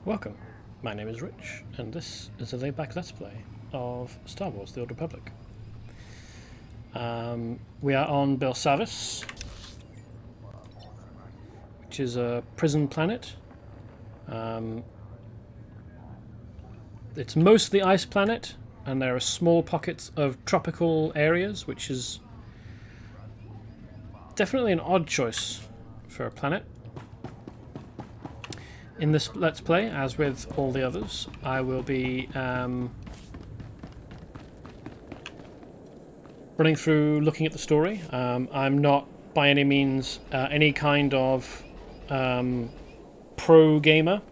Welcome, my name is Rich, and this is a laid-back Let's Play of Star Wars The Old Republic. We are on Belsavis, which is a prison planet. It's mostly ice planet, and there are small pockets of tropical areas, which is definitely an odd choice for a planet. In this Let's Play, as with all the others, I will be running through, looking at the story. I'm not by any means any kind of pro gamer.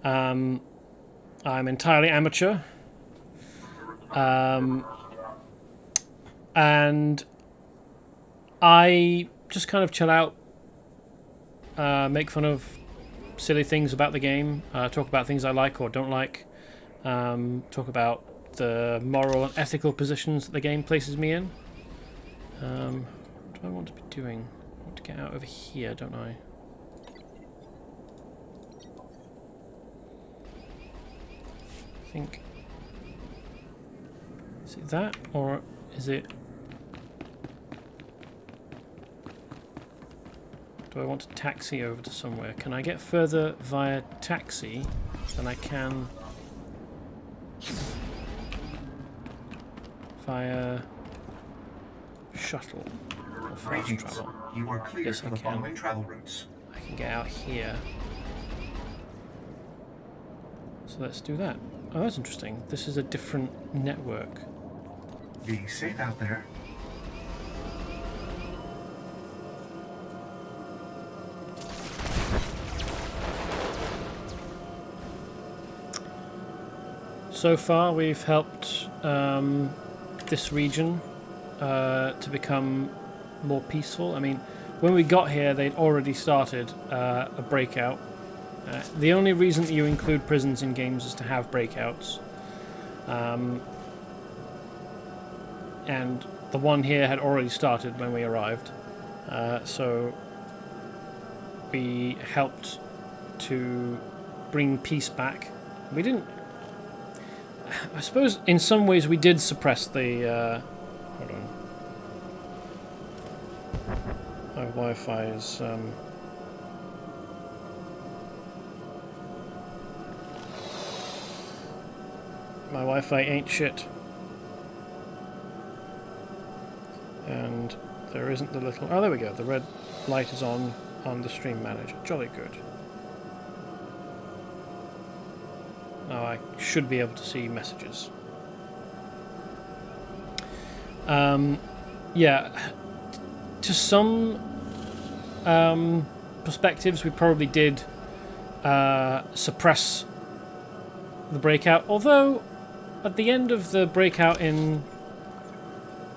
I'm entirely amateur. And I just kind of chill out, make fun of silly things about the game, talk about things I like or don't like, talk about the moral and ethical positions that the game places me in. What do I want to be doing? I want to get out over here, don't I? I think... Is it that, or is it... Do I want to taxi over to somewhere? Can I get further via taxi than I can via shuttle or fast travel? You are clear Yes, for I the can. following travel routes. I can get out here. So let's do that. Oh, that's interesting. This is a different network. Be safe out there. So far, we've helped this region to become more peaceful. I mean, when we got here, they'd already started a breakout. The only reason that you include prisons in games is to have breakouts. And the one here had already started when we arrived. So we helped to bring peace back. We didn't... I suppose in some ways we did suppress the... hold on. My Wi-Fi is... My Wi-Fi ain't shit. And there isn't the little... Oh, there we go. The red light is on the stream manager. Jolly good. Now I should be able to see messages. Yeah, to some perspectives we probably did suppress the breakout, although at the end of the breakout in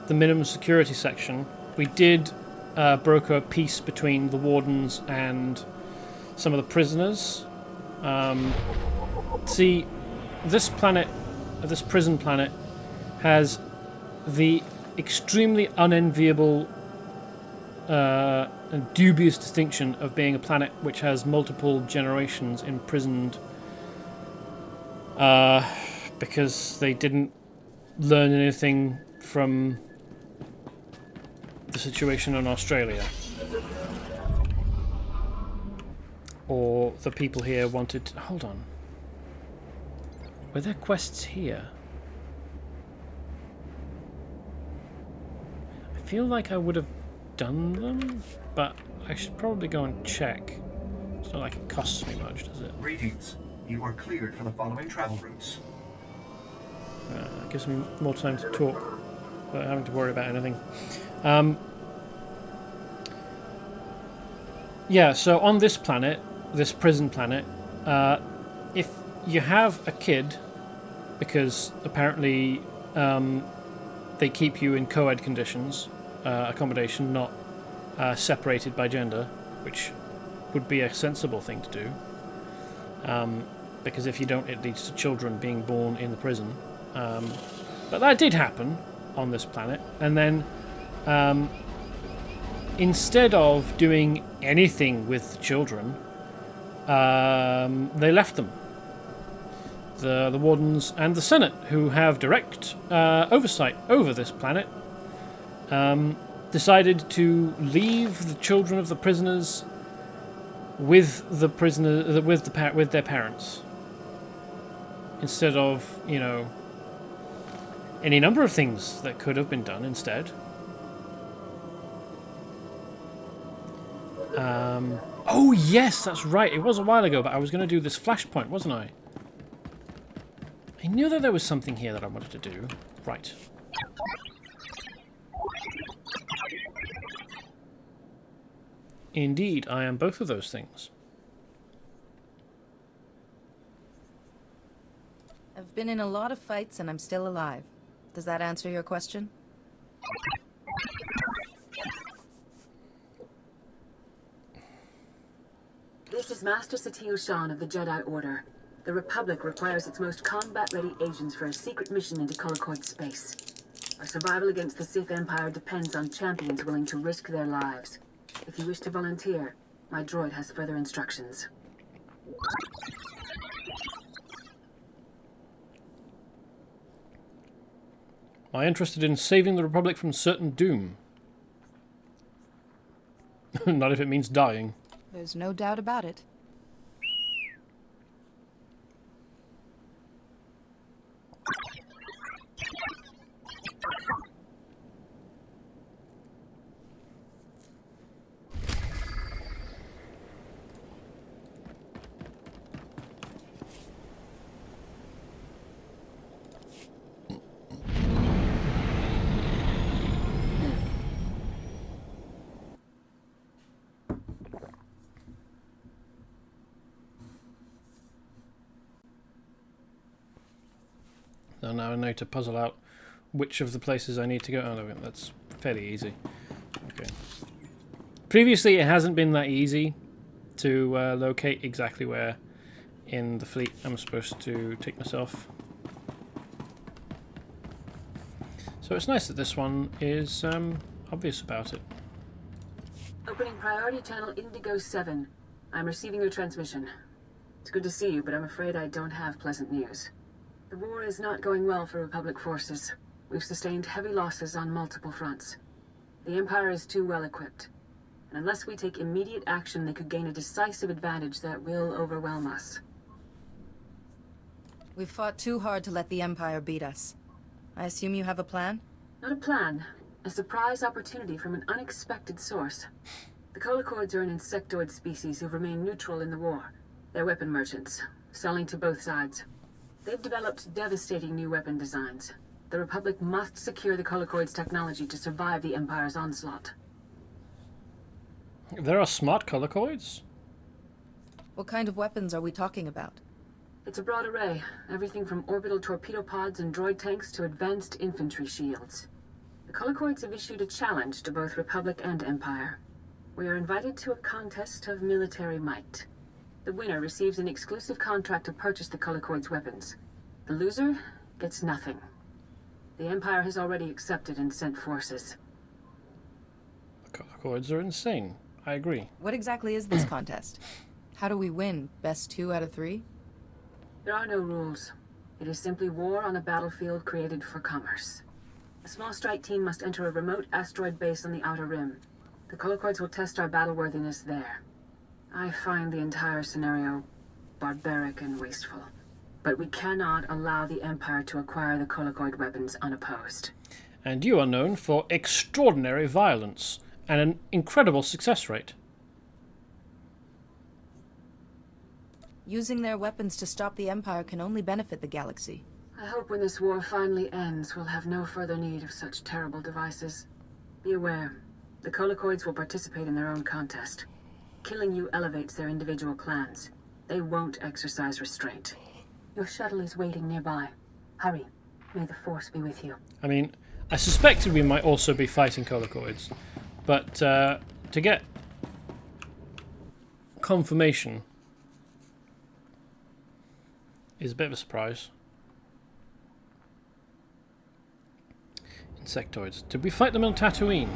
the minimum security section we did broker peace between the wardens and some of the prisoners. See, this planet, this prison planet, has the extremely unenviable and dubious distinction of being a planet which has multiple generations imprisoned because they didn't learn anything from the situation in Australia. Or the people here wanted... Hold on. Were there quests here? I feel like I would have done them, but I should probably go and check. It's not like it costs me much, does it? Greetings. You are cleared for the following travel routes. It gives me more time to talk without having to worry about anything. Yeah, so on this planet, this prison planet, if you have a kid, because apparently they keep you in co-ed conditions, accommodation, not separated by gender, which would be a sensible thing to do, because if you don't, it leads to children being born in the prison. But that did happen on this planet, and then instead of doing anything with children, they left them. The Wardens and the Senate, who have direct oversight over this planet, decided to leave the children of the prisoners with their parents, instead of, you know, any number of things that could have been done instead. Oh yes, that's right. It was a while ago, but I was going to do this flashpoint, wasn't I? I knew that there was something here that I wanted to do. Right. Indeed, I am both of those things. I've been in a lot of fights and I'm still alive. Does that answer your question? This is Master Satele Shan of the Jedi Order. The Republic requires its most combat-ready agents for a secret mission into Colicoid space. Our survival against the Sith Empire depends on champions willing to risk their lives. If you wish to volunteer, my droid has further instructions. Am I interested in saving the Republic from certain doom? Not if it means dying. There's no doubt about it. So now I need to puzzle out which of the places I need to go. Oh, no, that's fairly easy. Okay. Previously, it hasn't been that easy to locate exactly where in the fleet I'm supposed to take myself. So it's nice that this one is obvious about it. Opening priority channel Indigo 7. I'm receiving your transmission. It's good to see you, but I'm afraid I don't have pleasant news. The war is not going well for Republic forces. We've sustained heavy losses on multiple fronts. The Empire is too well equipped. And unless we take immediate action, they could gain a decisive advantage that will overwhelm us. We've fought too hard to let the Empire beat us. I assume you have a plan? Not a plan. A surprise opportunity from an unexpected source. The Colicoids are an insectoid species who've remained neutral in the war. They're weapon merchants, selling to both sides. They've developed devastating new weapon designs. The Republic must secure the Colicoids' technology to survive the Empire's onslaught. There are smart Colicoids? What kind of weapons are we talking about? It's a broad array. Everything from orbital torpedo pods and droid tanks to advanced infantry shields. The Colicoids have issued a challenge to both Republic and Empire. We are invited to a contest of military might. The winner receives an exclusive contract to purchase the Colicoids' weapons. The loser gets nothing. The Empire has already accepted and sent forces. The Colicoids are insane. I agree. What exactly is this contest? How do we win? Best 2 out of 3? There are no rules. It is simply war on a battlefield created for commerce. A small strike team must enter a remote asteroid base on the Outer Rim. The Colicoids will test our battle-worthiness there. I find the entire scenario barbaric and wasteful. But we cannot allow the Empire to acquire the Colicoid weapons unopposed. And you are known for extraordinary violence and an incredible success rate. Using their weapons to stop the Empire can only benefit the galaxy. I hope when this war finally ends, we'll have no further need of such terrible devices. Be aware, the Colicoids will participate in their own contest. Killing you elevates their individual clans. They won't exercise restraint. Your shuttle is waiting nearby. Hurry. May the Force be with you. I mean, I suspected we might also be fighting Colicoids, but to get confirmation is a bit of a surprise. Insectoids. Did we fight them on Tatooine?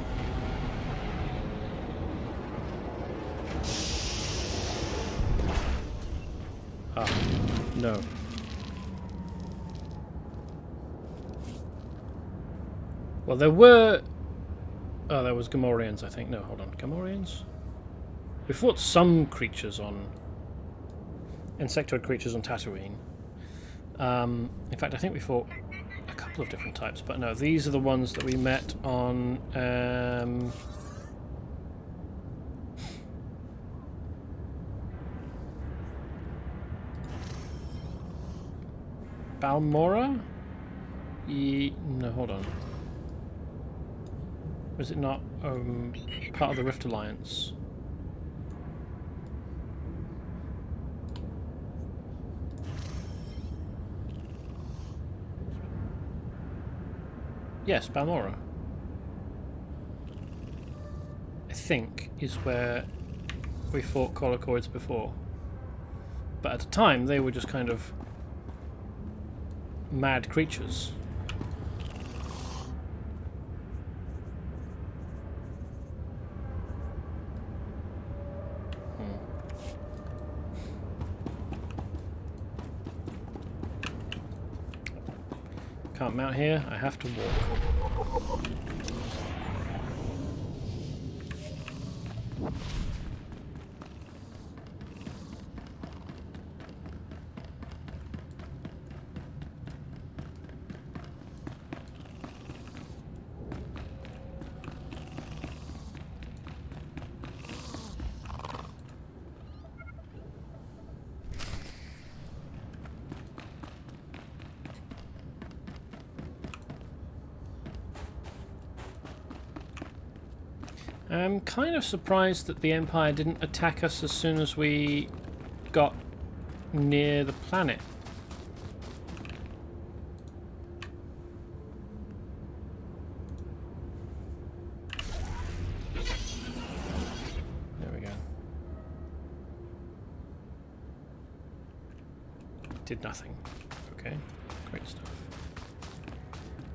No. Well, there were... Oh, there was Gamorreans, I think. No, hold on. Gamorreans? We fought some creatures on... insectoid creatures on Tatooine. In fact, I think we fought a couple of different types, but no, these are the ones that we met on... Balmora? No, hold on. Was it not part of the Rift Alliance? Yes, Balmora. I think is where we fought Colicoids before. But at the time, they were just kind of mad creatures. Can't mount here, I have to walk. I'm kind of surprised that the Empire didn't attack us as soon as we got near the planet. There we go. Did nothing. Okay, great stuff.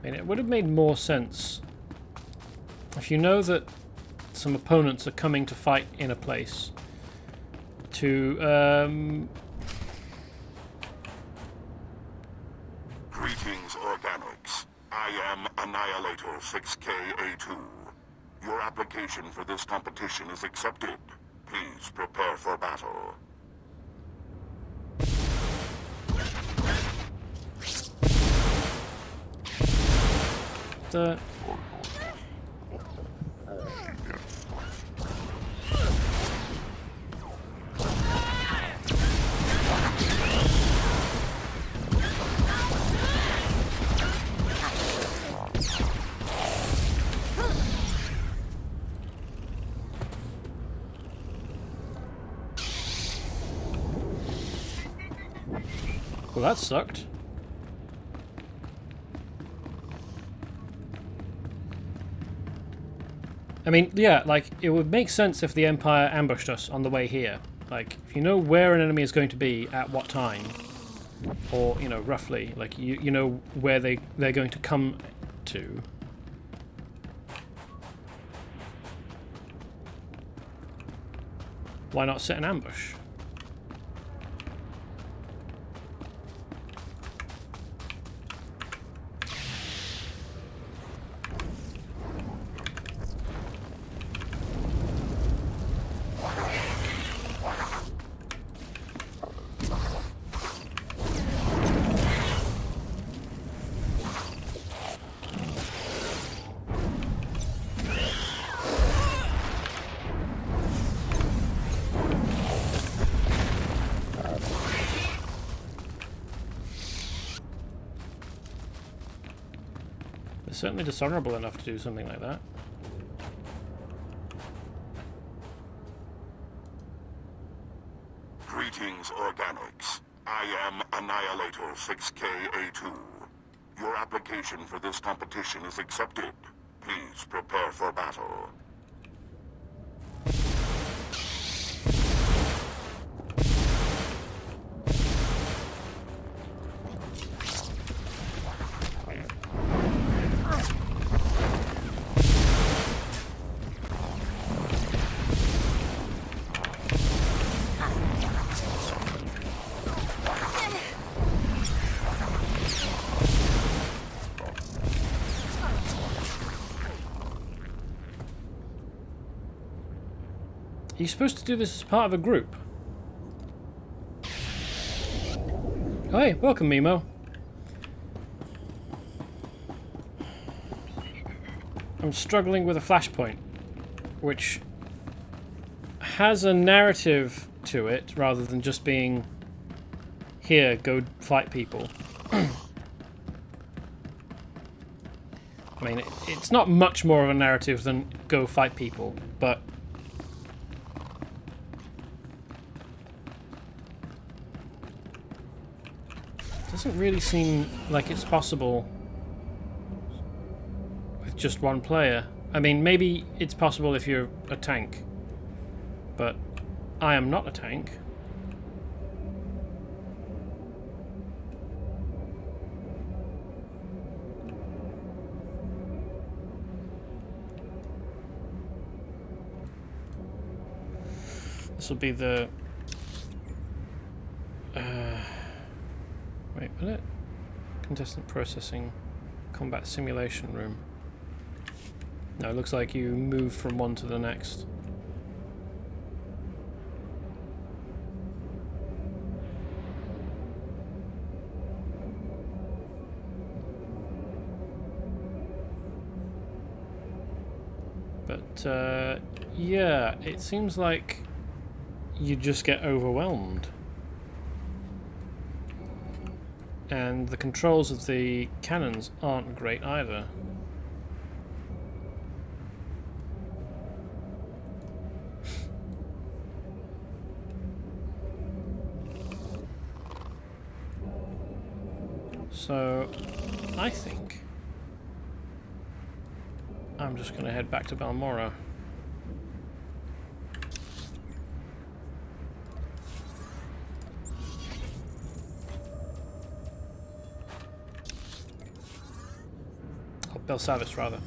I mean, it would have made more sense if you know that some opponents are coming to fight in a place to Greetings, Organics. I am Annihilator 6KA2. Your application for this competition is accepted. Please prepare for battle. the Well, that sucked. I mean, yeah, like, it would make sense if the Empire ambushed us on the way here. Like, if you know where an enemy is going to be at what time, or, you know, roughly, like, you know where they're going to come to. Why not set an ambush? Certainly dishonorable enough to do something like that. Greetings, Organics. I am Annihilator 6KA2. Your application for this competition is accepted. Please prepare for battle. Are you supposed to do this as part of a group? Oh, hey, welcome, Mimo. I'm struggling with a flashpoint, which has a narrative to it rather than just being, here, go fight people. I mean, it's not much more of a narrative than go fight people, but it doesn't really seem like it's possible with just one player. I mean, maybe it's possible if you're a tank, but I am not a tank. This will be the... wait a minute. Contestant processing. Combat simulation room. No, it looks like you move from one to the next. But, yeah, it seems like you just get overwhelmed. And the controls of the cannons aren't great either. So, I think I'm just going to head back to Balmora. Belsavis, rather.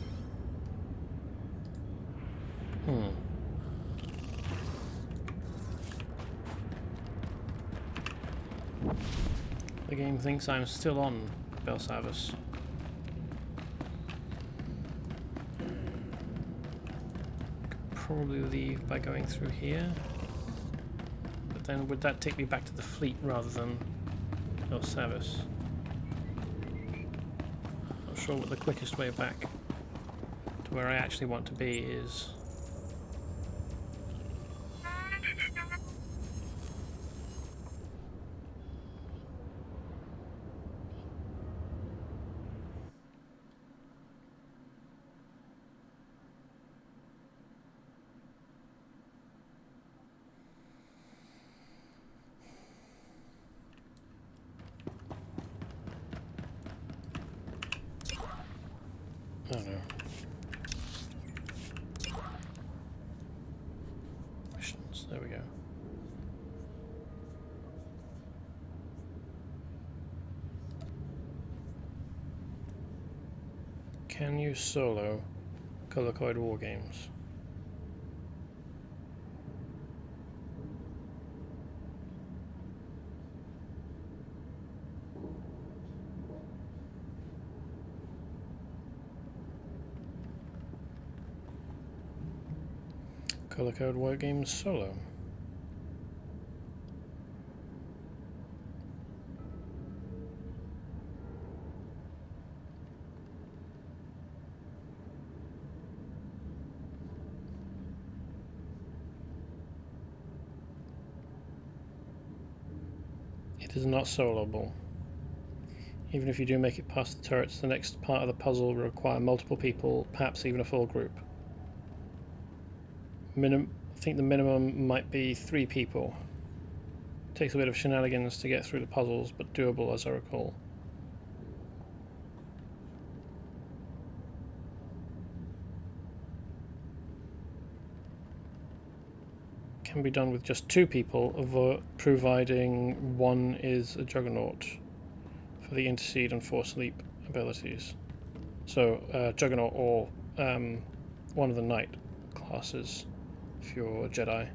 The game thinks I'm still on Belsavis. Could probably leave by going through here. But then would that take me back to the fleet rather than Belsavis? Sure what the quickest way back to where I actually want to be is. I don't know. Missions, there we go. Can you solo Colicoid War Games? Colicoid War Games solo. It is not soloable. Even if you do make it past the turrets, the next part of the puzzle will require multiple people, perhaps even a full group. I think the minimum might be 3 people. Takes a bit of shenanigans to get through the puzzles, but doable as I recall. Can be done with just 2 people, providing one is a Juggernaut for the Intercede and Force Leap abilities. So, Juggernaut or one of the Knight classes if you're a Jedi.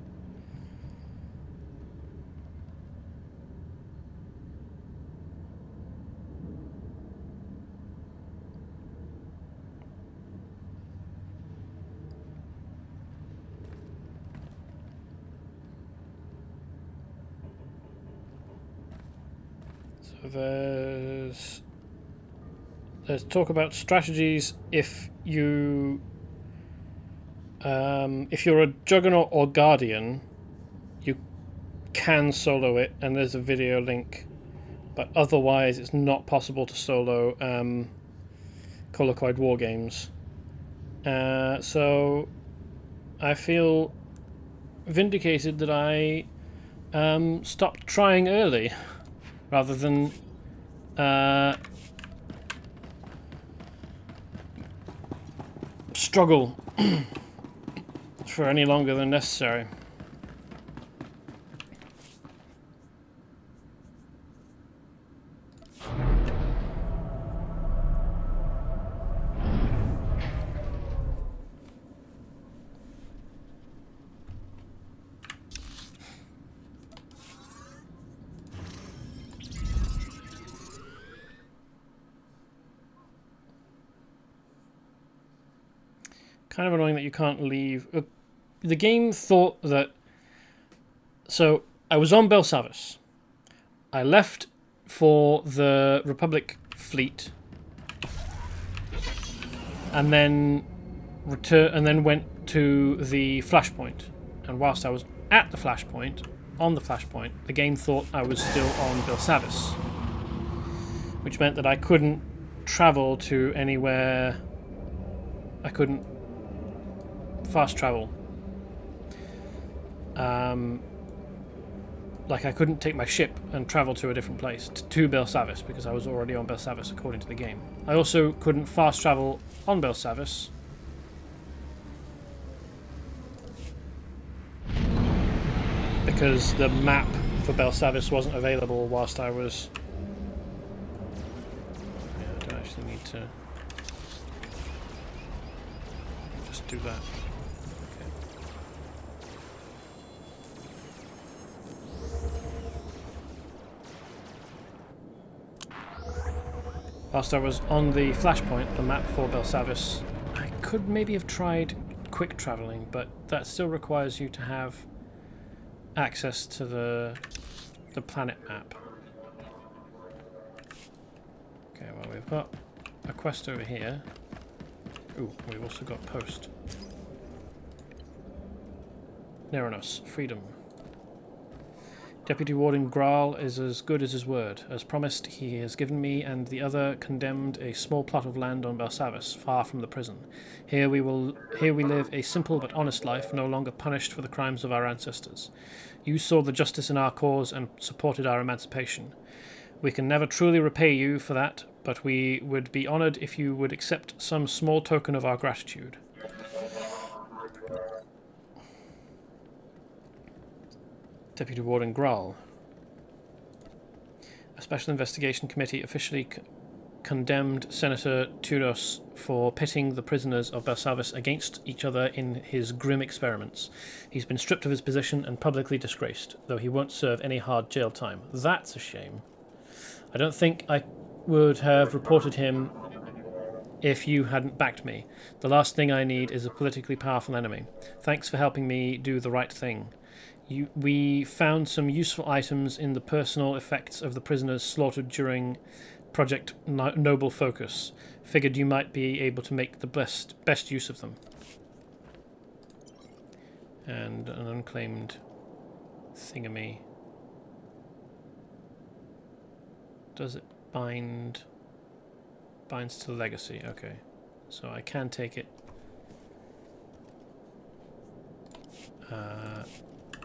there's talk about strategies if you're a Juggernaut or Guardian, you can solo it, and there's a video link, but otherwise it's not possible to solo Colicoid War Games. So I feel vindicated that I stopped trying early rather than struggle for any longer than necessary. Kind of annoying that you can't leave. The game thought that... So, I was on Belsavis. I left for the Republic fleet. And then went to the Flashpoint. And whilst I was at the Flashpoint, on the Flashpoint, the game thought I was still on Belsavis. Which meant that I couldn't travel to anywhere... I couldn't fast travel. Like I couldn't take my ship and travel to a different place, to Belsavis, because I was already on Belsavis according to the game. I also couldn't fast travel on Belsavis because the map for Belsavis wasn't available whilst I was... Yeah, I don't actually need to just do that. Whilst I was on the Flashpoint, the map for Belsavis, I could maybe have tried quick travelling, but that still requires you to have access to the planet map. Okay, well we've got a quest over here. Ooh, we've also got post. Neronos, freedom. Deputy Warden Graal is as good as his word. As promised, he has given me and the other condemned a small plot of land on Belsavis, far from the prison. Here we live a simple but honest life, no longer punished for the crimes of our ancestors. You saw the justice in our cause and supported our emancipation. We can never truly repay you for that, but we would be honoured if you would accept some small token of our gratitude. Deputy Warden Graal. A special investigation committee officially condemned Senator Tudos for pitting the prisoners of Belsavis against each other in his grim experiments. He's been stripped of his position and publicly disgraced, though he won't serve any hard jail time. That's a shame. I don't think I would have reported him if you hadn't backed me. The last thing I need is a politically powerful enemy. Thanks for helping me do the right thing. We found some useful items in the personal effects of the prisoners slaughtered during Project Noble Focus. Figured you might be able to make the best use of them. And an unclaimed thingamy. Does it binds to the legacy? Okay, so I can take it.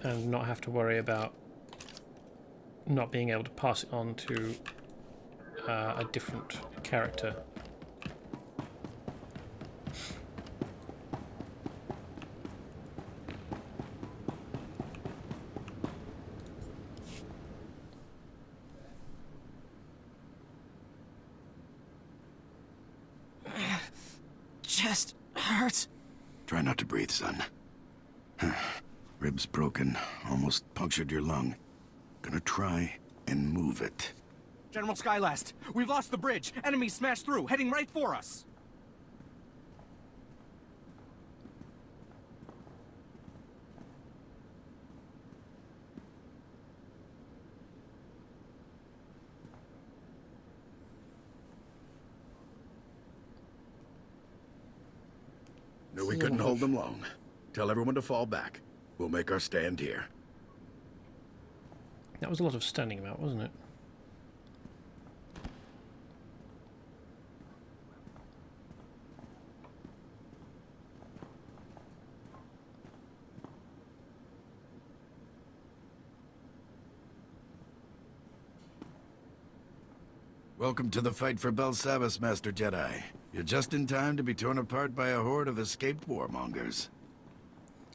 And not have to worry about not being able to pass it on to a different character. Chest hurts. Try not to breathe, son. Ribs broken, almost punctured your lung. Gonna try and move it. General Skylast, we've lost the bridge. Enemies smashed through, heading right for us. Knew we couldn't hold them long. Tell everyone to fall back. We'll make our stand here. That was a lot of standing about, wasn't it? Welcome to the fight for Belsavis, Master Jedi. You're just in time to be torn apart by a horde of escaped warmongers.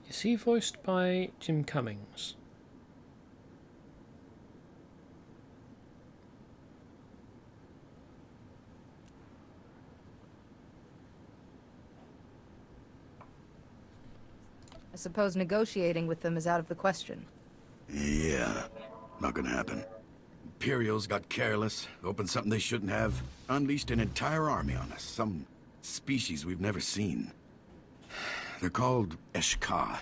Is he voiced by Jim Cummings? I suppose negotiating with them is out of the question. Yeah, not gonna happen. Imperials got careless, opened something they shouldn't have, unleashed an entire army on us, some species we've never seen. They're called Eshka,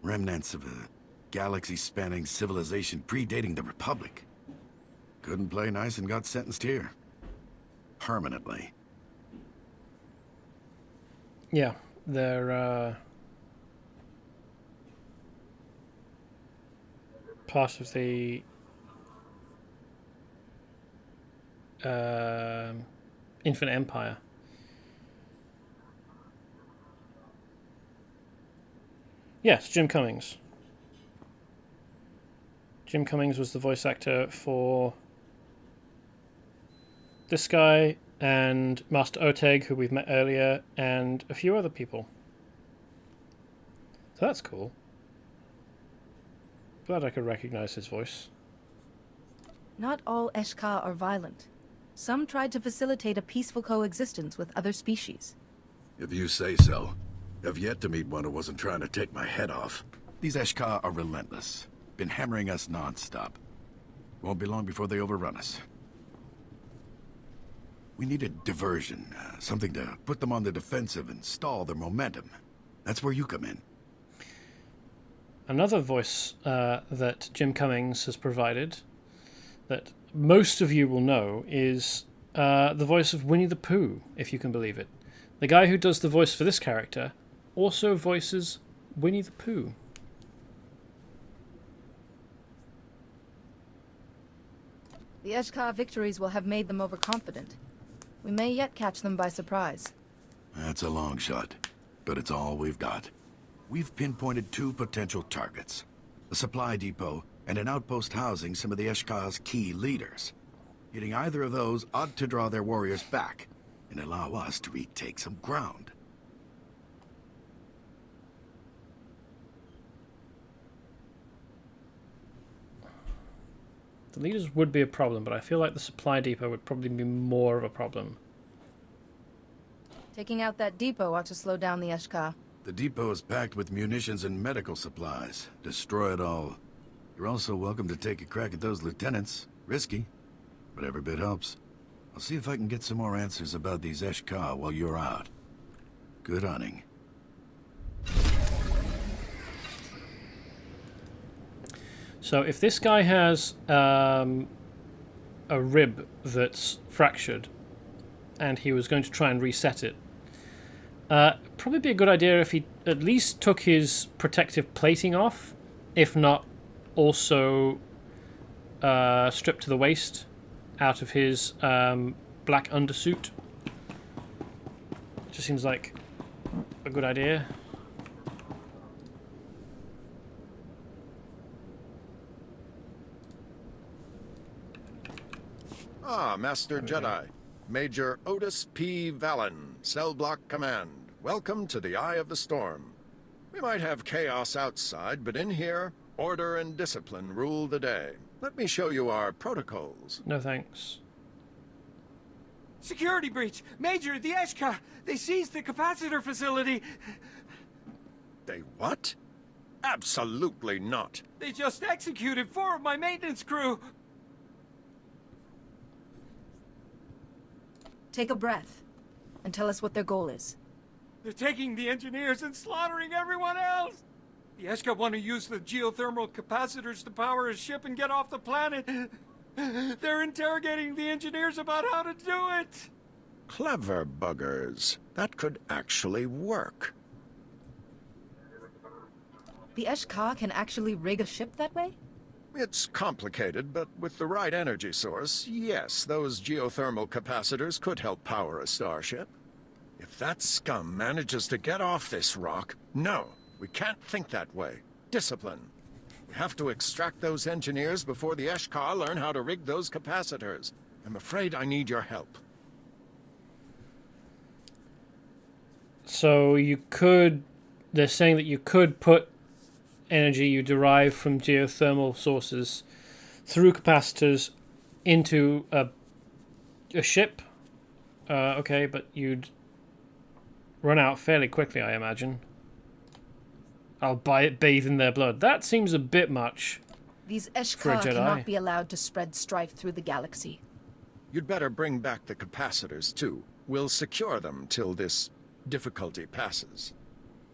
remnants of a galaxy-spanning civilization predating the Republic. Couldn't play nice and got sentenced here. Permanently. Yeah, they're part of the Infinite Empire. Yes, Jim Cummings. Jim Cummings was the voice actor for this guy and Master Oteg, who we've met earlier, and a few other people. So that's cool. Glad I could recognize his voice. Not all Eshka are violent. Some tried to facilitate a peaceful coexistence with other species. If you say so. I've yet to meet one who wasn't trying to take my head off. These Eshka are relentless. Been hammering us non-stop. Won't be long before they overrun us. We need a diversion, something to put them on the defensive and stall their momentum. That's where you come in. Another voice that Jim Cummings has provided, that most of you will know, is the voice of Winnie the Pooh, if you can believe it. The guy who does the voice for this character also voices Winnie the Pooh. The Eshka victories will have made them overconfident. We may yet catch them by surprise. That's a long shot, but it's all we've got. We've pinpointed 2 potential targets. A supply depot and an outpost housing some of the Eshka's key leaders. Hitting either of those ought to draw their warriors back and allow us to retake some ground. The leaders would be a problem, but I feel like the supply depot would probably be more of a problem. Taking out that depot ought to slow down the Eshka. The depot is packed with munitions and medical supplies. Destroy it all. You're also welcome to take a crack at those lieutenants. Risky, but every bit helps. I'll see if I can get some more answers about these Eshka while you're out. Good hunting. So if this guy has a rib that's fractured and he was going to try and reset it, probably be a good idea if he at least took his protective plating off, if not also stripped to the waist out of his black undersuit. Just seems like a good idea. Ah, Master Jedi. Major Otis P. Vallon, Cell Block Command. Welcome to the Eye of the Storm. We might have chaos outside, but in here, order and discipline rule the day. Let me show you our protocols. No thanks. Security breach! Major, the Eshka! They seized the capacitor facility! They what? Absolutely not. They just executed 4 of my maintenance crew! Take a breath, and tell us what their goal is. They're taking the engineers and slaughtering everyone else! The Eshka want to use the geothermal capacitors to power a ship and get off the planet. They're interrogating the engineers about how to do it! Clever buggers. That could actually work. The Eshka can actually rig a ship that way? It's complicated, but with the right energy source, yes, those geothermal capacitors could help power a starship. If that scum manages to get off this rock, no, we can't think that way. Discipline. We have to extract those engineers before the Eshkar learn how to rig those capacitors. I'm afraid I need your help. So you could... They're saying that you could put energy you derive from geothermal sources through capacitors into a ship. Okay, but you'd run out fairly quickly, I imagine. I'll bathe in their blood. That seems a bit much. These For a Eshka Jedi. cannot be allowed to spread strife through the galaxy. You'd better bring back the capacitors, too. We'll secure them till this difficulty passes.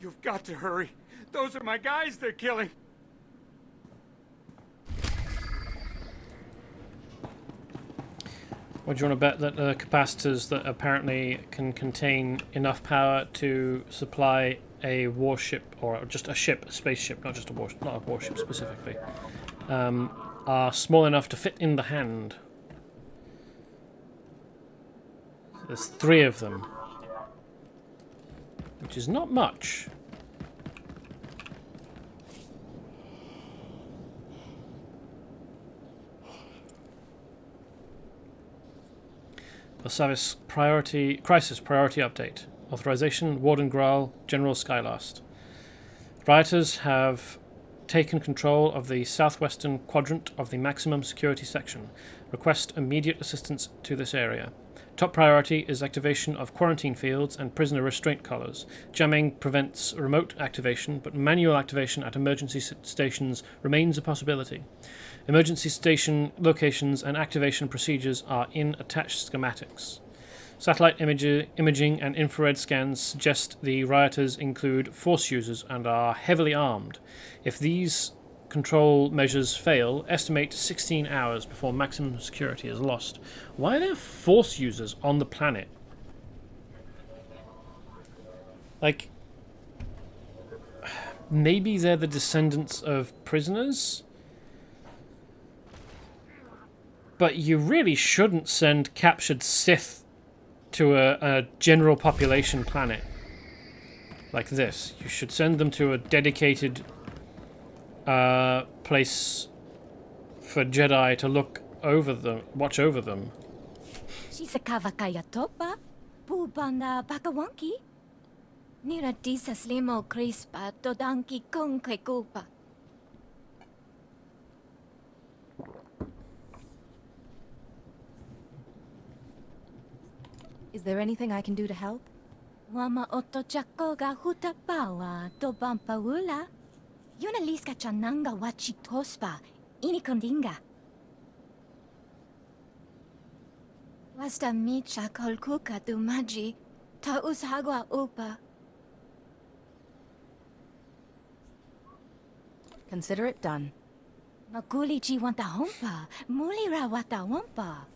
You've got to hurry. Those are my guys they're killing. What do you want to bet that the capacitors that apparently can contain enough power to supply a warship, or just a ship, a spaceship, not just a warship, not a warship specifically, are small enough to fit in the hand? So there's 3 of them, which is not much. Belsavis crisis priority update. Authorization: Warden Graal, General Skylast. Rioters have taken control of the southwestern quadrant of the maximum security section. Request immediate assistance to this area. Top priority is activation of quarantine fields and prisoner restraint collars. Jamming prevents remote activation, but manual activation at emergency stations remains a possibility. Emergency station locations and activation procedures are in attached schematics. Satellite imaging and infrared scans suggest the rioters include force users and are heavily armed. If these control measures fail, estimate 16 hours before maximum security is lost. Why are there force users on the planet? Like, maybe they're the descendants of prisoners? But you really shouldn't send captured Sith to a general population planet like this. You should send them to a dedicated place for Jedi to look over them, watch over them. Shisakawa kaya topa, pubanda bakawanki. Nira disas limo crispa, dodanki con kekupa. Is there anything I can do to help? Wama oto chako ga hutapawa to bampaula. Yuna liska chananga wachi tospa, inikondinga. Wasta micha kolkuka tu maji, ta ushagwa upa. Consider it done. Maguli chi wanta hompa, mulira wata wampa.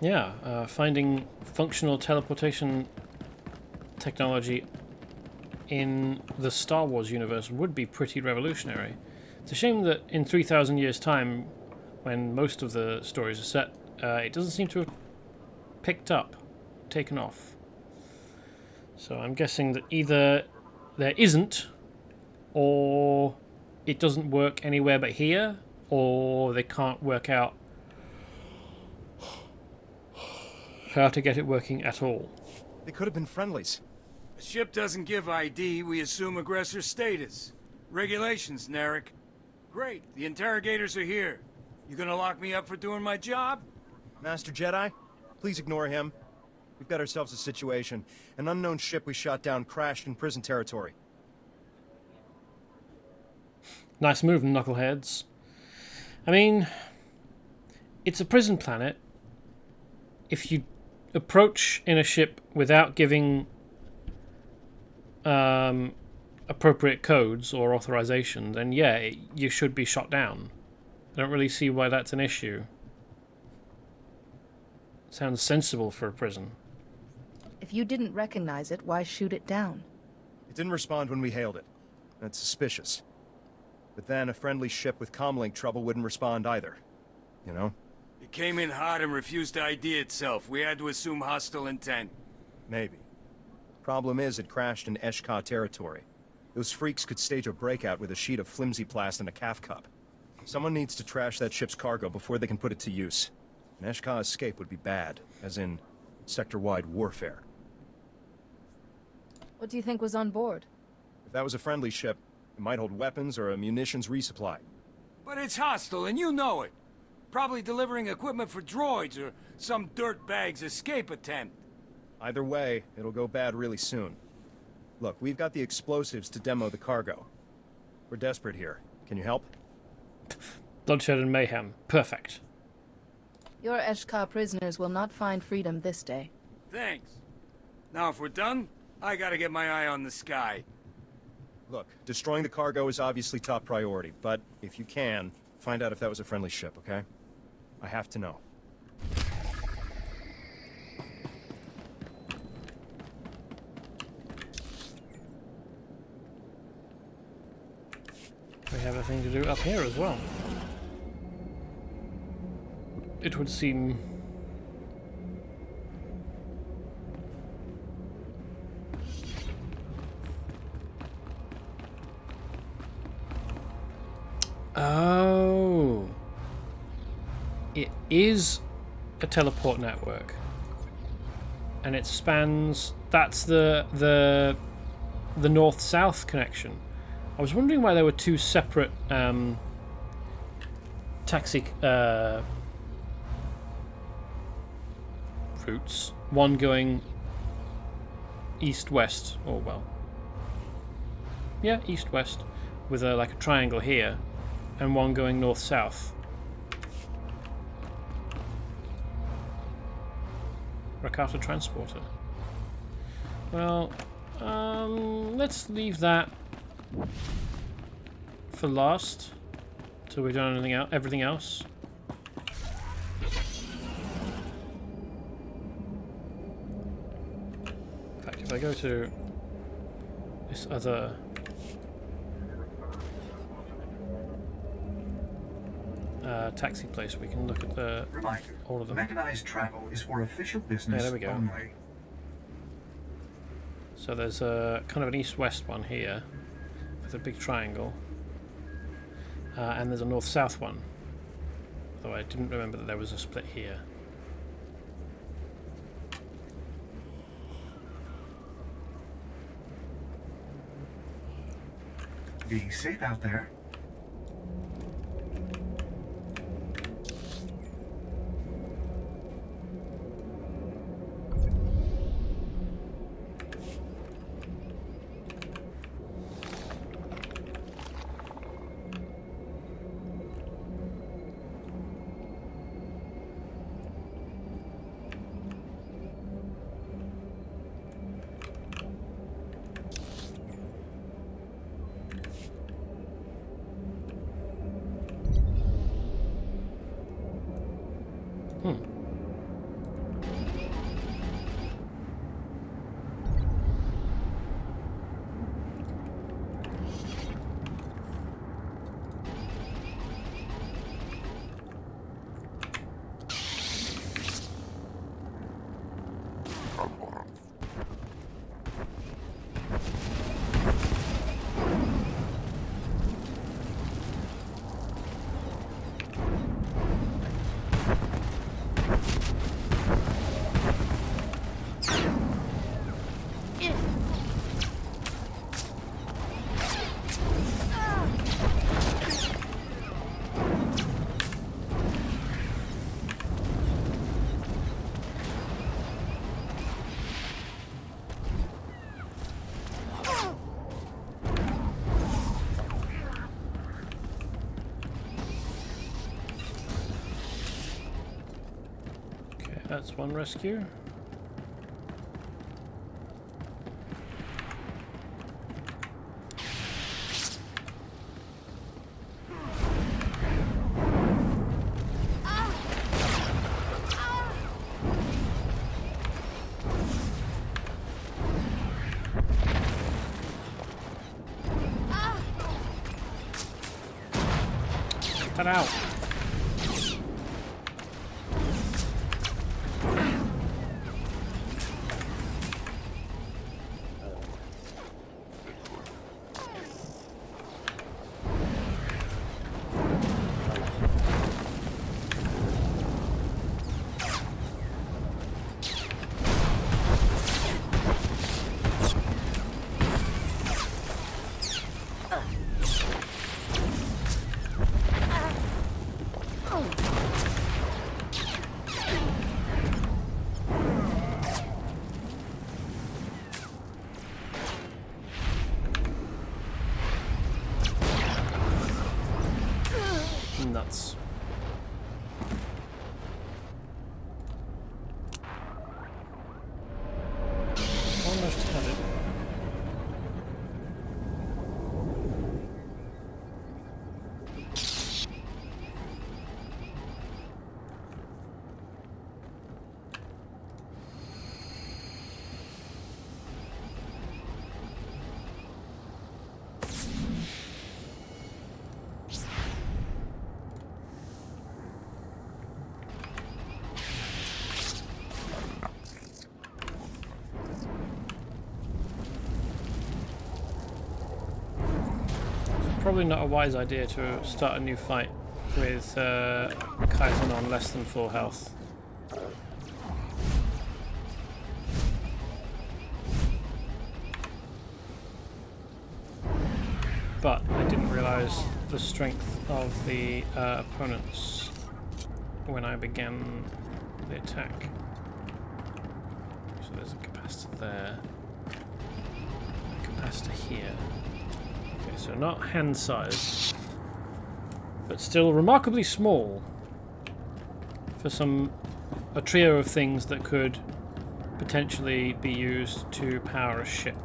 Yeah, finding functional teleportation technology in the Star Wars universe would be pretty revolutionary. It's a shame that in 3,000 years' time, when most of the stories are set, it doesn't seem to have picked up, taken off. So I'm guessing that either there isn't, or it doesn't work anywhere but here, or they can't work out how to get it working at all. They could have been friendlies. A ship doesn't give ID, we assume aggressor status. Regulations, Narek. Great, the interrogators are here. You gonna lock me up for doing my job? Master Jedi, please ignore him. We've got ourselves a situation. An unknown ship we shot down crashed in prison territory. Nice move, knuckleheads. I mean, it's a prison planet. If you approach in a ship without giving appropriate codes or authorization, then yeah, you should be shot down. I don't really see why that's an issue. Sounds sensible for a prison. If you didn't recognize it, why shoot it down? It didn't respond when we hailed it. That's suspicious. But then a friendly ship with comlink trouble wouldn't respond either. You know? It came in hot and refused to ID itself. We had to assume hostile intent. Maybe. Problem is, it crashed in Eshka territory. Those freaks could stage a breakout with a sheet of flimsy plast and a calf cup. Someone needs to trash that ship's cargo before they can put it to use. An Eshka escape would be bad, as in sector-wide warfare. What do you think was on board? If that was a friendly ship, it might hold weapons or a munitions resupply. But it's hostile, and you know it. Probably delivering equipment for droids or some dirtbag's escape attempt. Either way, it'll go bad really soon. Look, we've got the explosives to demo the cargo. We're desperate here. Can you help? Bloodshed and mayhem. Perfect. Your Eshka prisoners will not find freedom this day. Thanks. Now if we're done, I gotta get my eye on the sky. Look, destroying the cargo is obviously top priority, but if you can, find out if that was a friendly ship, okay? I have to know. We have a thing to do up here as well. It would seem... Oh, it is a teleport network, and it spans. That's the north-south connection. I was wondering why there were two separate taxi routes. One going east-west, or well, yeah, east-west, with like a triangle here. And one going north-south. Rakata transporter. Well, let's leave that for last, till we've done everything else. In fact, if I go to this other. Taxi place, we can look at all of them. Mechanized travel is for official business there we go. only. So there's a kind of an east-west one here with a big triangle, and there's a north-south one. Although I didn't remember that there was a split here. Be safe out there. That's one rescue. Get out. Nuts. Almost had it. Probably not a wise idea to start a new fight with Kaizen on less than full health. But I didn't realise the strength of the opponents when I began the attack. So there's a capacitor there, a capacitor here. Okay, so not hand-sized, but still remarkably small for a trio of things that could potentially be used to power a ship.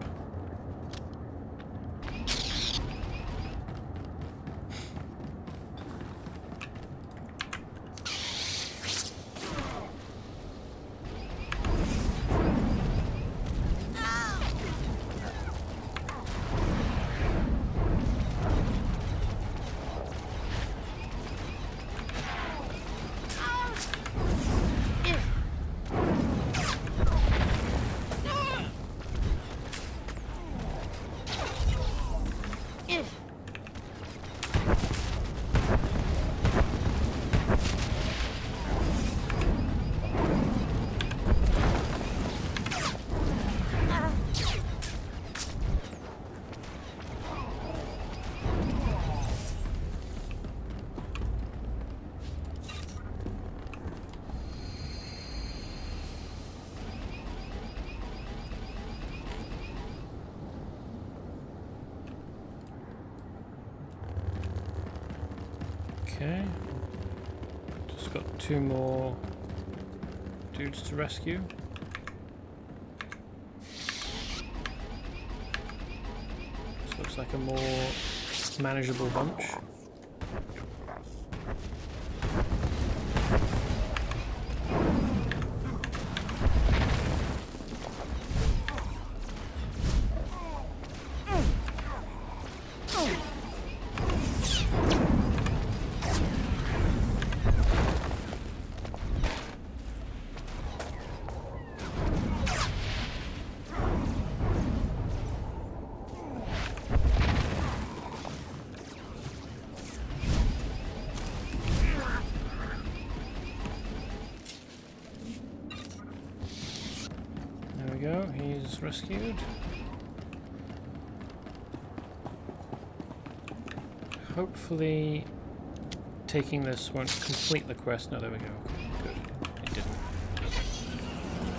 Okay, just got 2 more dudes to rescue. This looks like a more manageable bunch. He's rescued. Hopefully taking this won't complete the quest. No, there we go. Good. It didn't.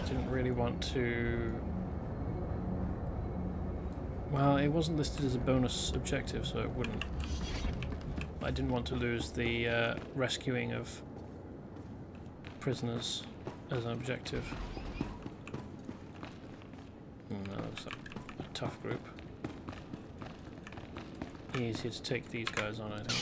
Didn't really want to... Well, it wasn't listed as a bonus objective, so it wouldn't. I didn't want to lose the rescuing of prisoners as an objective. That looks like a tough group. Easier to take these guys on, I think.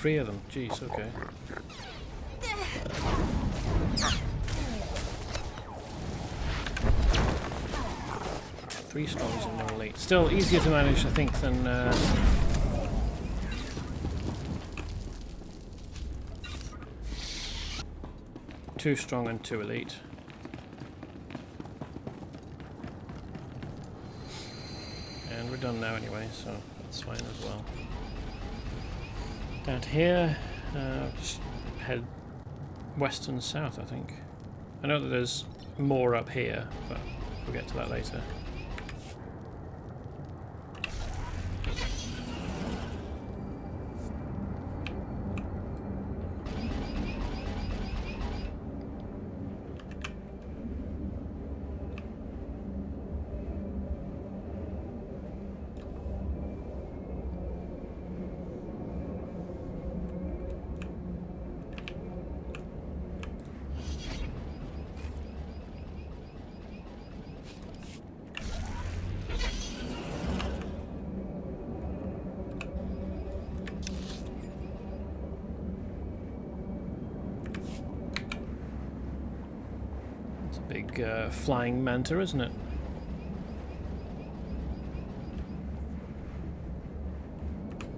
3 of them. Jeez, okay. Three strongs and 1 elite. Still easier to manage, I think, than... 2 strong and 2 elite. And we're done now anyway, so that's fine as well. Down here, just head west and south, I think. I know that there's more up here, but we'll get to that later. Big flying manta, isn't it?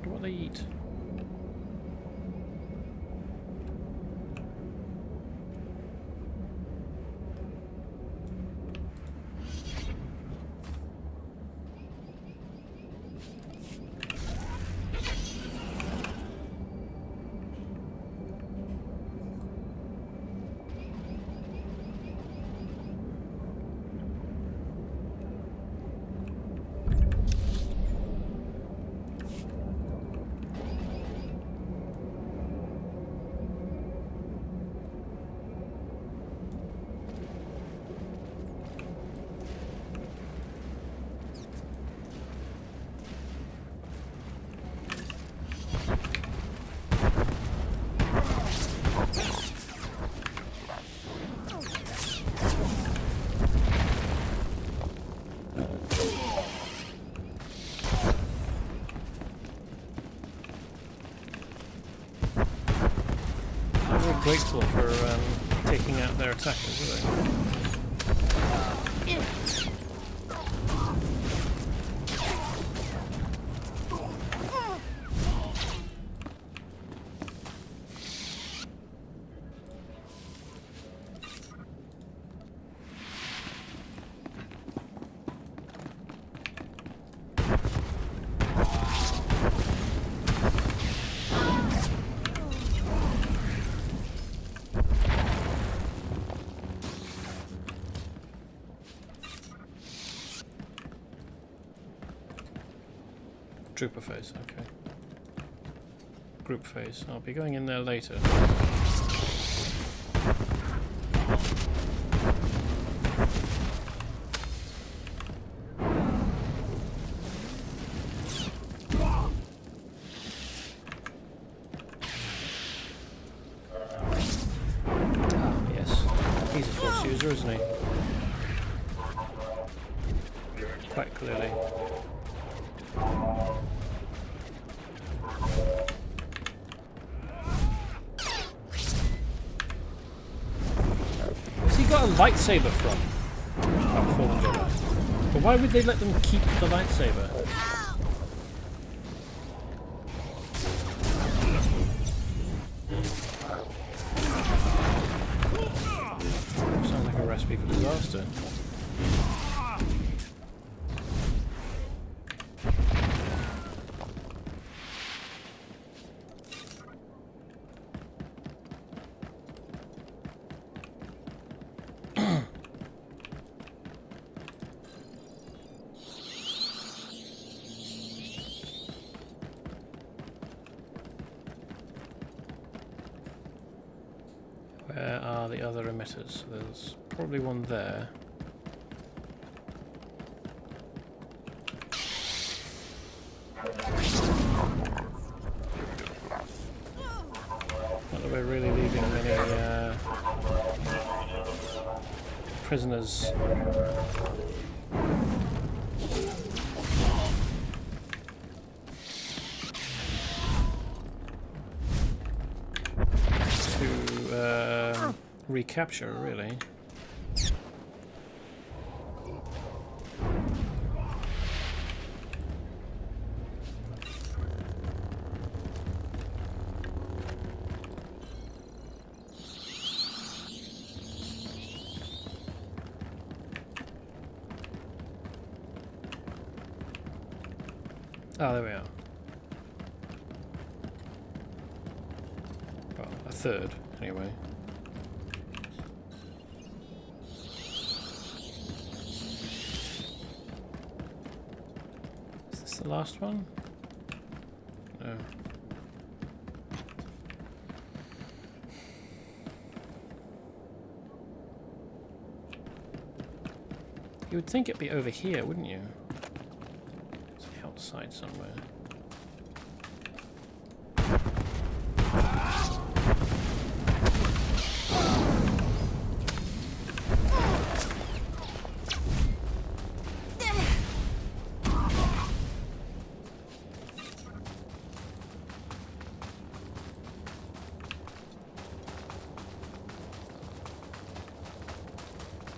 What do they eat? Grateful for taking out their attackers, are they? Trooper phase, okay. Group phase. I'll be going in there later. Yes. He's a force user, isn't he? Quite clearly. Got a lightsaber from Fallen Jedi. But why would they let them keep the lightsaber? Sounds like a recipe for disaster. Where are the other emitters? There's probably one there. Not that we're really leaving many prisoners. recapture, really. Oh, there we are. Well, a third, anyway. Is this the last one? No. You would think it'd be over here, wouldn't you? Outside somewhere.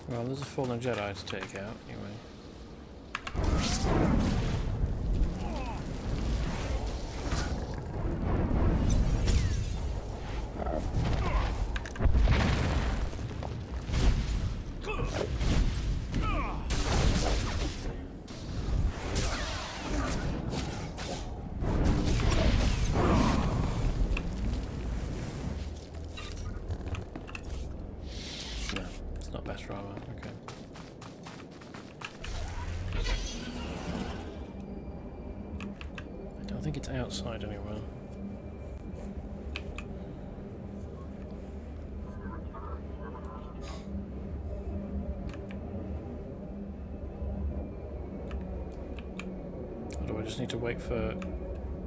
Well, there's a fallen Jedi to take out, anyway. Outside anywhere. Or do I just need to wait for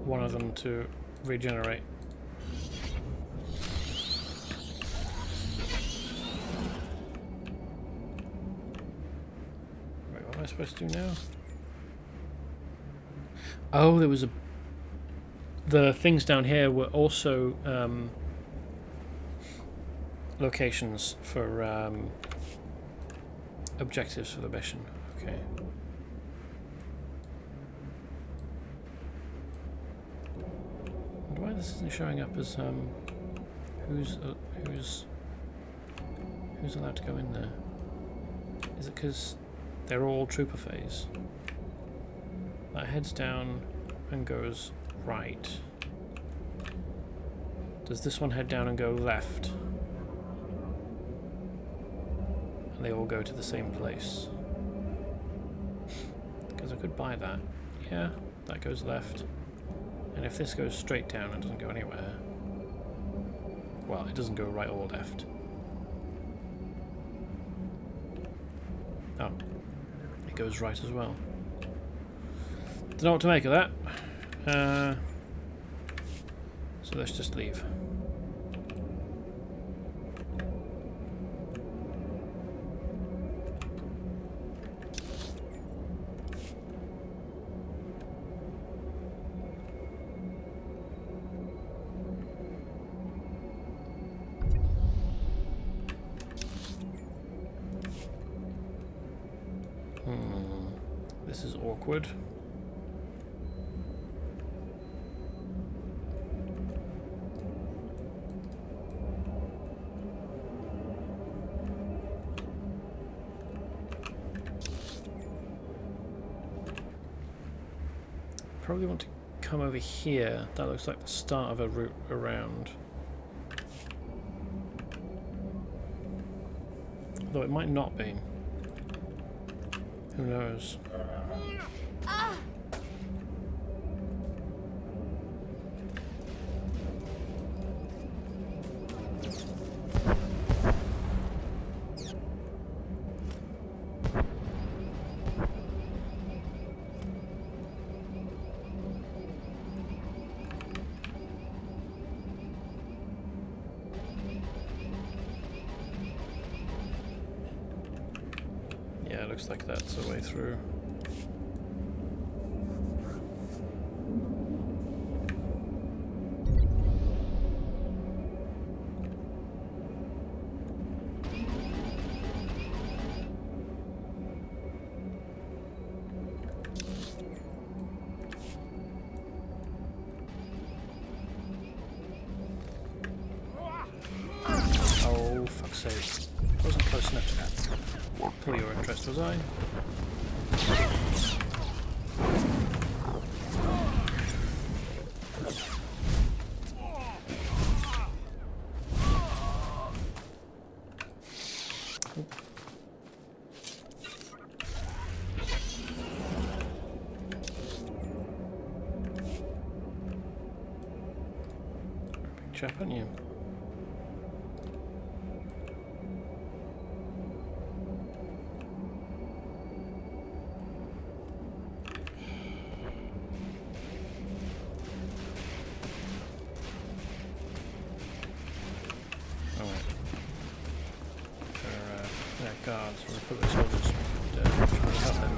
one of them to regenerate? Wait, what am I supposed to do now? Oh, there was a... The things down here were also locations for objectives for the mission. Okay. Wonder why this isn't showing up as who's allowed to go in there? Is it because they're all trooper phase? That heads down and goes right. Does this one head down and go left? And they all go to the same place. Because I could buy that. Yeah, that goes left. And if this goes straight down and doesn't go anywhere... Well, it doesn't go right or left. Oh. It goes right as well. Don't know what to make of that. So let's just leave. This is awkward. Probably want to come over here. That looks like the start of a route around. Although it might not be. Who knows? Looks like that's the way through. fuck's sake. I wasn't close enough to pull your interest, was I? Big chap, aren't you? Guards, or put the soldiers try to help them.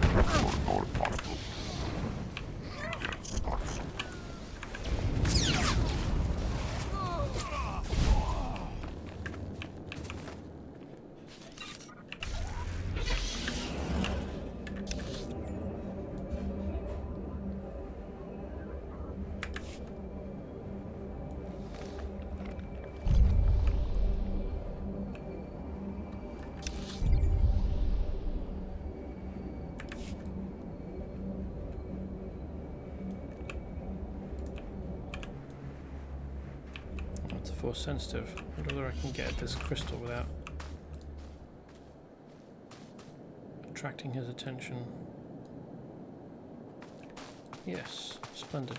Force sensitive. I wonder whether I can get at this crystal without attracting his attention. Yes, splendid.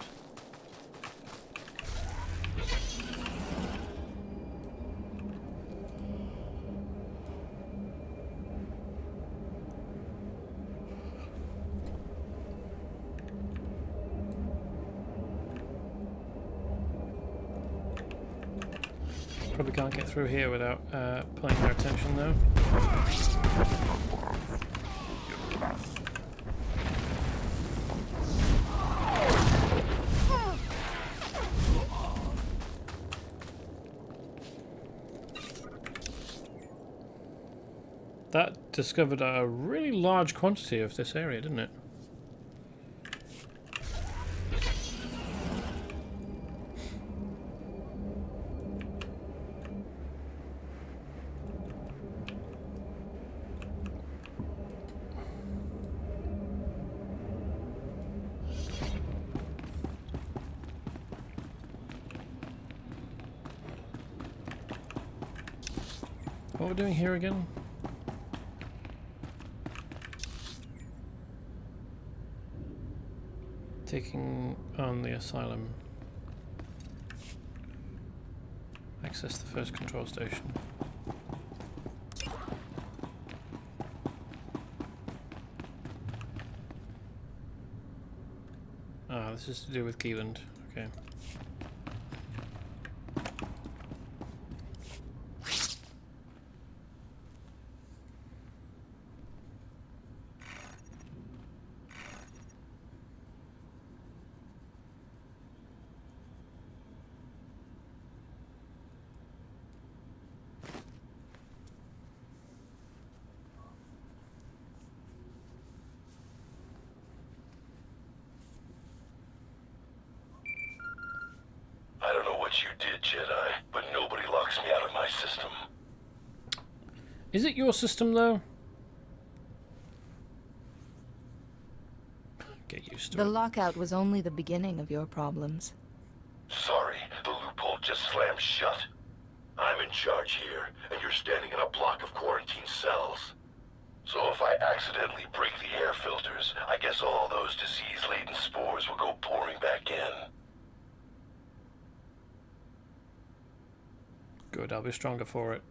Probably can't get through here without pulling their attention though. That discovered a really large quantity of this area, didn't it? What we're doing here again? Taking on the asylum. Access the first control station. Ah, this is to do with Keeland. Okay. You did, Jedi, but nobody locks me out of my system. Is it your system, though? Get used to it. The lockout was only the beginning of your problems. Sorry, the loophole just slammed shut. I'm in charge here, and you're standing in a block of quarantine cells. So if I accidentally break the air filters, I guess all those disease-laden spores will go pouring back in. Good, I'll be stronger for it.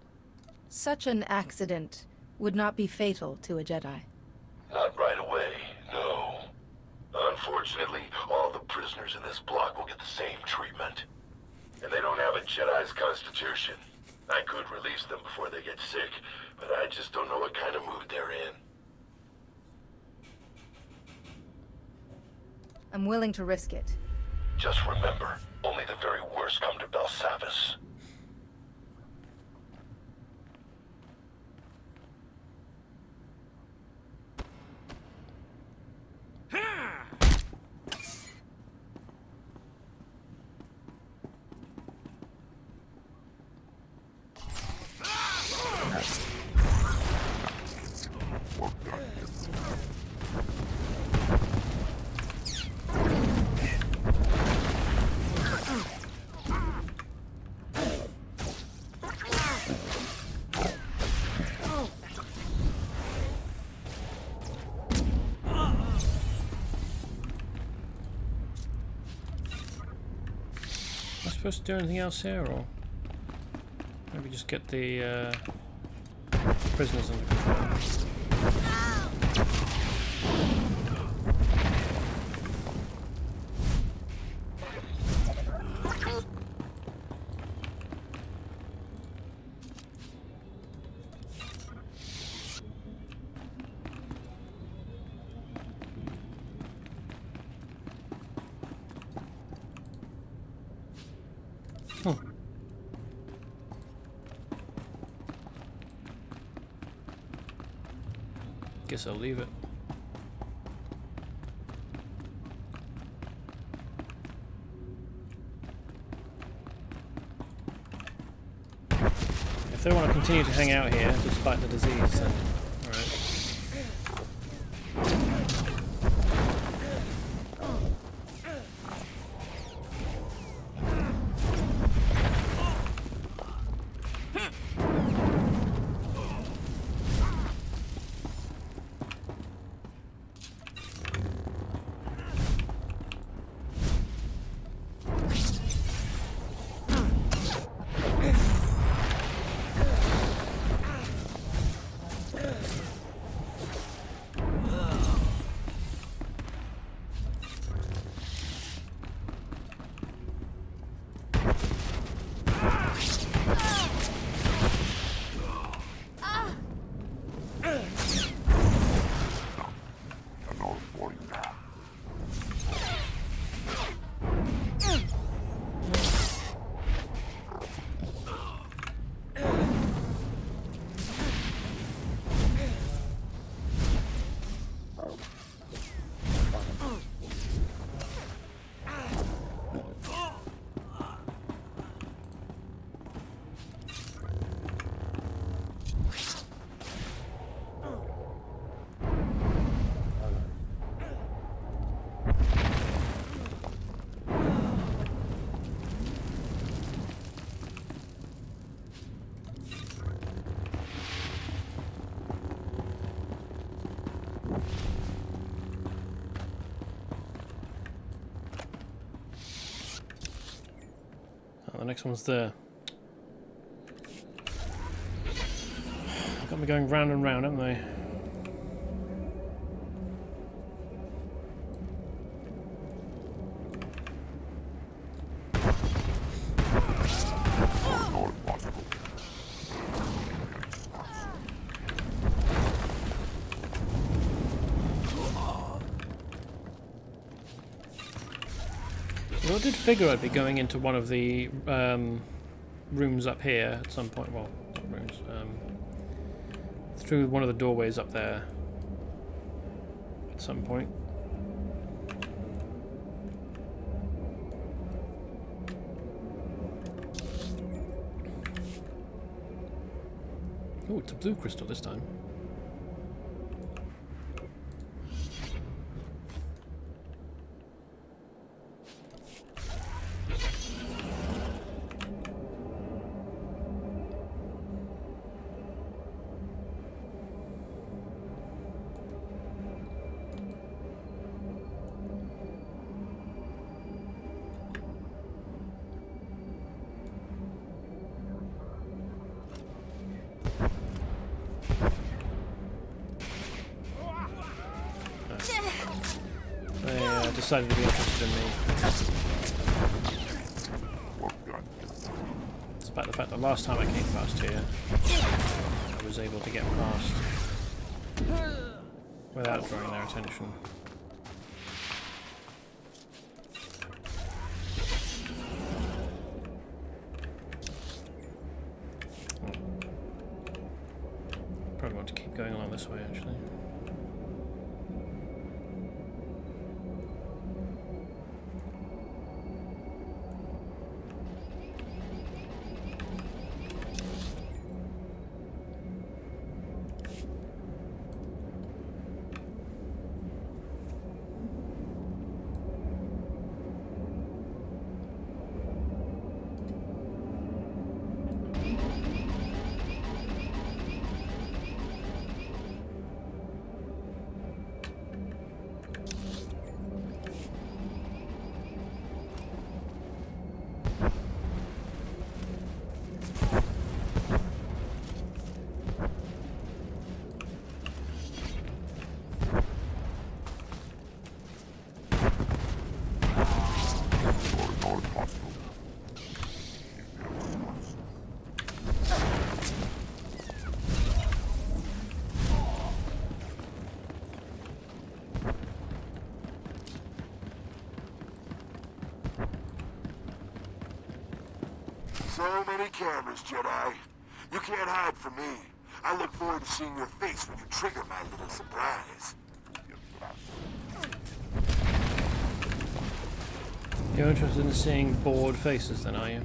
Such an accident would not be fatal to a Jedi. Not right away, no. Unfortunately, all the prisoners in this block will get the same treatment. And they don't have a Jedi's constitution. I could release them before they get sick, but I just don't know what kind of mood they're in. I'm willing to risk it. Just remember, only the very worst come to Belsavis. Supposed to do anything else here, or maybe just get the prisoners under control? Guess I'll leave it. If they want to continue to hang out here despite the disease, then alright. The next one's there. Got me going round and round, haven't they? Well, I did figure I'd be going into one of the rooms up here at some point. Well, not rooms. Through one of the doorways up there at some point. Oh, it's a blue crystal this time. Decided to be interested in me. Despite the fact that last time I came past here, I was able to get past without drawing their attention. Probably want to keep going along this way, actually. So many cameras, Jedi. You can't hide from me. I look forward to seeing your face when you trigger my little surprise. You're interested in seeing bored faces then, are you?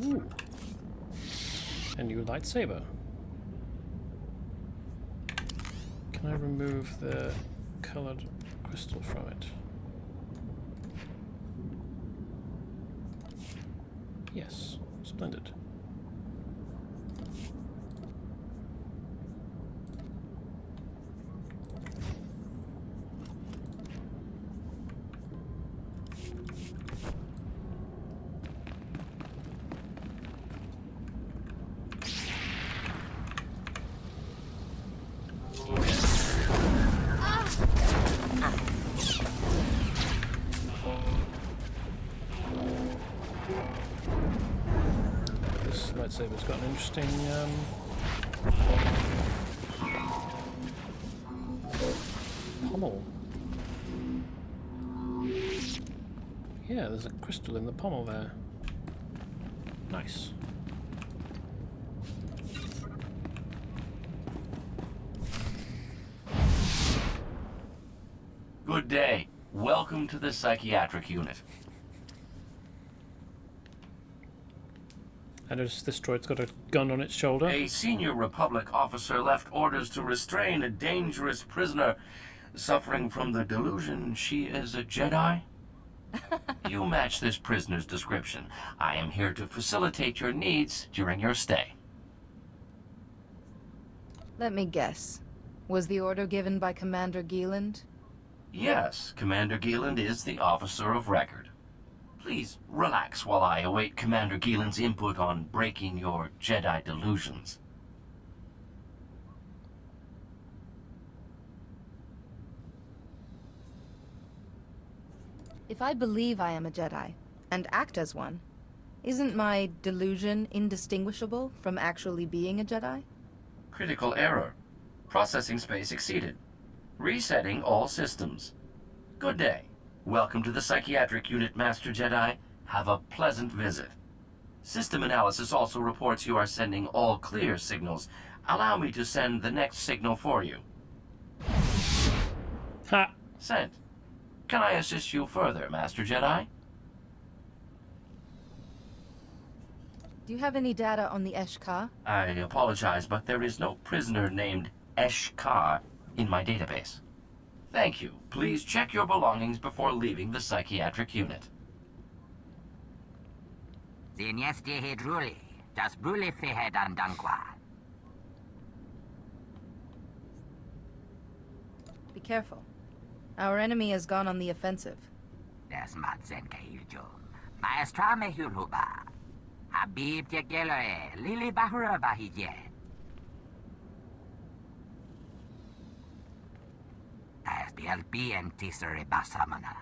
Ooh. A new lightsaber. Can I remove the colored crystal from it? Yes. Splendid. Lightsaber's got an interesting pommel. Yeah, there's a crystal in the pommel there. Nice. Good day. Welcome to the psychiatric unit. I noticed this droid's got a gun on its shoulder. A senior Republic officer left orders to restrain a dangerous prisoner suffering from the delusion she is a Jedi. You match this prisoner's description. I am here to facilitate your needs during your stay. Let me guess. Was the order given by Commander Geeland? Yes, Commander Geeland is the officer of record. Please relax while I await Commander Geeland's input on breaking your Jedi delusions. If I believe I am a Jedi, and act as one, isn't my delusion indistinguishable from actually being a Jedi? Critical error. Processing space exceeded. Resetting all systems. Good day. Welcome to the psychiatric unit, Master Jedi. Have a pleasant visit. System analysis also reports you are sending all clear signals. Allow me to send the next signal for you. Ha! Sent. Can I assist you further, Master Jedi? Do you have any data on the Eshka? I apologize, but there is no prisoner named Eshka in my database. Thank you. Please check your belongings before leaving the psychiatric unit. Be careful. Our enemy has gone on the offensive. Desmatsen Kahijo. Maestra Mehuluba. Habib Tegeloe. Lili Bahura Bahije. As BLP and Tisere Basamana.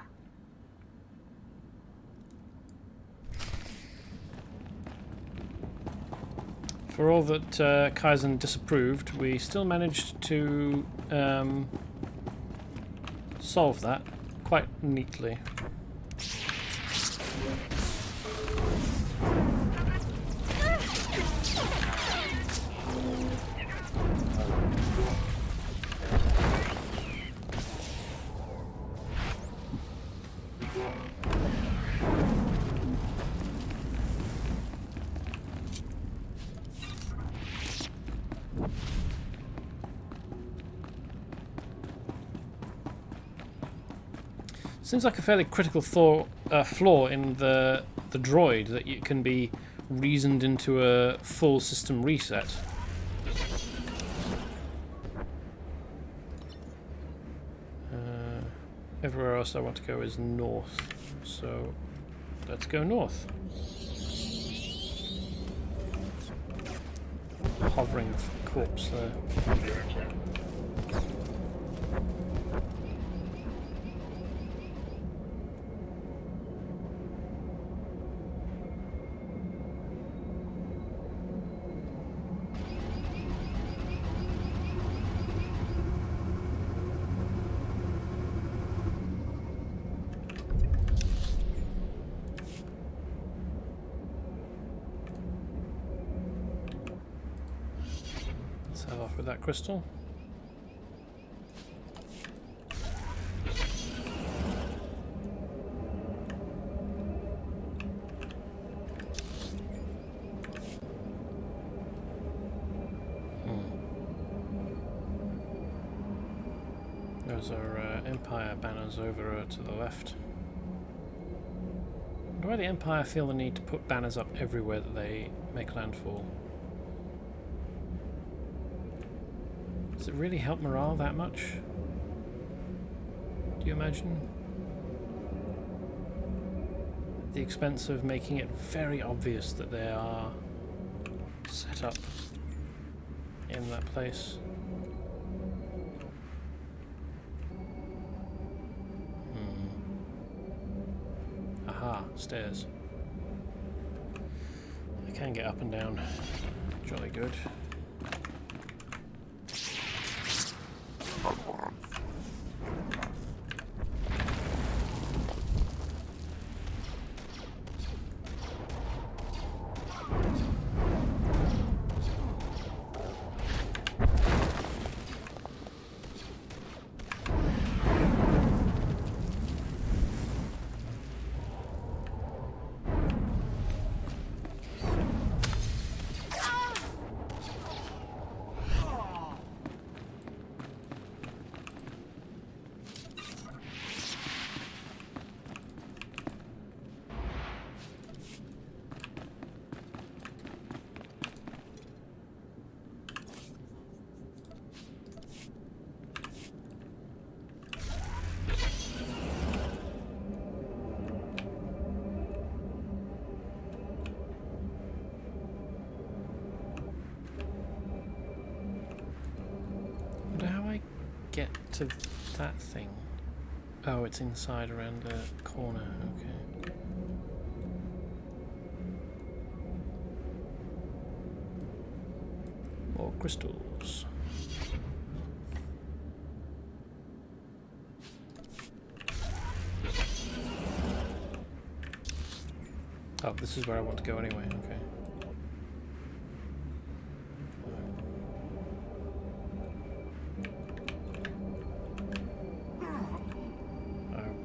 For all that Kaizen disapproved, we still managed to solve that quite neatly. Seems like a fairly critical flaw in the droid, that it can be reasoned into a full system reset. Everywhere else I want to go is north, so let's go north. Hovering corpse there. With that crystal. Those are Empire banners over to the left. I wonder why the Empire feel the need to put banners up everywhere that they make landfall. Does it really help morale that much? Do you imagine? At the expense of making it very obvious that they are set up in that place. Aha, stairs. I can get up and down. Jolly good. Get to that thing. Oh, it's inside around the corner. Okay. More crystals. Oh, this is where I want to go anyway. Okay.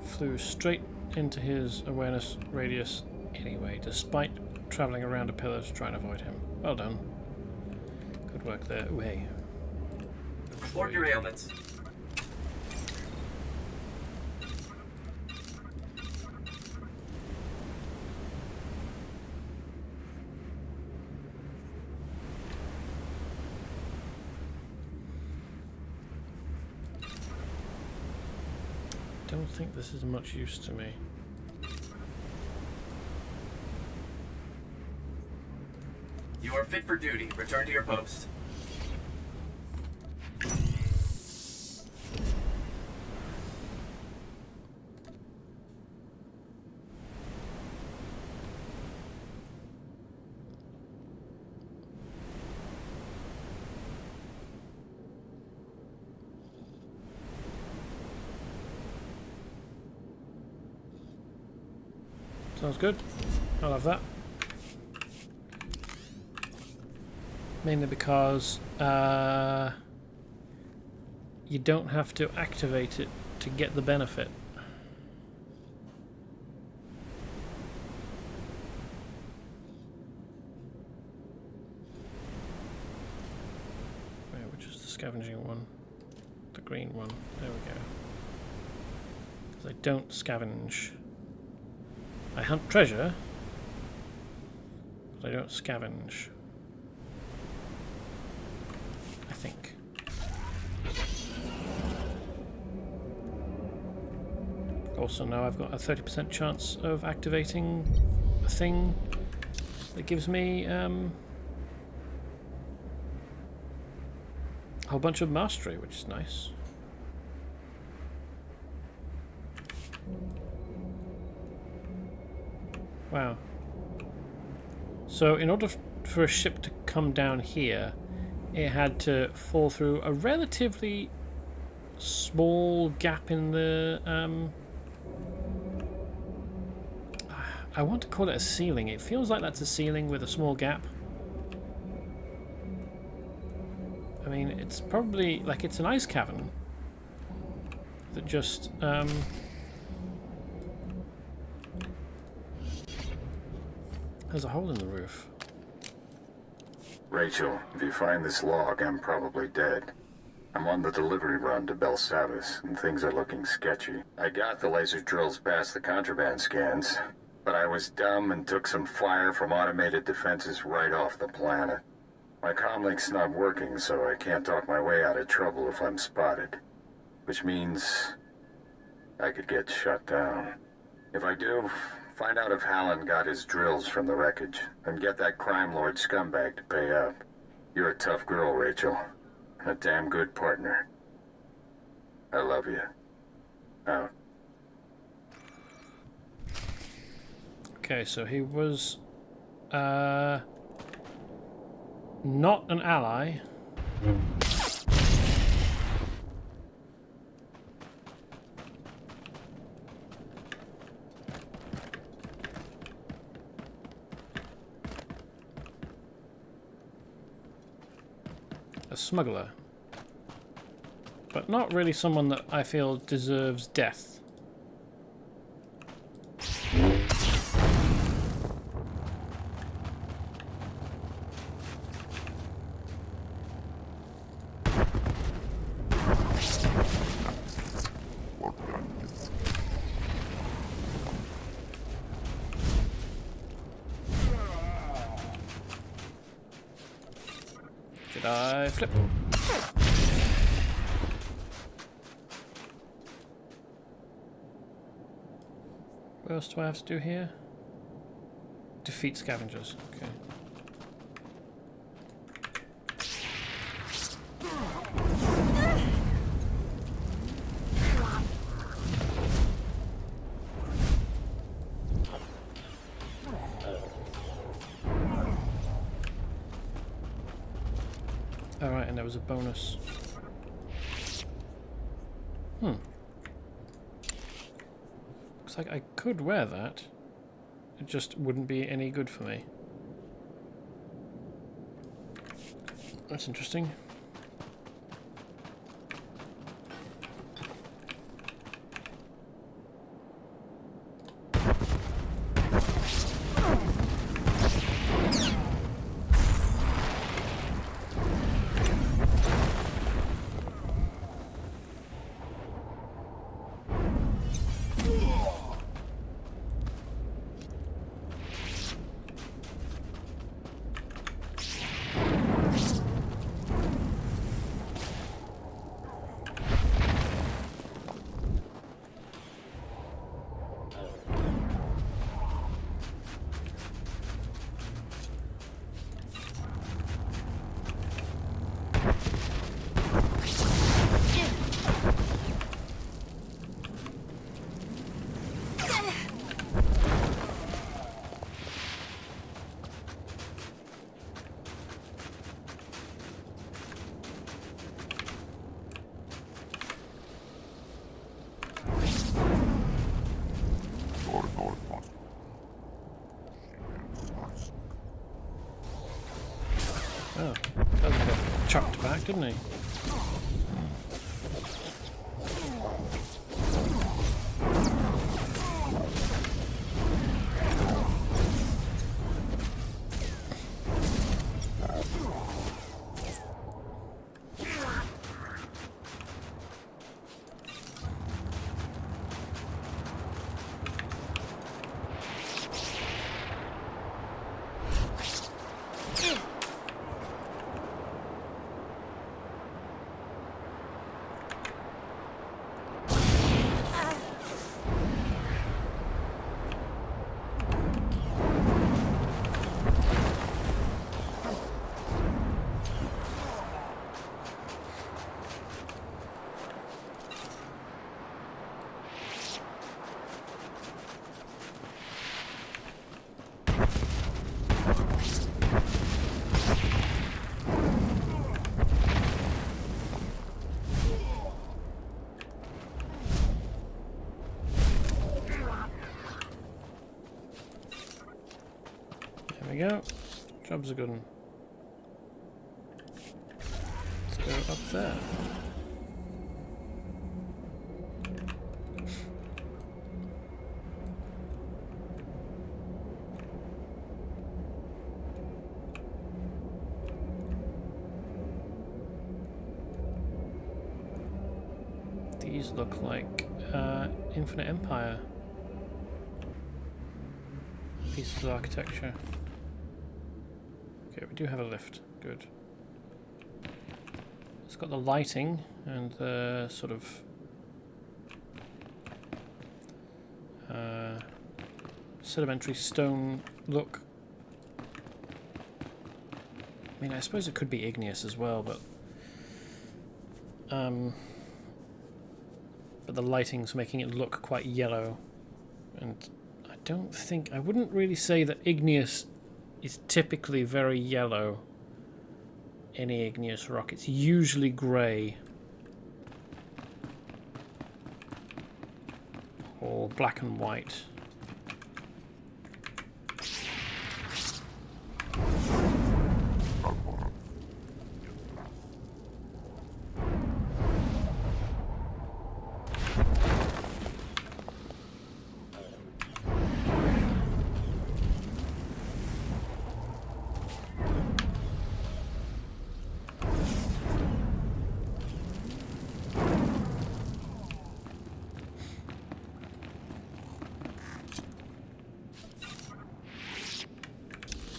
Flew straight into his awareness radius anyway, despite travelling around a pillar to try and avoid him. Well done. Good work there. Ooh, hey. Report your ailments. don't think this is much use to me. You are fit for duty. Return to your post. Sounds good. I'll have that. Mainly because you don't have to activate it to get the benefit. Wait, which is the scavenging one? The green one. There we go. Because I don't scavenge. I hunt treasure, but I don't scavenge. I think. Also now I've got a 30% chance of activating a thing that gives me a whole bunch of mastery, which is nice. Wow. So in order for a ship to come down here, it had to fall through a relatively small gap in the I want to call it a ceiling. It feels like that's a ceiling with a small gap. I mean, it's probably like it's an ice cavern that just there's a hole in the roof. Rachel, if you find this log, I'm probably dead. I'm on the delivery run to Belsavis, and things are looking sketchy. I got the laser drills past the contraband scans, but I was dumb and took some fire from automated defenses right off the planet. My comlink's not working, so I can't talk my way out of trouble if I'm spotted. Which means I could get shut down. If I do, find out if Hallen got his drills from the wreckage, and get that crime lord scumbag to pay up. You're a tough girl, Rachel. A damn good partner. I love you. Out. Okay, so he was not an ally. A smuggler, but not really someone that I feel deserves death. Did I flip? What else do I have to do here? Defeat scavengers. Okay. Alright, and there was a bonus. Looks like I could wear that. It just wouldn't be any good for me. That's interesting. back, didn't he? There we go. Job's a good one. Let's go up there. These look like Infinite Empire pieces of architecture. Okay, we do have a lift. Good. It's got the lighting and the sort of sedimentary stone look. I mean, I suppose it could be igneous as well, but the lighting's making it look quite yellow, and I wouldn't really say that igneous is typically very yellow. Any igneous rock, it's usually grey or black and white.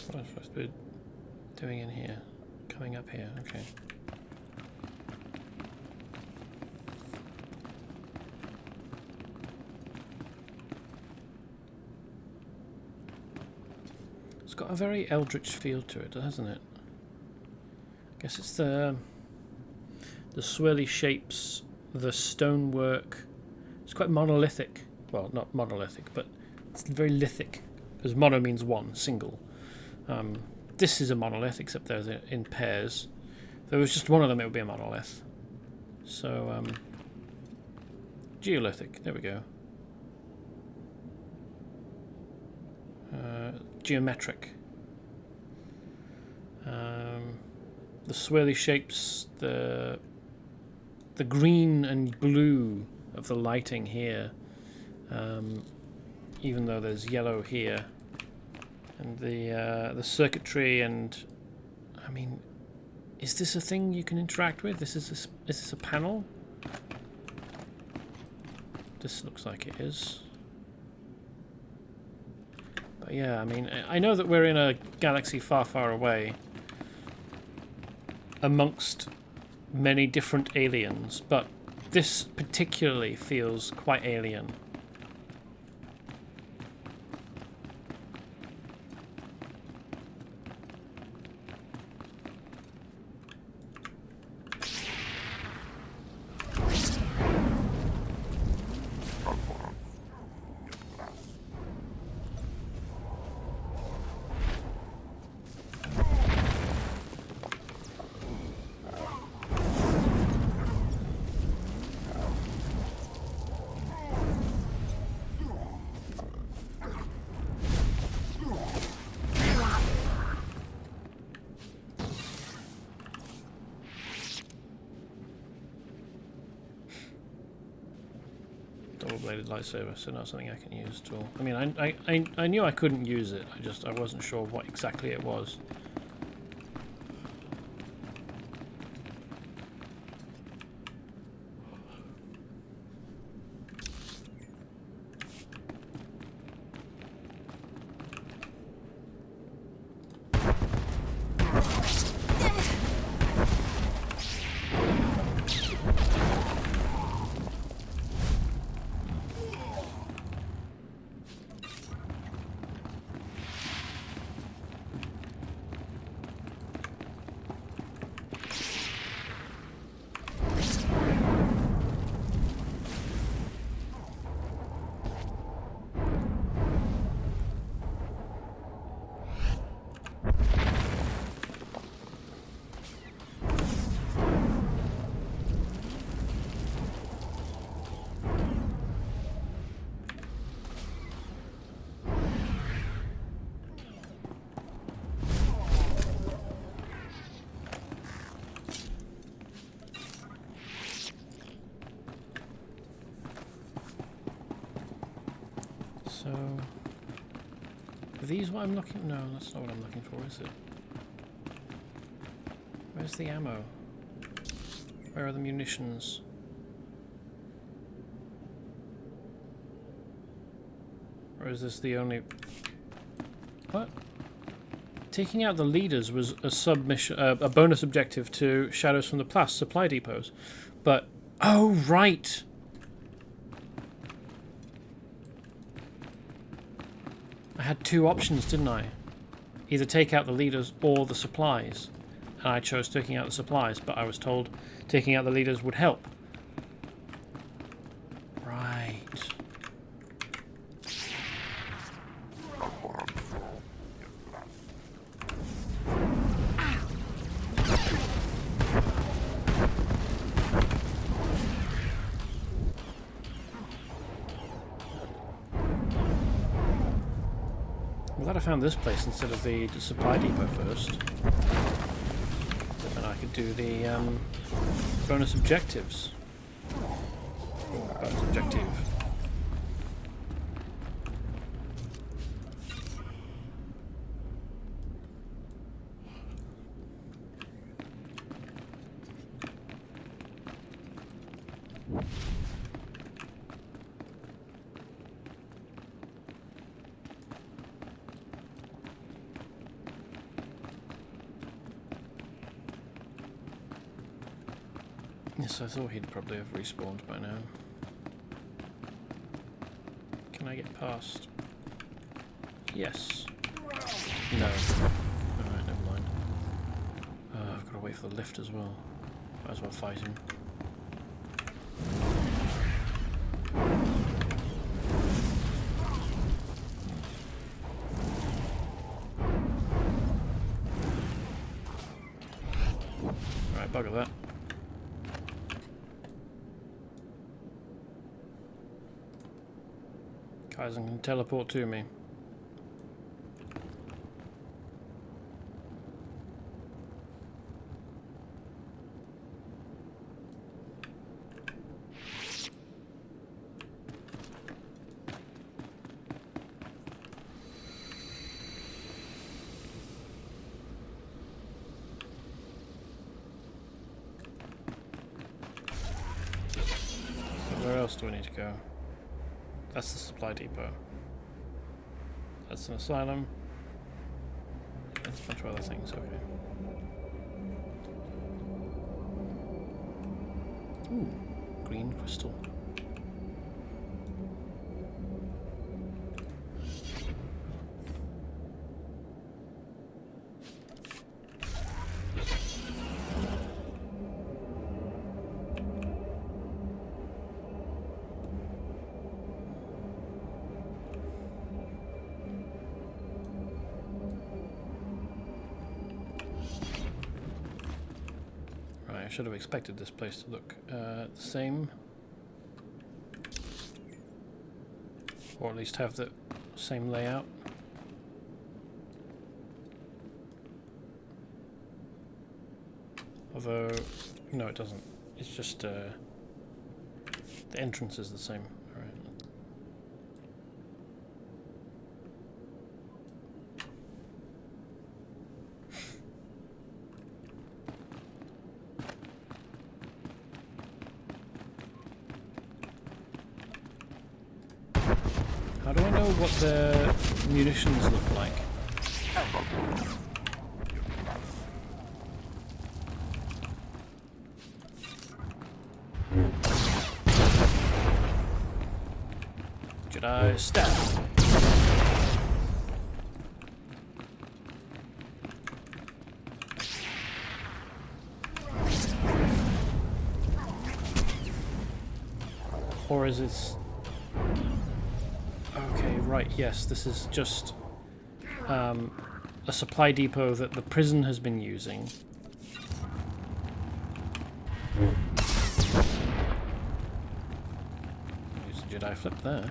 What am I supposed to be doing in here? Coming up here, okay. It's got a very eldritch feel to it, hasn't it? I guess it's the swirly shapes, the stonework. It's quite monolithic. Well, not monolithic, but it's very lithic, because mono means one, single. This is a monolith, except they're in pairs. If there was just one of them, it would be a monolith. So, geolithic, there we go. Geometric. The swirly shapes, the green and blue of the lighting here, even though there's yellow here. And the circuitry, and I mean, is this a thing you can interact with? Is this a panel? This looks like it is. But yeah, I mean, I know that we're in a galaxy far, far away, amongst many different aliens, but this particularly feels quite alien. Double-bladed lightsaber, so not something I can use at all. I mean, I knew I couldn't use it. I wasn't sure what exactly it was. So, are these what I'm looking? No, that's not what I'm looking for, is it? Where's the ammo? Where are the munitions? Or is this the only? What? Taking out the leaders was a submission, a bonus objective to Shadows from the Past supply depots, but oh right. I had two options, didn't I? Either take out the leaders or the supplies. And I chose taking out the supplies, but I was told taking out the leaders would help. Right. I'm glad I found this place instead of the supply depot first. And I could do the bonus objectives. Bonus objective. Yes, I thought he'd probably have respawned by now. Can I get past? Yes. No. Alright, never mind. I've got to wait for the lift as well. Might as well fight him. Alright, bugger that. Kaizen can teleport to me. So where else do I need to go? That's the supply depot. That's an asylum. That's a bunch of other things, okay. Ooh, green crystal. I should have expected this place to look the same, or at least have the same layout. Although, no, it doesn't. It's just the entrance is the same. All right. How do I know what their munitions look like? Jedi stab. Or is it... Okay, right, yes, this is just a supply depot that the prison has been using. Use a Jedi flip there.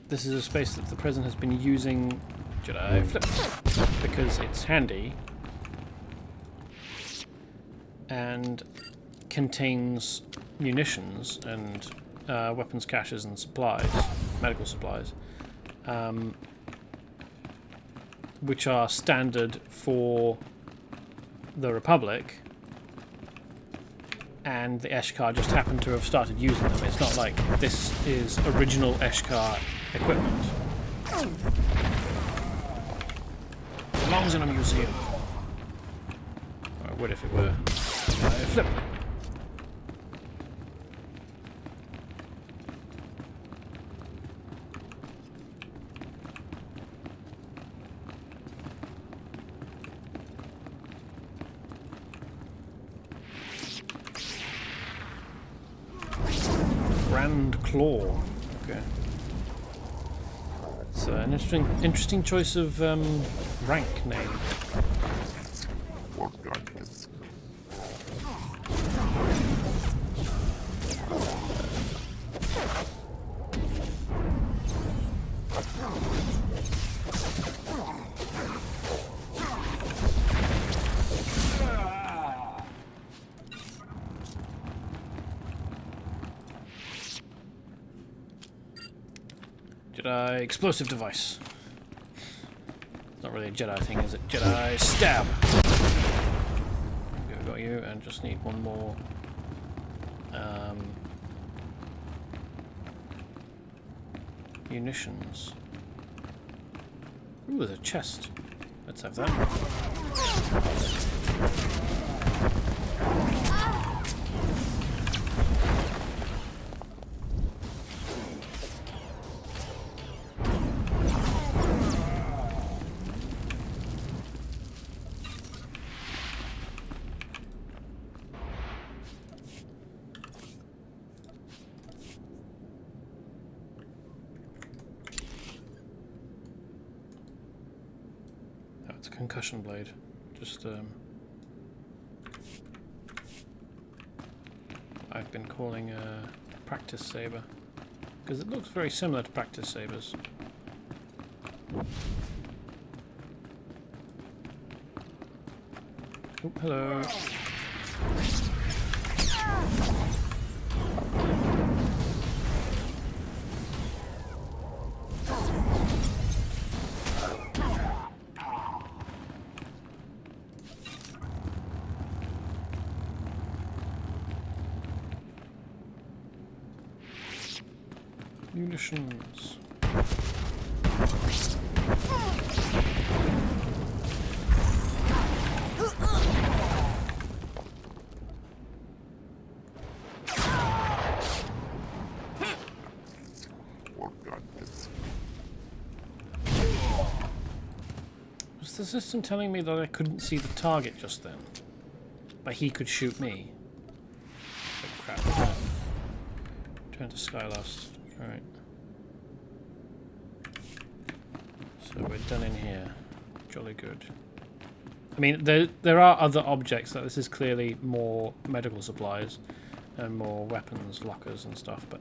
This is a space that the prison has been using Jedi flip because it's handy and contains munitions and weapons caches and supplies, medical supplies, which are standard for the Republic, and the Eshkar just happen to have started using them. It's not like this is original Eshkar equipment. Belongs in a museum. Or would if it were flip. Grand Claw. Okay. It's an interesting choice of rank name. Jedi explosive device. It's not really a Jedi thing, is it? Jedi stab. Okay, got you, and just need one more. Munitions. Ooh, there's a chest. Let's have that. It's a concussion blade. Just I've been calling a practice saber because it looks very similar to practice sabers. Oh, hello. Munitions. Was the system telling me that I couldn't see the target just then? But he could shoot me? Oh, crap. Turn to Skylast. Alright. So we're done in here. Jolly good. I mean, there are other objects. That this is clearly more medical supplies and more weapons, lockers and stuff, but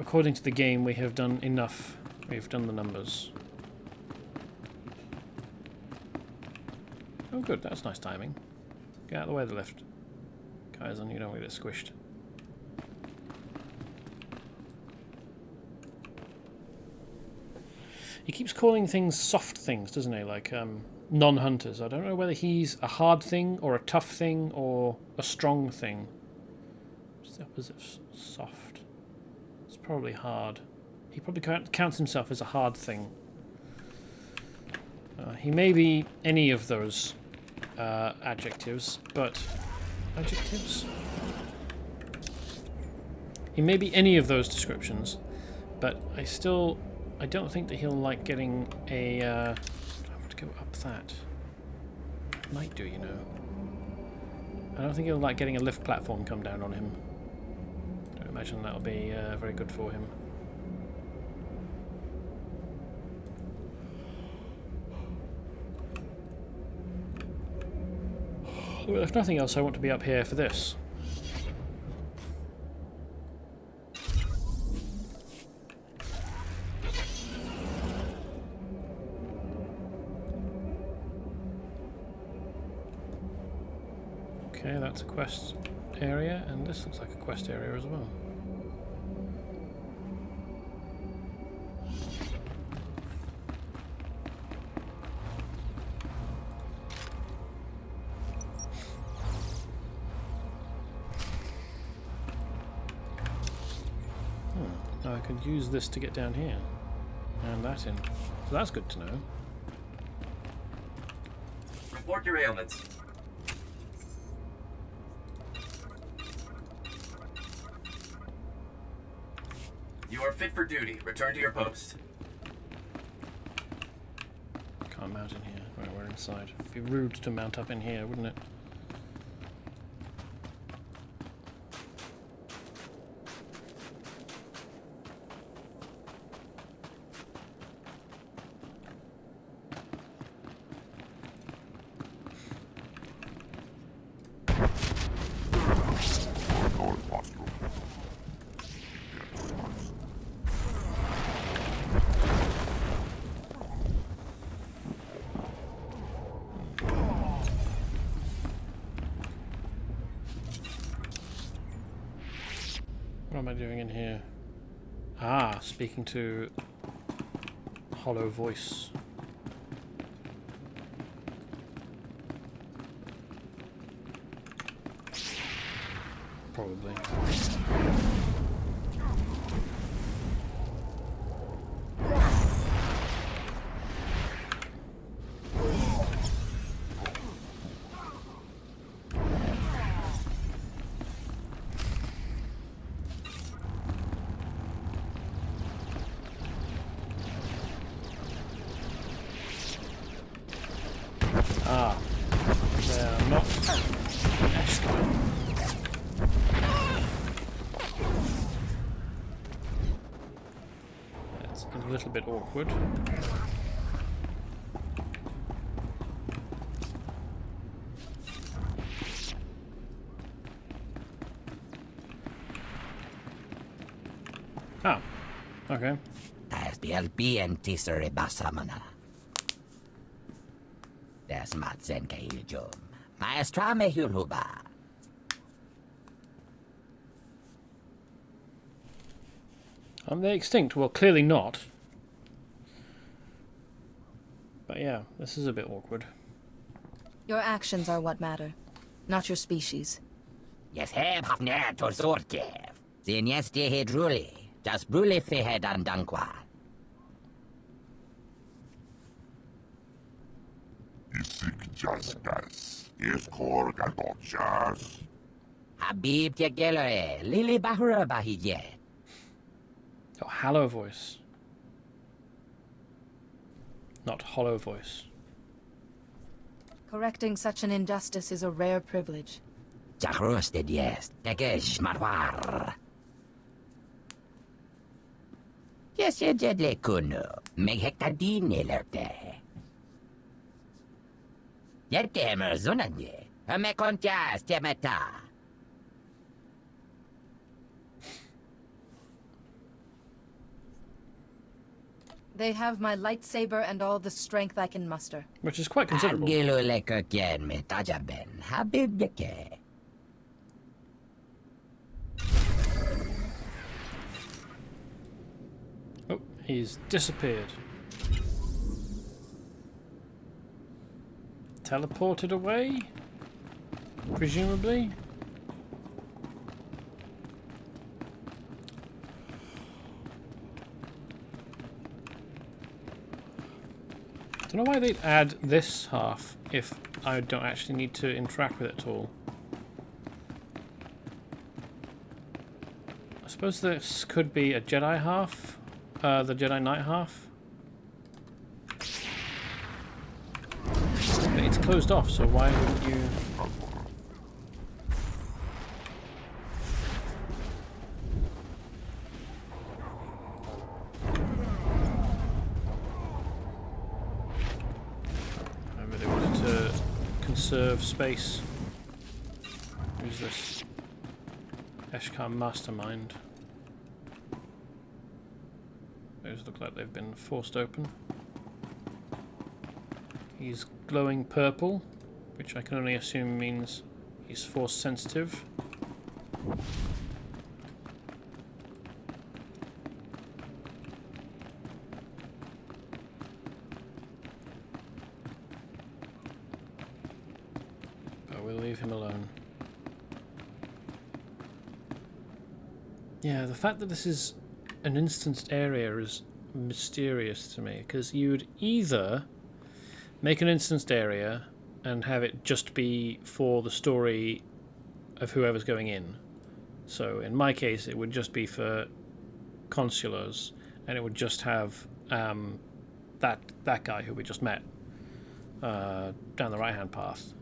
according to the game we have done enough. We've done the numbers. Oh good, that's nice timing. Get out of the way of the lift. Kaizen, you don't want to get squished. He keeps calling things soft things, doesn't he? Like non-hunters. I don't know whether he's a hard thing or a tough thing or a strong thing. What's the opposite of soft? It's probably hard. He probably counts himself as a hard thing. He may be any of those adjectives, but... Adjectives? He may be any of those descriptions, but I don't think that he'll like getting a... I want to go up that. Might do, you know. I don't think he'll like getting a lift platform come down on him. I don't imagine that'll be very good for him. Well, if nothing else, I want to be up here for this. Okay, that's a quest area, and this looks like a quest area as well. Now I could use this to get down here, and that in. So that's good to know. Report your ailments. You are fit for duty. Return to your post. Can't mount in here. Right, we're inside. It'd be rude to mount up in here, wouldn't it? What am I doing in here? Ah, speaking to hollow voice. Probably. Ah, they are not Ashka. That's a little bit awkward. Oh, okay. SBLP and Tisere Basamana. Das Matsen Kailujum. Maestra Mehuluba. Are they extinct? Well, clearly not. But yeah, this is a bit awkward. Your actions are what matter, not your species. Yes, heb hafner to Zorkev. Sin yes de hedruli. Just brule fehed and dankwa. Isik jaskas. Iskor gadochas. Habib Tegelore. Lili Bahura Bahije. Oh, hollow voice. Not hollow voice. Correcting such an injustice is a rare privilege. Jachrosted yes. Tegesh marwar. Yes, ye jedle kuno. Meg hektadine lerte. Yerkemer zunadye. Hame kontias temeta. They have my lightsaber and all the strength I can muster. Which is quite considerable. Oh, he's disappeared. teleported away, presumably. I don't know why they'd add this half if I don't actually need to interact with it at all. I suppose this could be a Jedi half, the Jedi Knight half. But it's closed off, so why wouldn't you... Maybe they wanted to conserve space. Who's this? Eshkar Mastermind. Those look like they've been forced open. He's glowing purple, which I can only assume means he's force sensitive. But we'll leave him alone. Yeah, the fact that this is an instanced area is mysterious to me, because you'd either make an instanced area and have it just be for the story of whoever's going in. So in my case, it would just be for consulars, and it would just have that guy who we just met down the right-hand path.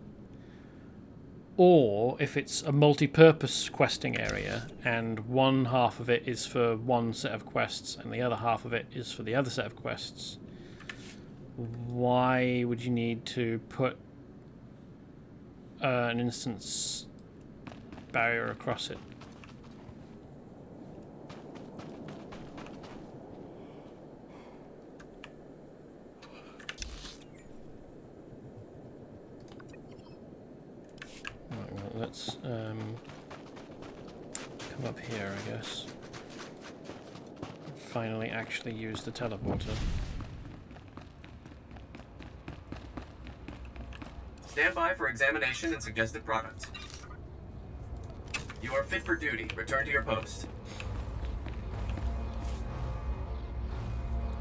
Or if it's a multi-purpose questing area, and one half of it is for one set of quests, and the other half of it is for the other set of quests, why would you need to put an instance barrier across it? Right, well, let's come up here, I guess. Finally actually use the teleporter. Stand by for examination and suggested products. You are fit for duty. Return to your post.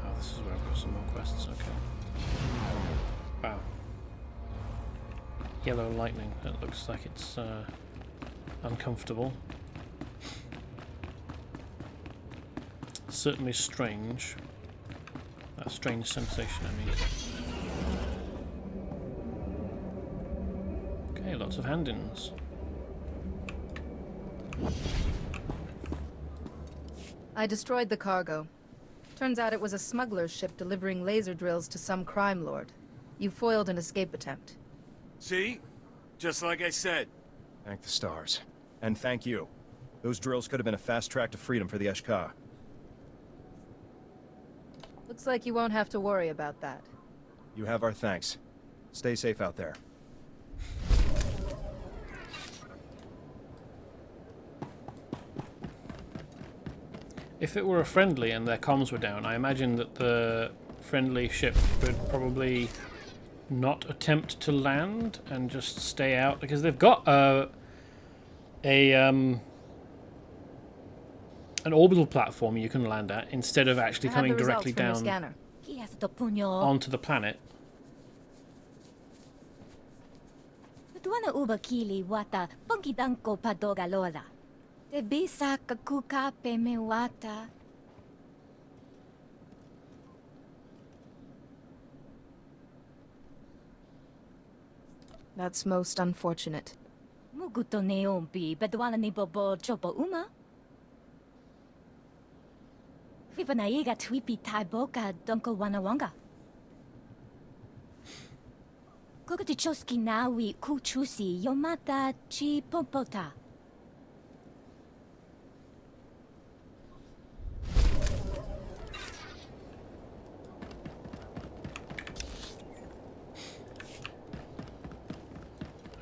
Oh, this is where I've got some more quests, okay. Wow. Yellow lightning. That looks like it's uncomfortable. Certainly strange. That strange sensation, I mean. Okay, lots of hand-ins. I destroyed the cargo. Turns out it was a smuggler's ship delivering laser drills to some crime lord. You foiled an escape attempt. See? Just like I said. Thank the stars. And thank you. Those drills could have been a fast track to freedom for the Eshkar. Looks like you won't have to worry about that. You have our thanks. Stay safe out there. If it were a friendly and their comms were down, I imagine that the friendly ship would probably not attempt to land and just stay out, because they've got an orbital platform you can land at instead of actually coming directly down onto the planet. That's most unfortunate.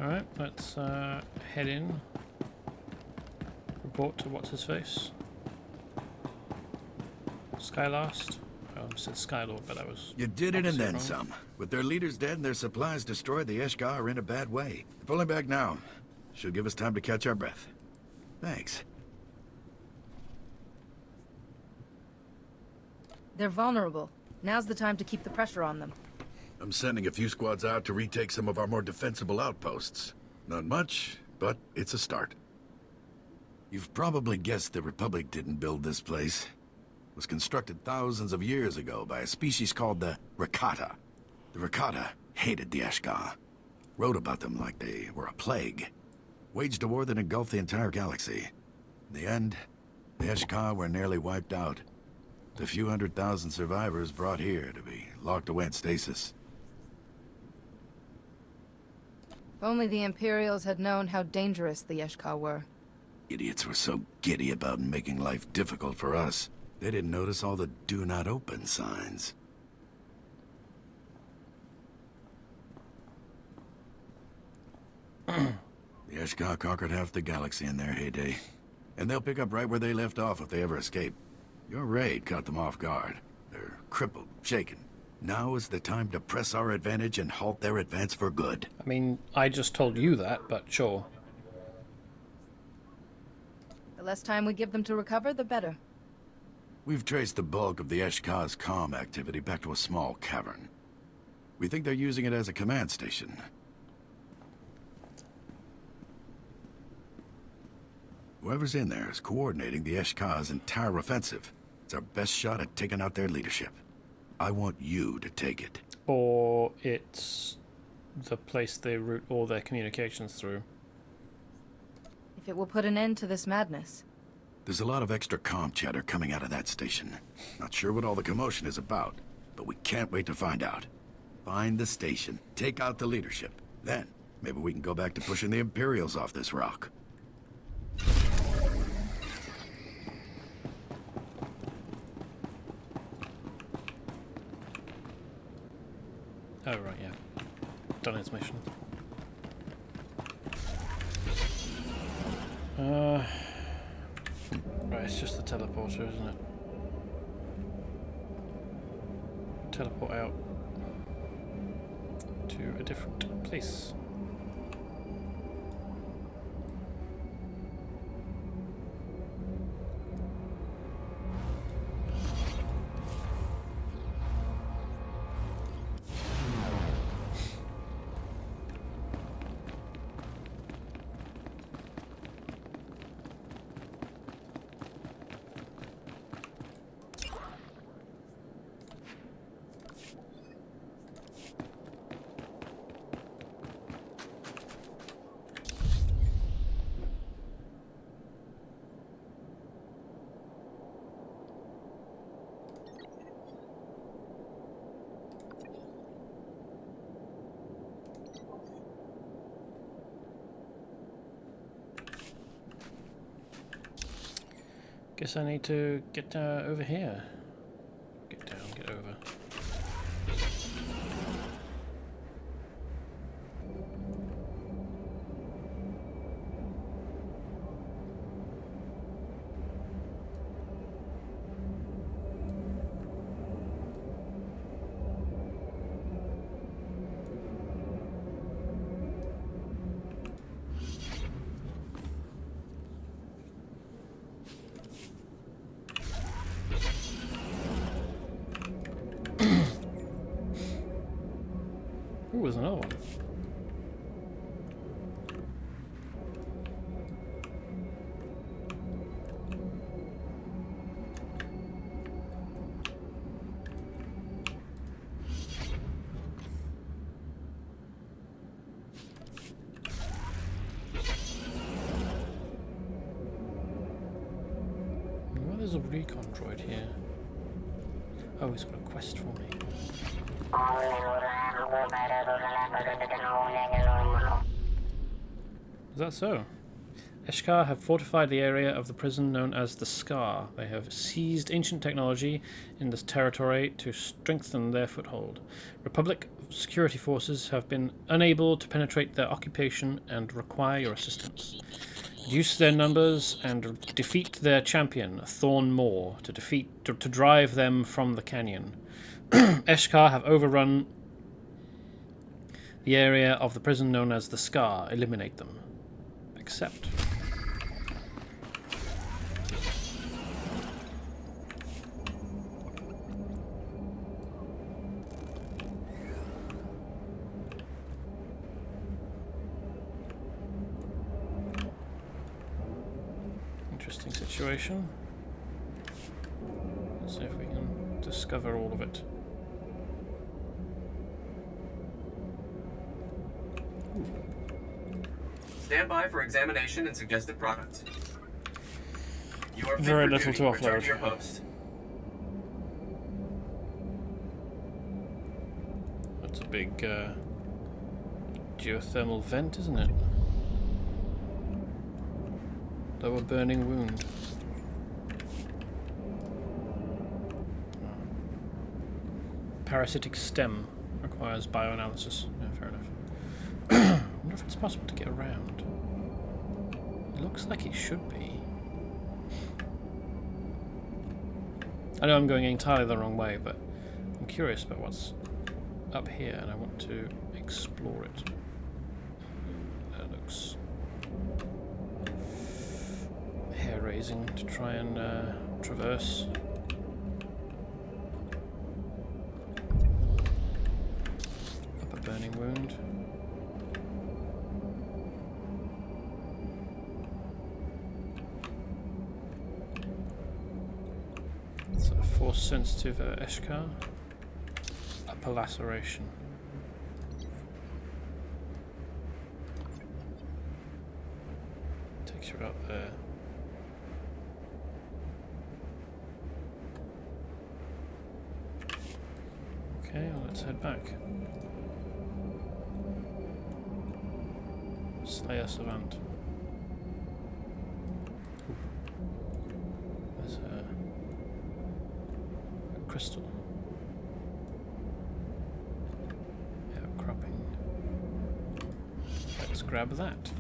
Alright, let's head in. Report to what's-his-face. Skylast. Oh, said Skylord, but that was... You did it and then wrong. some. With their leaders dead and their supplies destroyed, the Eshka are in a bad way. Pulling back now. Should give us time to catch our breath. Thanks. They're vulnerable. Now's the time to keep the pressure on them. I'm sending a few squads out to retake some of our more defensible outposts. Not much, but it's a start. You've probably guessed the Republic didn't build this place. It was constructed thousands of years ago by a species called the Rakata. The Rakata hated the Eshka. Wrote about them like they were a plague. Waged a war that engulfed the entire galaxy. In the end, the Eshka were nearly wiped out. The few 100,000 survivors brought here to be locked away in Stasis. If only the Imperials had known how dangerous the Eshka were. Idiots were so giddy about making life difficult for us. They didn't notice all the do not open signs. The Eshka conquered half the galaxy in their heyday. And they'll pick up right where they left off if they ever escape. Your raid caught them off guard. They're crippled, shaken. Now is the time to press our advantage and halt their advance for good. I mean, I just told you that, but sure. The less time we give them to recover, the better. We've traced the bulk of the Eshka's comm activity back to a small cavern. We think they're using it as a command station. Whoever's in there is coordinating the Eshka's entire offensive. It's our best shot at taking out their leadership. I want you to take it. Or it's the place they route all their communications through. If it will put an end to this madness. There's a lot of extra comm chatter coming out of that station. Not sure what all the commotion is about, but we can't wait to find out. Find the station, take out the leadership. Then, maybe we can go back to pushing the Imperials off this rock. Oh, right, yeah. Done its mission. Right, it's just the teleporter, isn't it? Teleport out to a different place. Guess I need to get over here. Get down, get over. Ooh, there's another one. Well, there's a recon droid here. Oh, he's got a quest for me. Is that so? Eshka have fortified the area of the prison known as the Scar. They have seized ancient technology in this territory to strengthen their foothold. Republic security forces have been unable to penetrate their occupation and require your assistance. Reduce their numbers and defeat their champion, Thorn Moor, to drive them from the canyon. Eshkar have overrun the area of the prison known as the Scar. Eliminate them. Accept. Interesting situation. Let's see if we can discover all of it. Stand by for examination and suggested products. You are fit Very for little duty. to Return offload. to your post. That's a big geothermal vent, isn't it? Lower burning wound. Parasitic stem requires bioanalysis. Yeah, fair enough. I wonder if it's possible to get around. It looks like it should be. I know I'm going entirely the wrong way, but I'm curious about what's up here, and I want to explore it. That looks hair-raising to try and traverse. Upper burning wound. It's a force-sensitive Eshkar. Upper laceration. Takes you up there. Okay, well, let's head back. Slayer Savant. Ooh. There's a crystal. Outcropping. Let's grab that.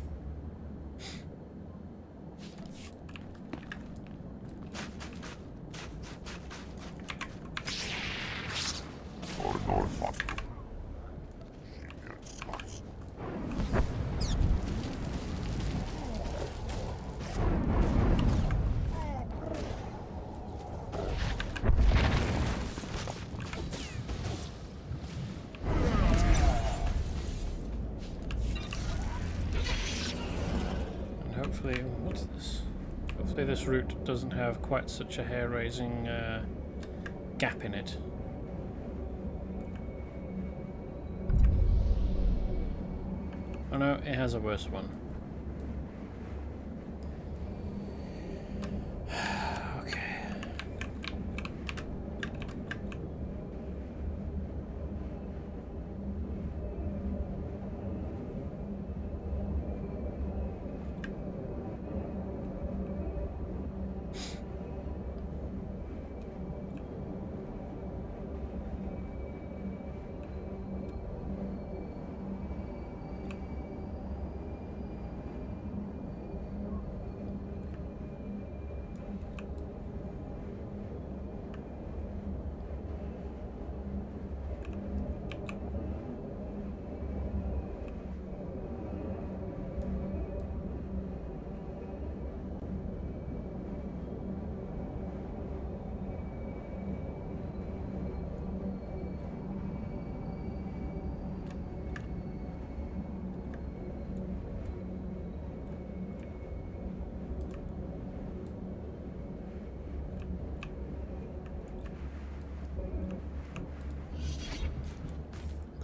What's this? Hopefully this route doesn't have quite such a hair-raising gap in it. Oh no, it has a worse one. Okay.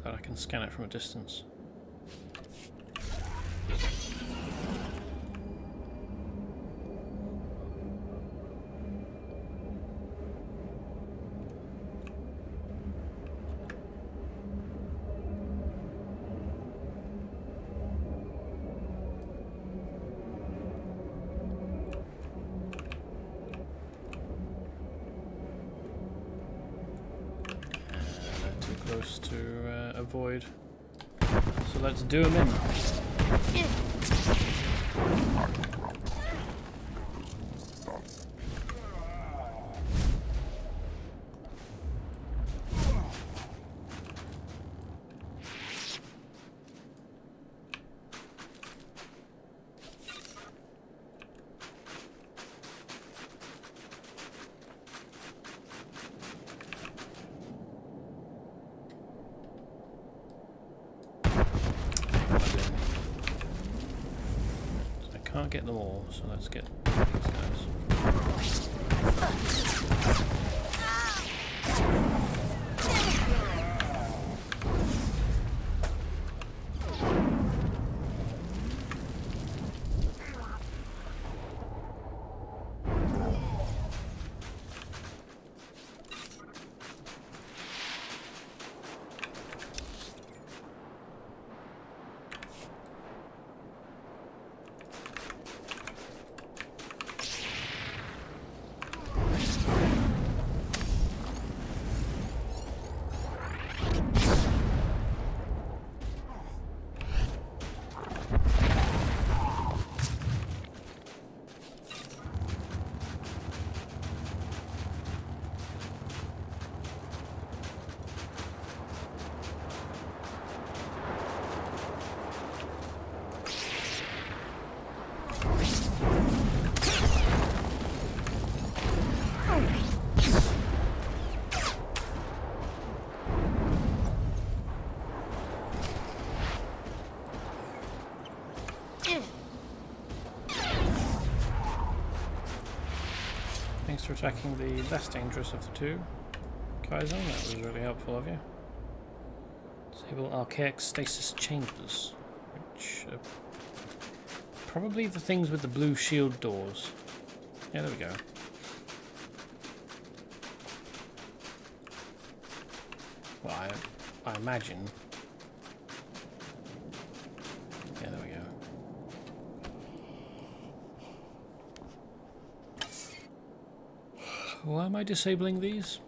Glad I can scan it from a distance. Close to avoid. So let's do them in. can't get them all, so let's get these guys. Thanks for attacking the less dangerous of the two, Kaizen. That was really helpful of you. Disable Archaic Stasis chambers, which are probably the things with the blue shield doors. Yeah, there we go. Well, I imagine. Yeah, there we go. Why am I disabling these?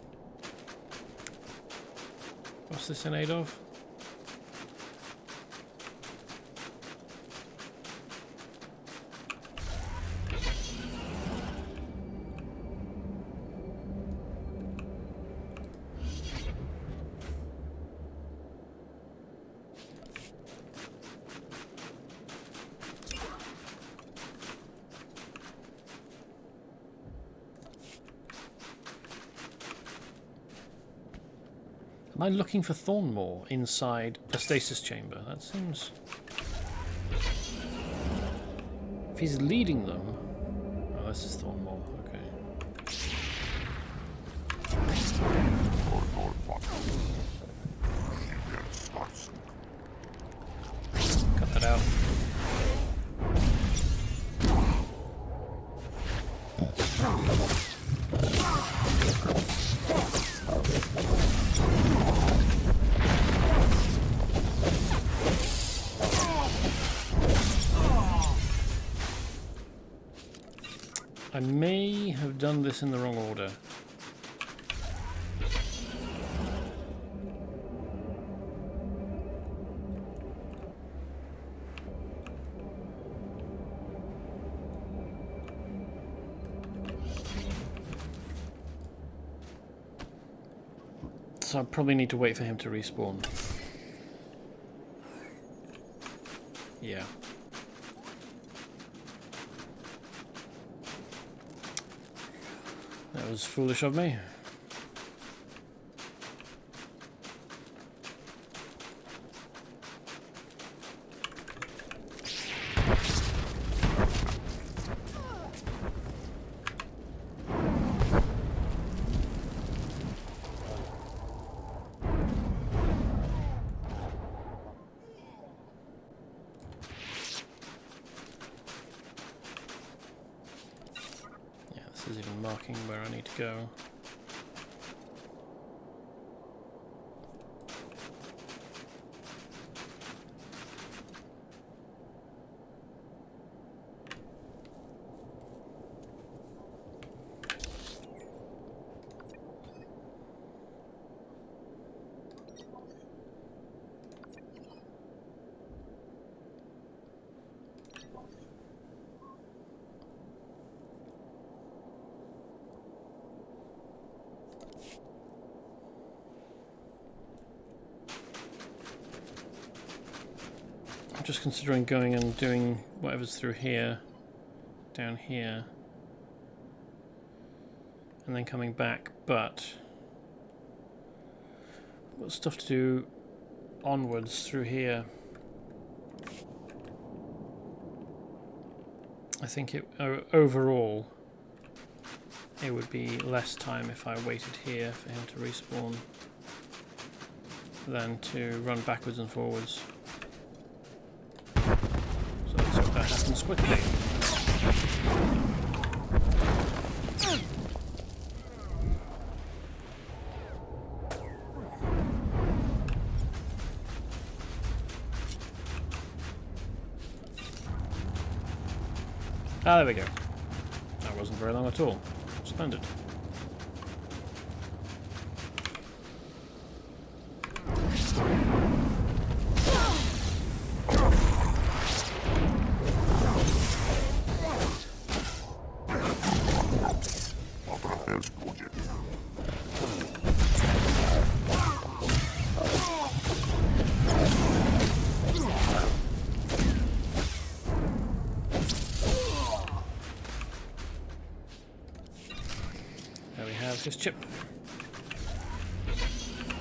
What's this in aid of? Am I looking for Thornmore inside a stasis chamber? That seems... If he's leading them... Oh, this is Thornmore, okay. Cut that out. I may have done this in the wrong order. So I probably need to wait for him to respawn. Yeah. That was foolish of me. This is even marking where I need to go. I'm just considering going and doing whatever's through here, down here, and then coming back, but I've got stuff to do onwards through here. I think overall it would be less time if I waited here for him to respawn than to run backwards and forwards. So let's hope that happens quickly. Ah, there we go. That wasn't very long at all. Splendid. His chip.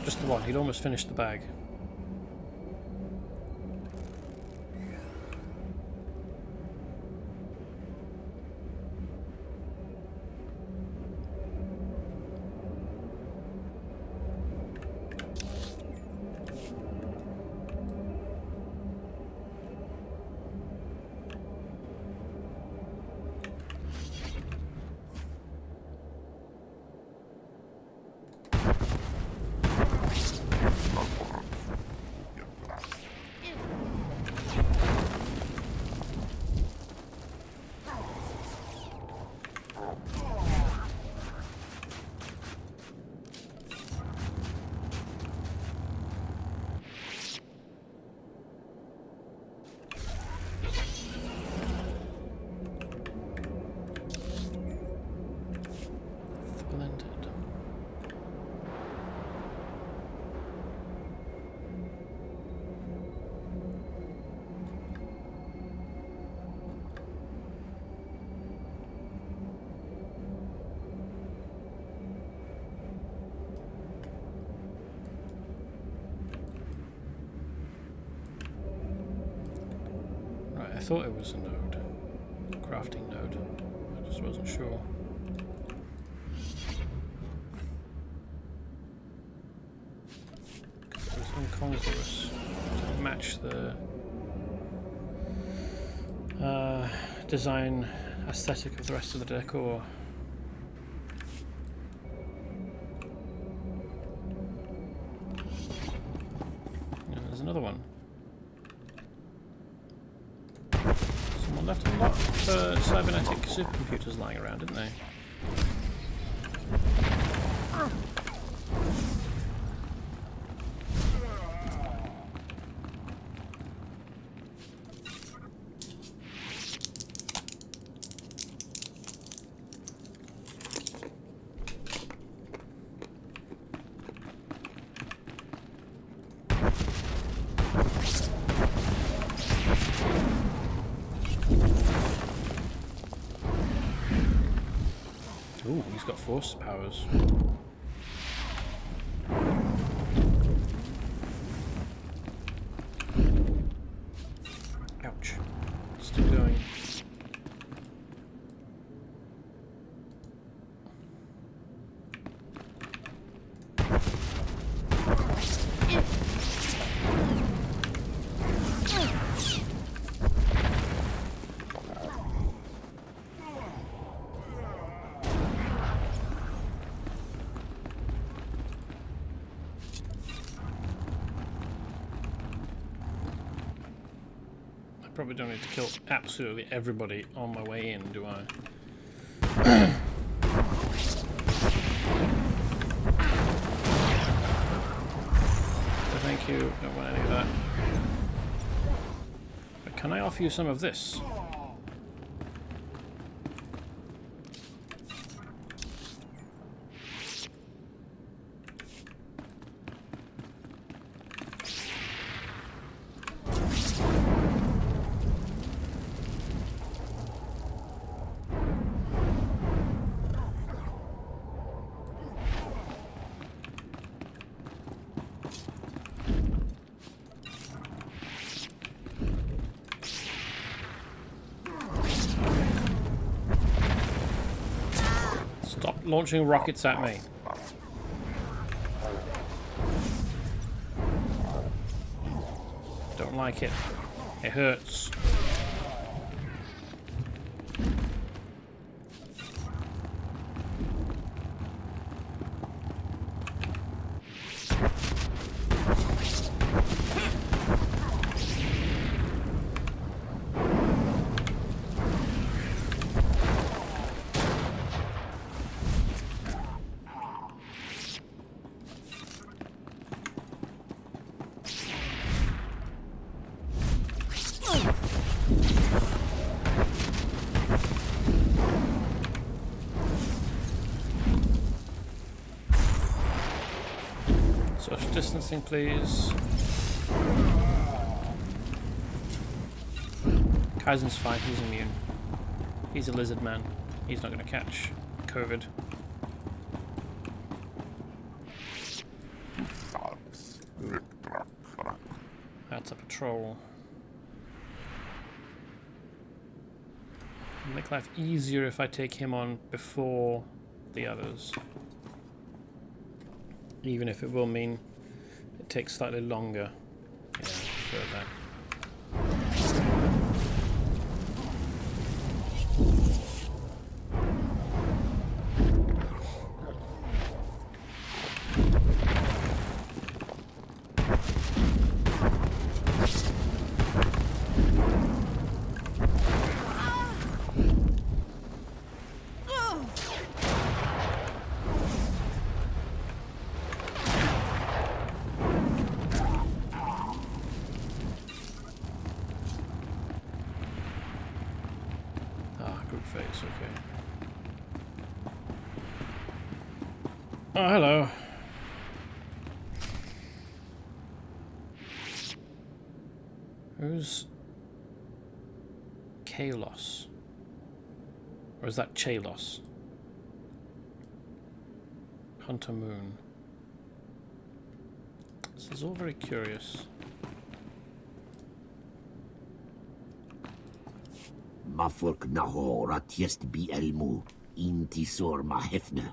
Just the one. He'd almost finished the bag. I thought it was a node, a crafting node. I just wasn't sure. It was incongruous to match the design aesthetic of the rest of the decor. And there's another one. Someone left a lot of cybernetic supercomputers lying around, didn't they? Ooh, he's got force powers. Ouch. Still going. Probably don't need to kill absolutely everybody on my way in, do I? So thank you, don't want any of that. But can I offer you some of this? Stop launching rockets at me. Don't like it. It hurts. Social distancing, please. Kaizen's fine, he's immune. He's a lizard man. He's not going to catch COVID. That's a patrol. It'll make life easier if I take him on before the others. Even if it will mean it takes slightly longer. Yeah, I prefer that. Oh, hello. Who's Kalos? Or is that Chalos? Hunter Moon. This is all very curious. Mafurk naho ratiest bi elmu intisor mahefne.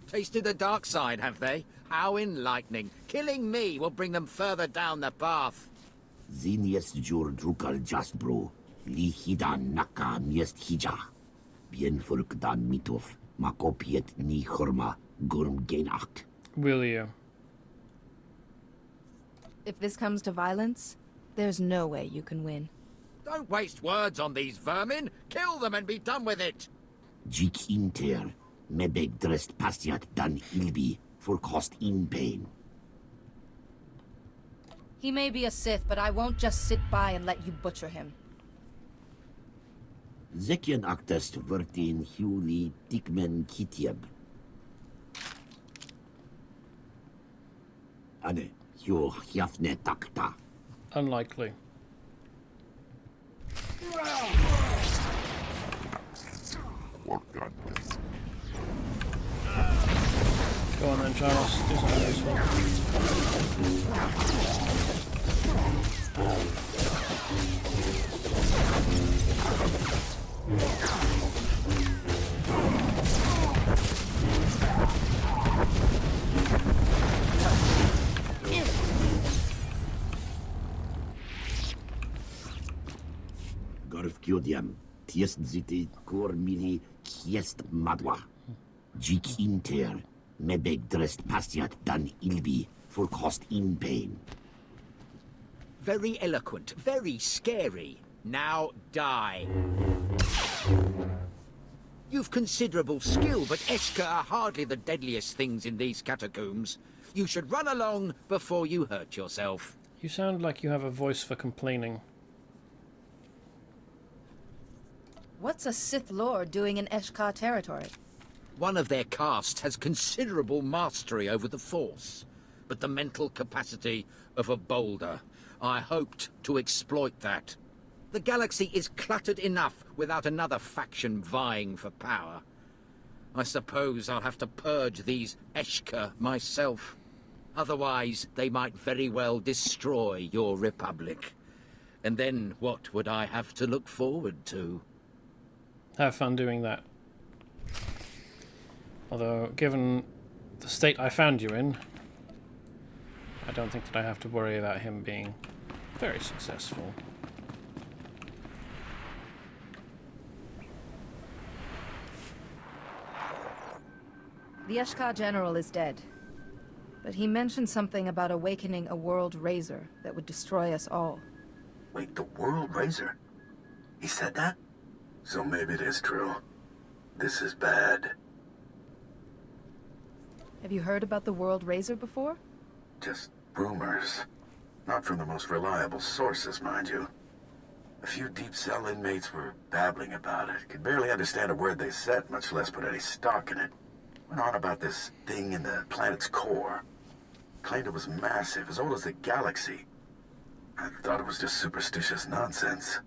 Tasted the dark side, have they? How enlightening. Killing me will bring them further down the path. Ziniest jur drukal just bro. Li hidan naka miest hija. Bien furk dan mitof. Makopiet ni chorma gurm genacht. Will you? If this comes to violence, there's no way you can win. Don't waste words on these vermin. Kill them and be done with it. Jik inter. Mebeg dressed pastiat dan ilbi for cost in pain. He may be a Sith, but I won't just sit by and let you butcher him. Zekian actest vertin huli tikmen kitieb. Ane, hyo hiafne takta. Unlikely. Go on then, Charles. Do something useful. Garf Kyodiam, Tiest Ziti Kor Mili Kiest Madwa. Jik Inter. Mebeg dressed pastiat dan ilbi for cost in pain. Very eloquent, very scary. Now die. You've considerable skill, but Eshka are hardly the deadliest things in these catacombs. You should run along before you hurt yourself. You sound like you have a voice for complaining. What's a Sith Lord doing in Eshka territory? One of their caste has considerable mastery over the Force, but the mental capacity of a boulder. I hoped to exploit that. The galaxy is cluttered enough without another faction vying for power. I suppose I'll have to purge these Eshka myself. Otherwise, they might very well destroy your republic. And then what would I have to look forward to? Have fun doing that. Although, given the state I found you in, I don't think that I have to worry about him being very successful. The Eshka general is dead. But he mentioned something about awakening a world razor that would destroy us all. Wait, the World Razor? He said that? So maybe it is true. This is bad. Have you heard about the World Razor before? Just rumors. Not from the most reliable sources, mind you. A few deep cell inmates were babbling about it. Could barely understand a word they said, much less put any stock in it. Went on about this thing in the planet's core. Claimed it was massive, as old as the galaxy. I thought it was just superstitious nonsense.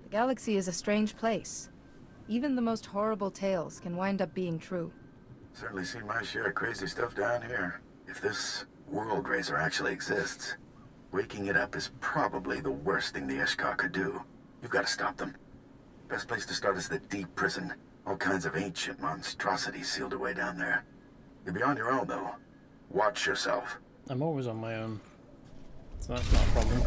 The galaxy is a strange place. Even the most horrible tales can wind up being true. Certainly seen my share of crazy stuff down here. If this World Razor actually exists, waking it up is probably the worst thing the Eshka could do. You've got to stop them. Best place to start is the deep prison. All kinds of ancient monstrosities sealed away down there. You'll be on your own, though. Watch yourself. I'm always on my own, so that's not a problem.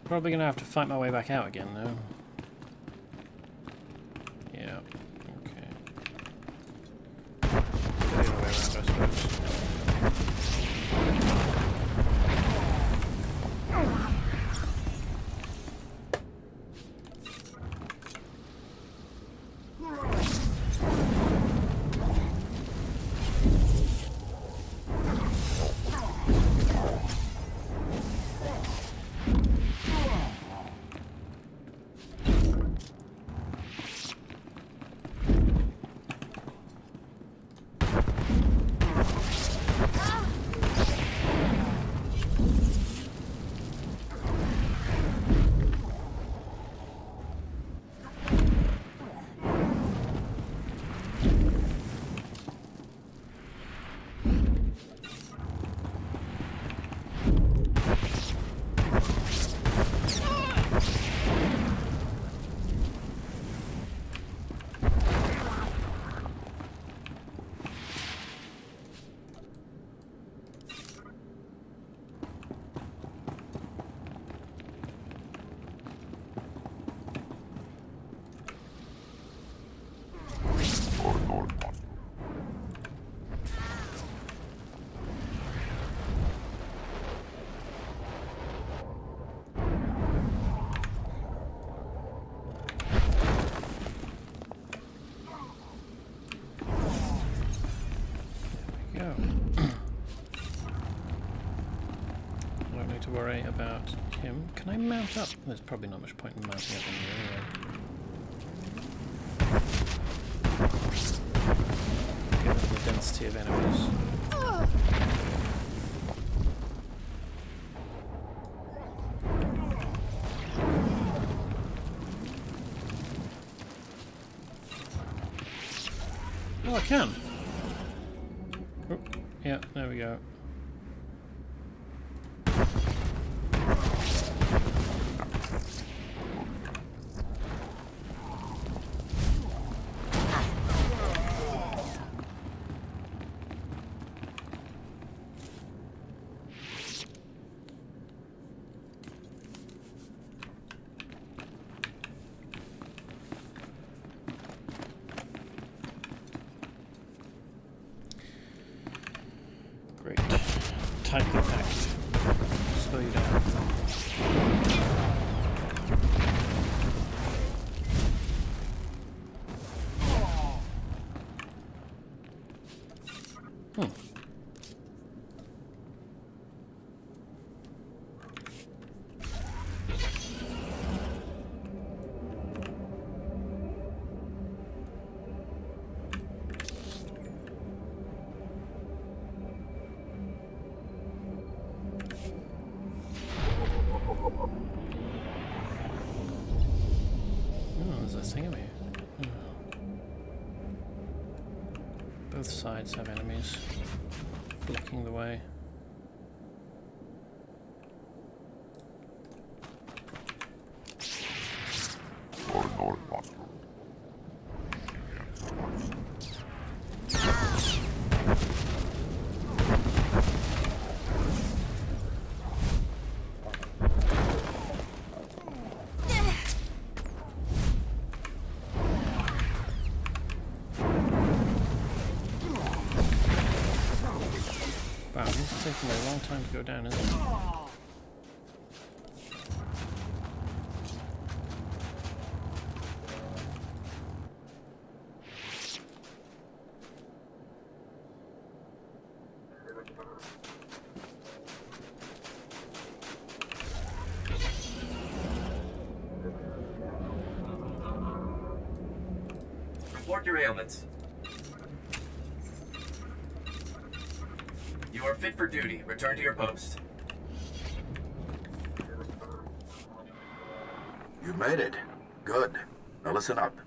Probably gonna have to fight my way back out again, though. Yeah, okay. The other way around, I suppose. Worry about him. Can I mount up? There's probably not much point in mounting up in here anyway. Given the density of enemies. Oh, I can! Oh, yeah, there we go. Great. Tightly packed. Slow you down. Both sides have enemies blocking the way. It's taking a long time to go down, isn't it? Report your ailments. You are fit for duty. Return to your post. You made it. Good. Now listen up.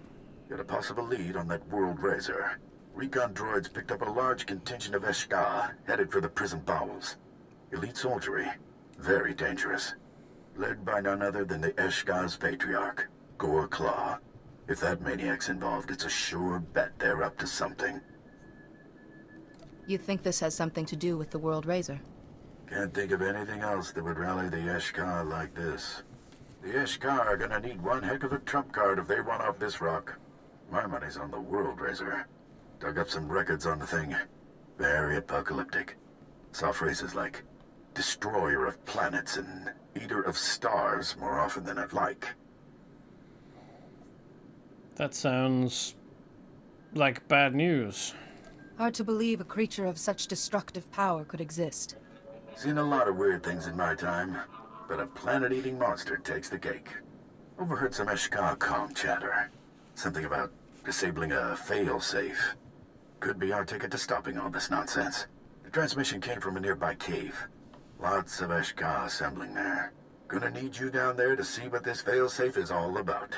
Got a possible lead on that World Razor. Recon droids picked up a large contingent of Eshka, headed for the prison bowels. Elite soldiery. Very dangerous. Led by none other than the Eshka's patriarch, Gore Claw. If that maniac's involved, it's a sure bet they're up to something. You think this has something to do with the World Razor? Can't think of anything else that would rally the Eshka like this. The Eshka are gonna need one heck of a trump card if they run off this rock. My money's on the World Razor. Dug up some records on the thing. Very apocalyptic. Saw phrases like, destroyer of planets and eater of stars more often than I'd like. That sounds like bad news. Hard to believe a creature of such destructive power could exist. Seen a lot of weird things in my time, but a planet-eating monster takes the cake. Overheard some Eshka comm chatter. Something about disabling a fail-safe. Could be our ticket to stopping all this nonsense. The transmission came from a nearby cave. Lots of Eshka assembling there. Gonna need you down there to see what this fail-safe is all about.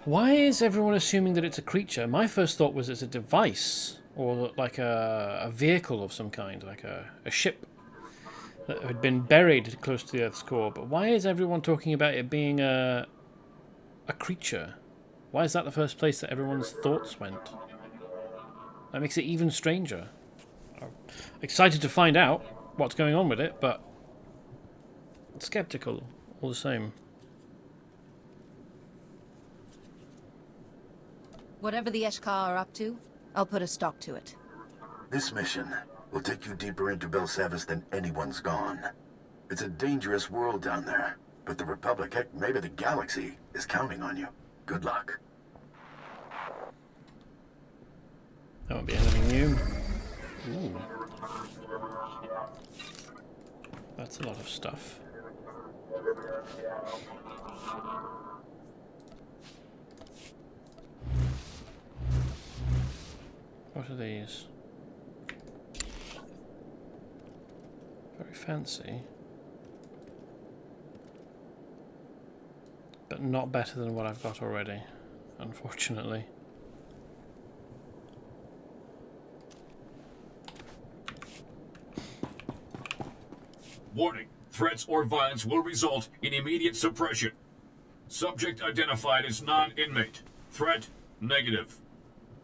Why is everyone assuming that it's a creature? My first thought was it's a device, or like a vehicle of some kind, like a ship that had been buried close to the Earth's core. But why is everyone talking about it being a creature? Why is that the first place that everyone's thoughts went? That makes it even stranger. I'm excited to find out what's going on with it, but skeptical all the same. Whatever the Eshka are up to, I'll put a stop to it. This mission will take you deeper into Belsavis than anyone's gone. It's a dangerous world down there, but the Republic, heck, maybe the galaxy, is counting on you. Good luck. That won't be anything new. Ooh. That's a lot of stuff. What are these? Very fancy. But not better than what I've got already, unfortunately. Warning. Threats or violence will result in immediate suppression. Subject identified as non-inmate. Threat, negative.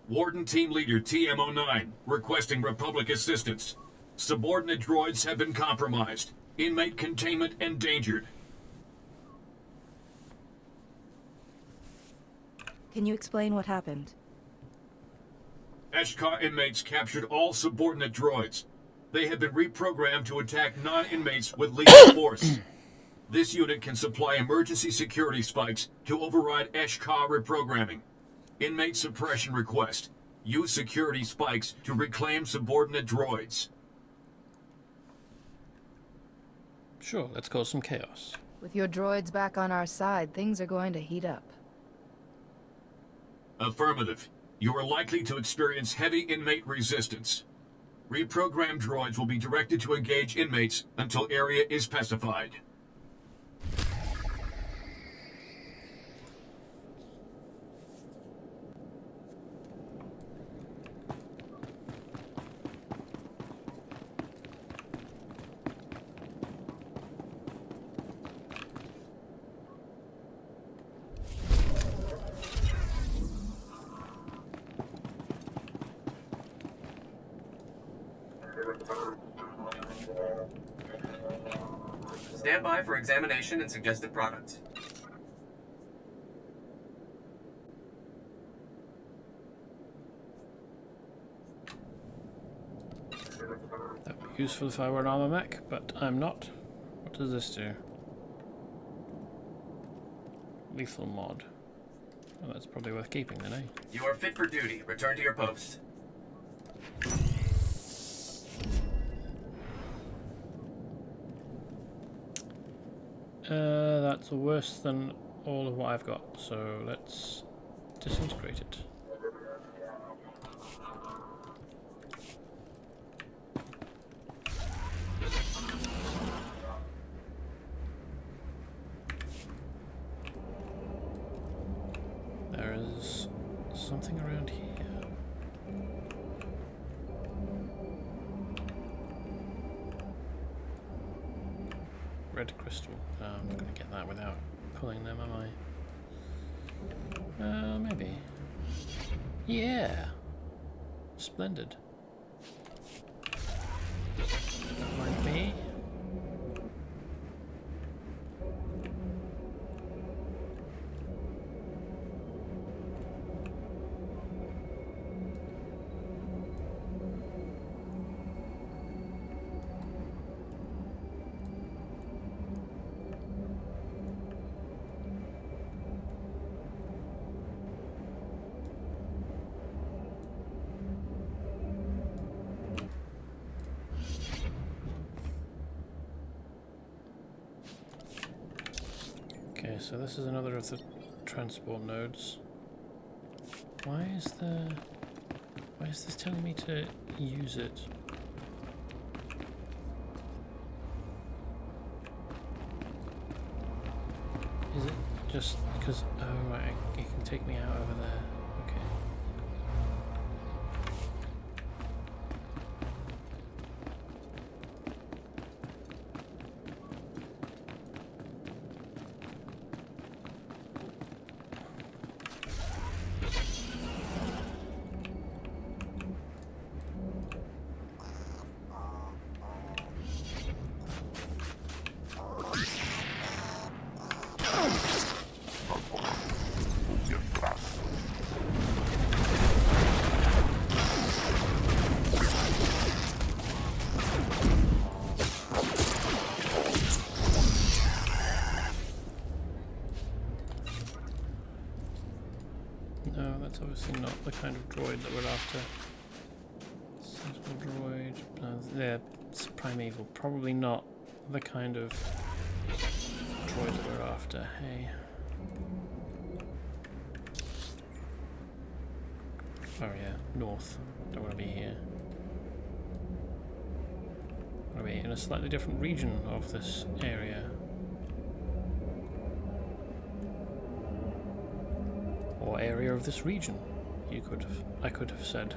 Warden Team Leader TM09 requesting Republic assistance. Subordinate droids have been compromised. Inmate containment endangered. Can you explain what happened? Eshka inmates captured all subordinate droids. They have been reprogrammed to attack non-inmates with lethal force. This unit can supply emergency security spikes to override Eshka reprogramming. Inmate suppression request. Use security spikes to reclaim subordinate droids. Sure, let's cause some chaos. With your droids back on our side, things are going to heat up. Affirmative. You are likely to experience heavy inmate resistance. Reprogrammed droids will be directed to engage inmates until area is pacified. Stand by for examination and suggested products. That would be useful if I were an armor mech, but I'm not. What does this do? Lethal mod. Well, that's probably worth keeping then, eh? You are fit for duty. Return to your post. That's worse than all of what I've got, so let's disintegrate it. There is something around here. Red crystal. I'm not going to get that without pulling them, am I? Maybe. Yeah! Splendid. Don't mind me. Okay, so this is another of the transport nodes. Why is this telling me to use it? Is it just because, oh right, it can take me out over there. Okay. No, that's obviously not the kind of droid that we're after. Sentinel droid. Yeah, it's primeval. Probably not the kind of droid that we're after. Hey. Oh yeah, north. Don't want to be here. I want to be in a slightly different region of this area. Or area of this region, I could have said.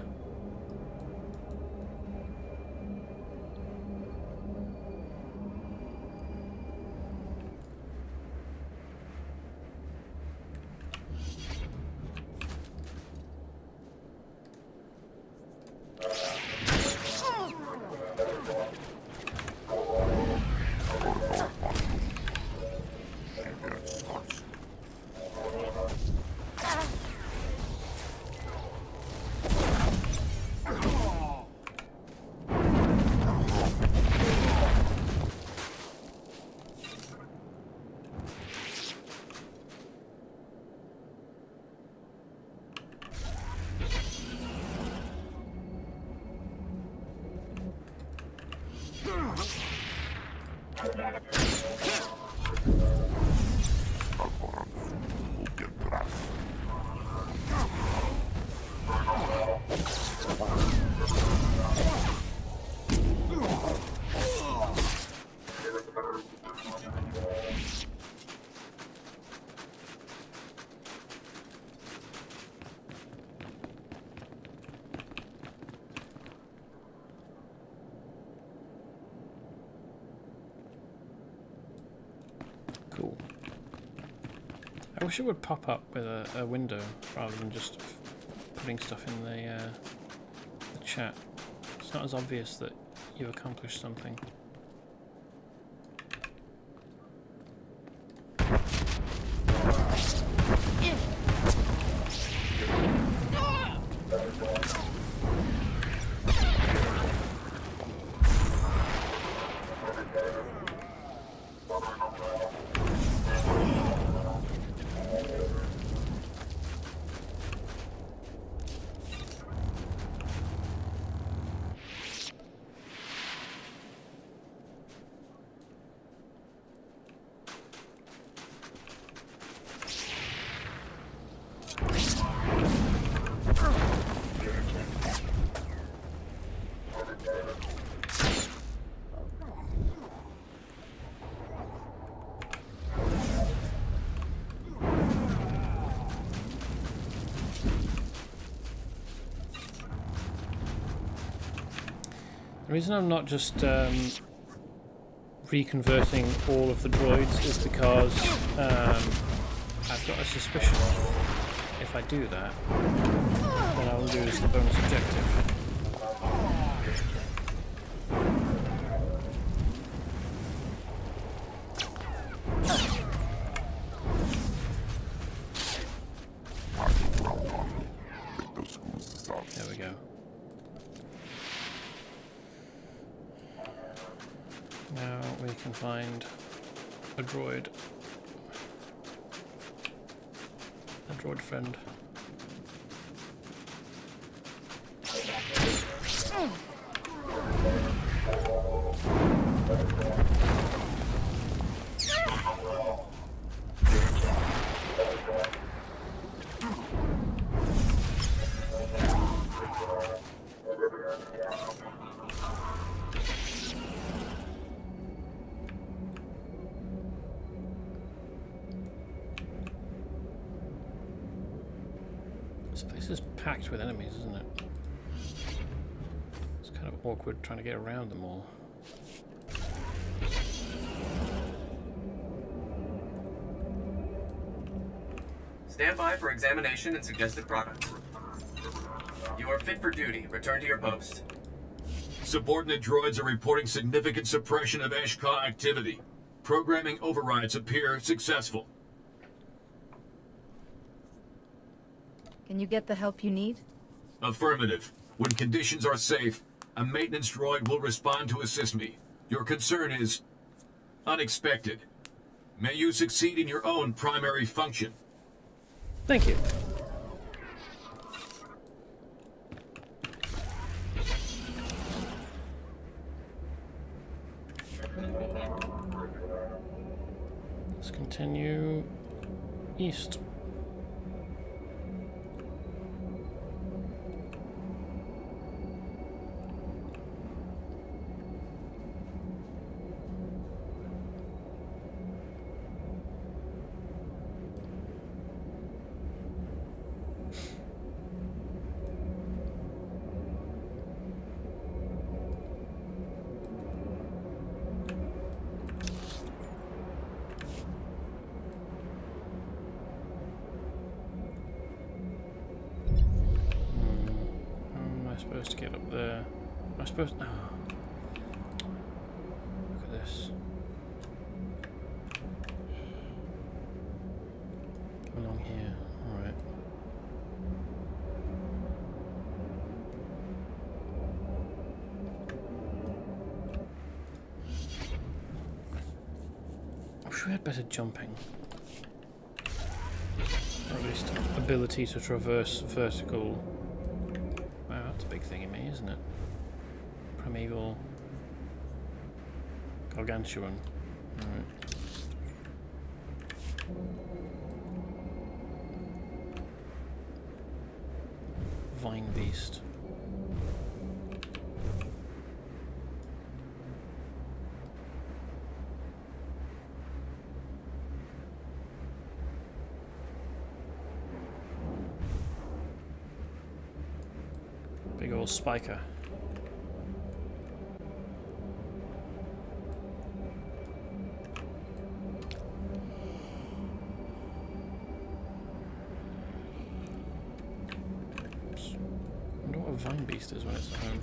Cool. I wish it would pop up with a window rather than just putting stuff in the chat. It's not as obvious that you've accomplished something. reason I'm not just reconverting all of the droids is because I've got a suspicion if I do that, then I will lose the bonus objective. There we go. Now we can find a droid. A droid friend. This place is packed with enemies, isn't it? It's kind of awkward trying to get around them all. Stand by for examination and suggested products. You are fit for duty. Return to your post. Subordinate droids are reporting significant suppression of Eshka activity. Programming overrides appear successful. Can you get the help you need? Affirmative. When conditions are safe, a maintenance droid will respond to assist me. Your concern is unexpected. May you succeed in your own primary function. Thank you. Let's continue east. Supposed to get up there. Am I supposed to... Oh. Look at this. Along here. Alright. I wish we had better jumping. Or at least ability to traverse vertical. That's a big thing in me, isn't it? Primeval Gargantuan. Alright. Vine Beast. Big old spiker. Oops. I wonder what a vine beast is when it's at home.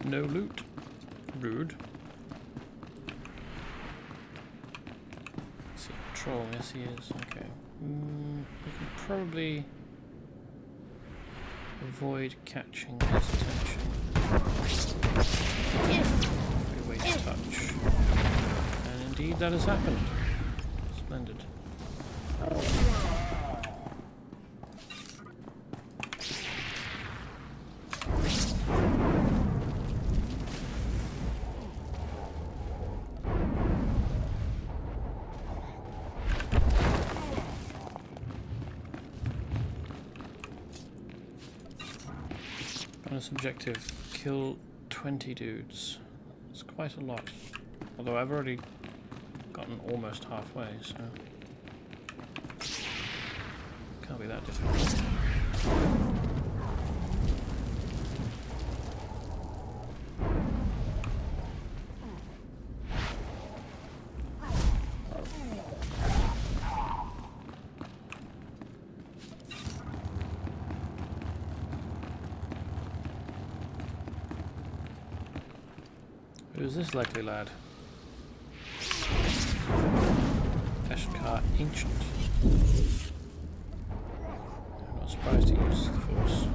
No loot. Rude. Is he a troll? Yes, he is. Okay. We can probably Avoid catching his attention. Free way to touch. And indeed that has happened. Splendid. Bonus objective, kill 20 dudes. It's quite a lot. Although I've already gotten almost halfway, so can't be that difficult. Who's this likely lad? Eshkar Ancient. I'm not surprised he uses the Force.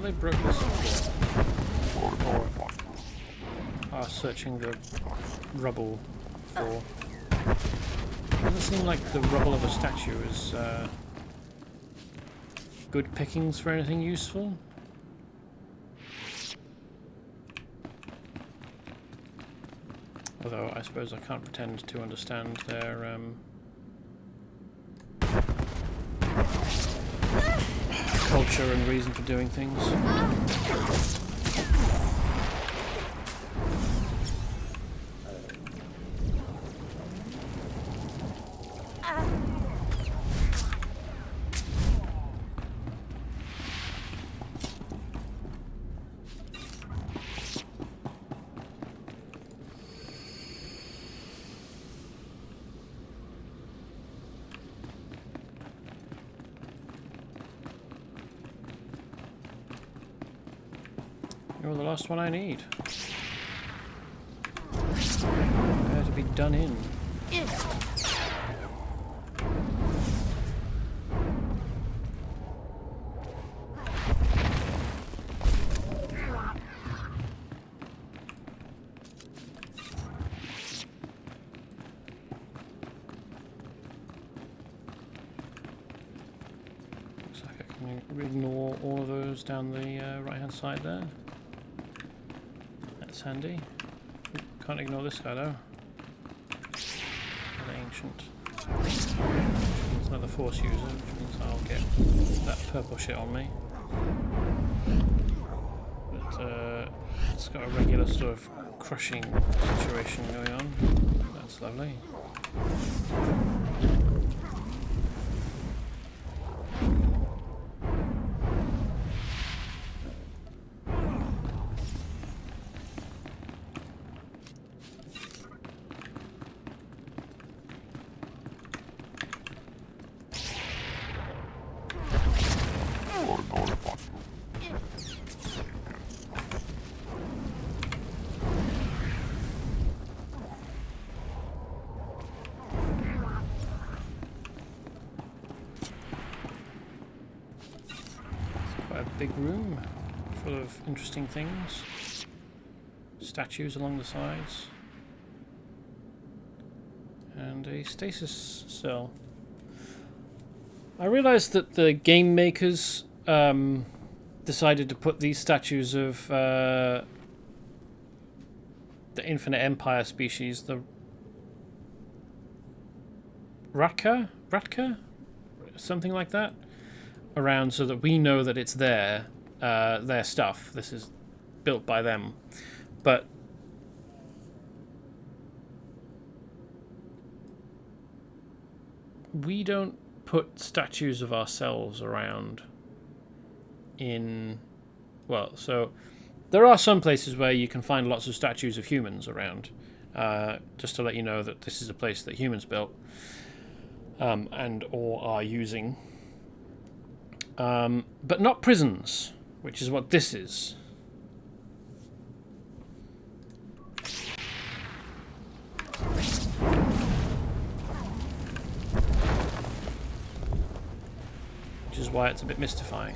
They broke this or are searching the rubble for. It doesn't seem like the rubble of a statue is good pickings for anything useful. Although I suppose I can't pretend to understand their culture and reason for doing things. You're the last one I need. Prepare to be done in. Looks like I can ignore all of those down the right-hand side there. That's handy. Can't ignore this guy though. Another ancient. Which means another force user, which means I'll get that purple shit on me. But it's got a regular sort of crushing situation going on. That's lovely. Big room full of interesting things. Statues along the sides. And a stasis cell. I realized that the game makers decided to put these statues of the Infinite Empire species, the Ratka? Something like that? Around so that we know that it's their stuff. This is built by them, but we don't put statues of ourselves around in, well, so There are some places where you can find lots of statues of humans around, just to let you know that this is a place that humans built and or are using. But not prisons, which is what this is. Which is why it's a bit mystifying.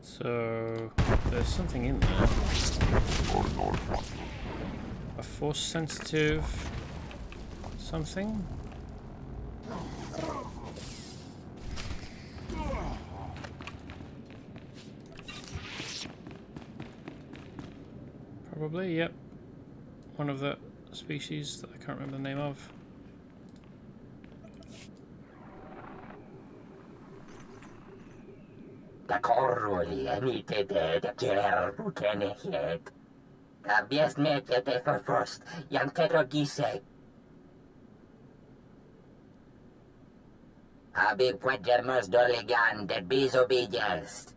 So there's something in there. A force sensitive something. Probably, yep. One of the species that I can't remember the name of. The corruli emite de ger bukene het. The best net de first, yan tetogise. Abi puedermos doligan de bisobedience.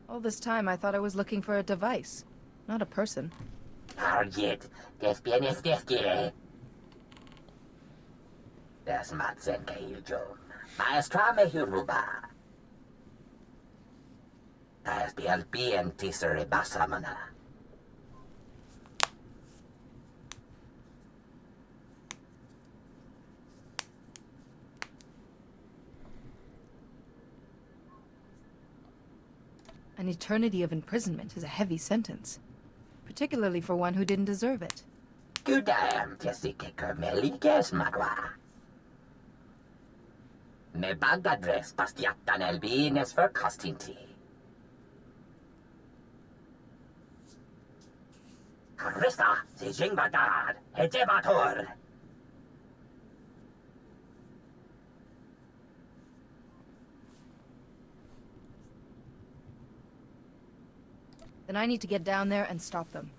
All this time I thought I was looking for a device, not a person. Argit, des bienes desquire. Das matzenke hujum. Maestrame huruba. Das bialpi en tisere basamana. An eternity of imprisonment is a heavy sentence, particularly for one who didn't deserve it. Gudam tesike kermelikes magua. Me bagadres pastiatan elbines for costinti. Harista, si jingbadad, hejevator. Then I need to get down there and stop them.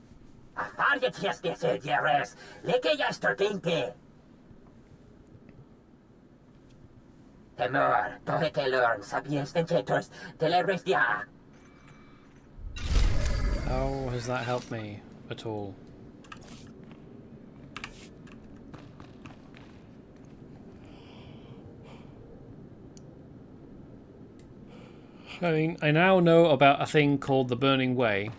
Afariet hestese dieres, leke Jester tinte. Temor, toheke learn, sapiens tentators, telerestia. How has that helped me at all? I mean, I now know about a thing called the Burning Way.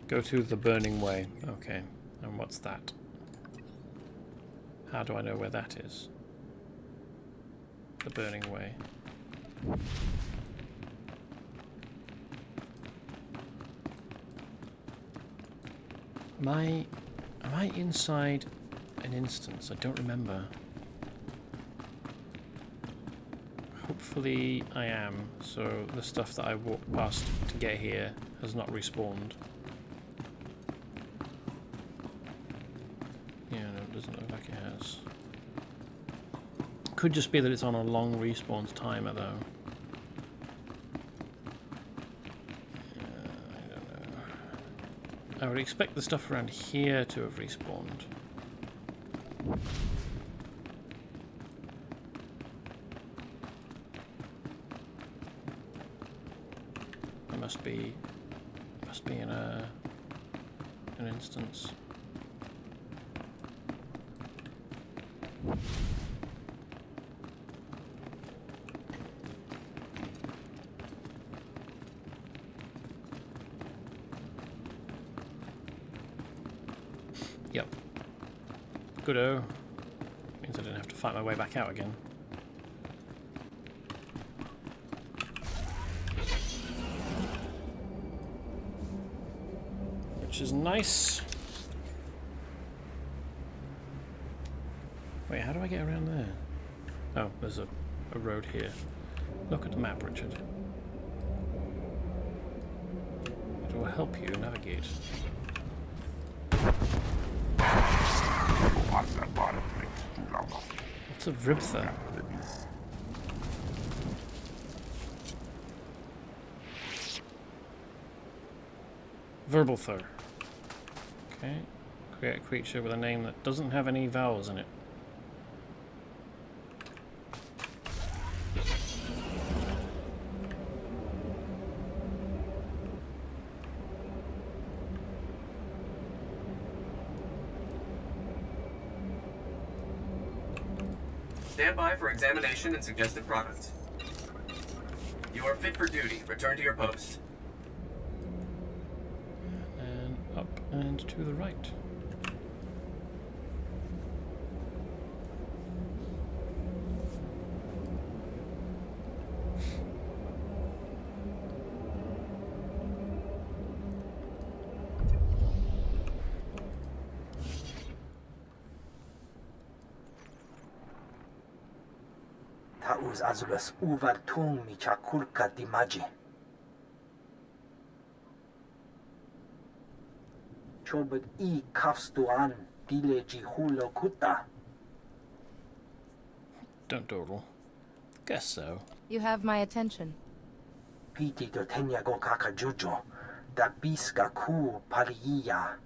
Go to the Burning Way. Okay. And what's that? How do I know where that is? The Burning Way. Am I inside an instance? I don't remember. Hopefully I am. So the stuff that I walked past to get here has not respawned. Yeah, no, it doesn't look like it has. Could just be that it's on a long respawn timer though. I would expect the stuff around here to have respawned. It must be in an instance. Yep. Good-o. Means I didn't have to fight my way back out again. Which is nice. Wait, how do I get around there? Oh, there's a road here. Look at the map, Richard. It will help you navigate. What's a Vribtha? Verbalther. Okay. Create a creature with a name that doesn't have any vowels in it. Stand by for examination and suggested products. You are fit for duty. Return to your post. And up and to the right. Tauz azulas uvar tung mi chakulka dimaji. Chobet I kafstuan dileji hulo kuta. Don't dawdle. Guess so. You have my attention. Piti do tenya go kakajujo. Da biska ku pariya.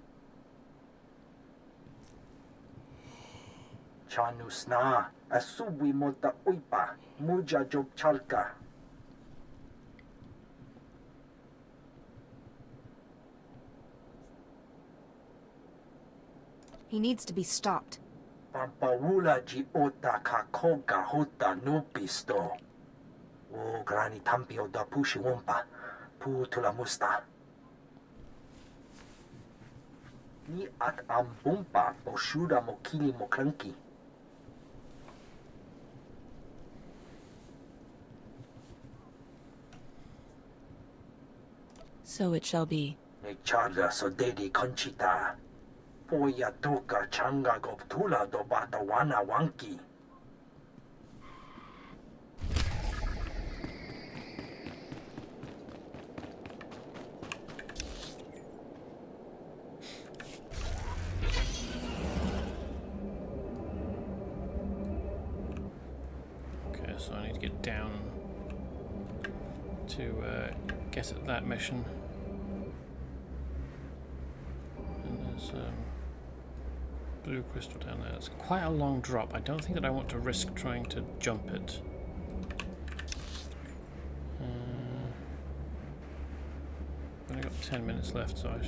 Chanusna asubwi mota uipa muja job chalka. He needs to be stopped. Pampawula ji ota kakoga hota nupisto. O grani tampio da pushi wumpa putula musta. Ni at ambumpa poshuda mokili mokranki. So it shall be. Necharda so dedi conchita. Poya tuka changa goptula do bata wana wanki. Okay, so I need to get down to get at that mission. And there's blue crystal down there. It's quite a long drop. I don't think that I want to risk trying to jump it. I've only got 10 minutes left, so I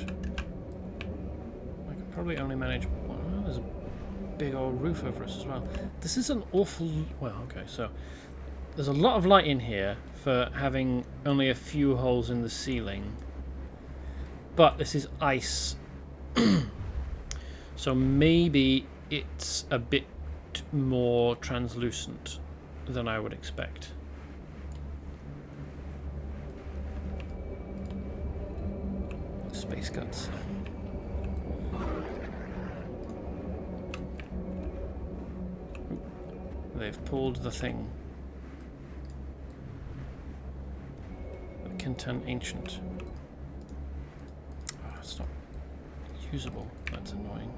can probably only manage one. Oh, there's a big old roof over us as well. This is an awful... Well, okay, so there's a lot of light in here for having only a few holes in the ceiling. But this is ice. So maybe it's a bit more translucent than I would expect. Space guts. They've pulled the thing. Kintan Ancient. Oh, it's not usable. That's annoying.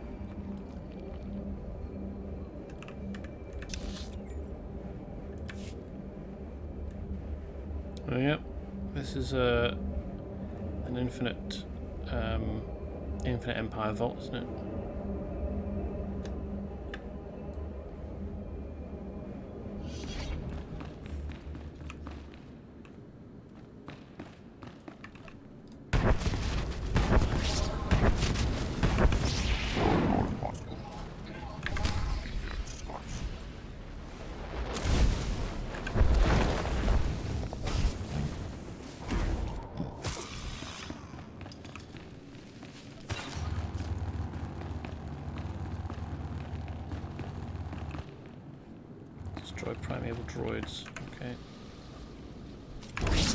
Oh, yep. This is an infinite Empire vault, isn't it? Destroy primeval droids. Okay. Let's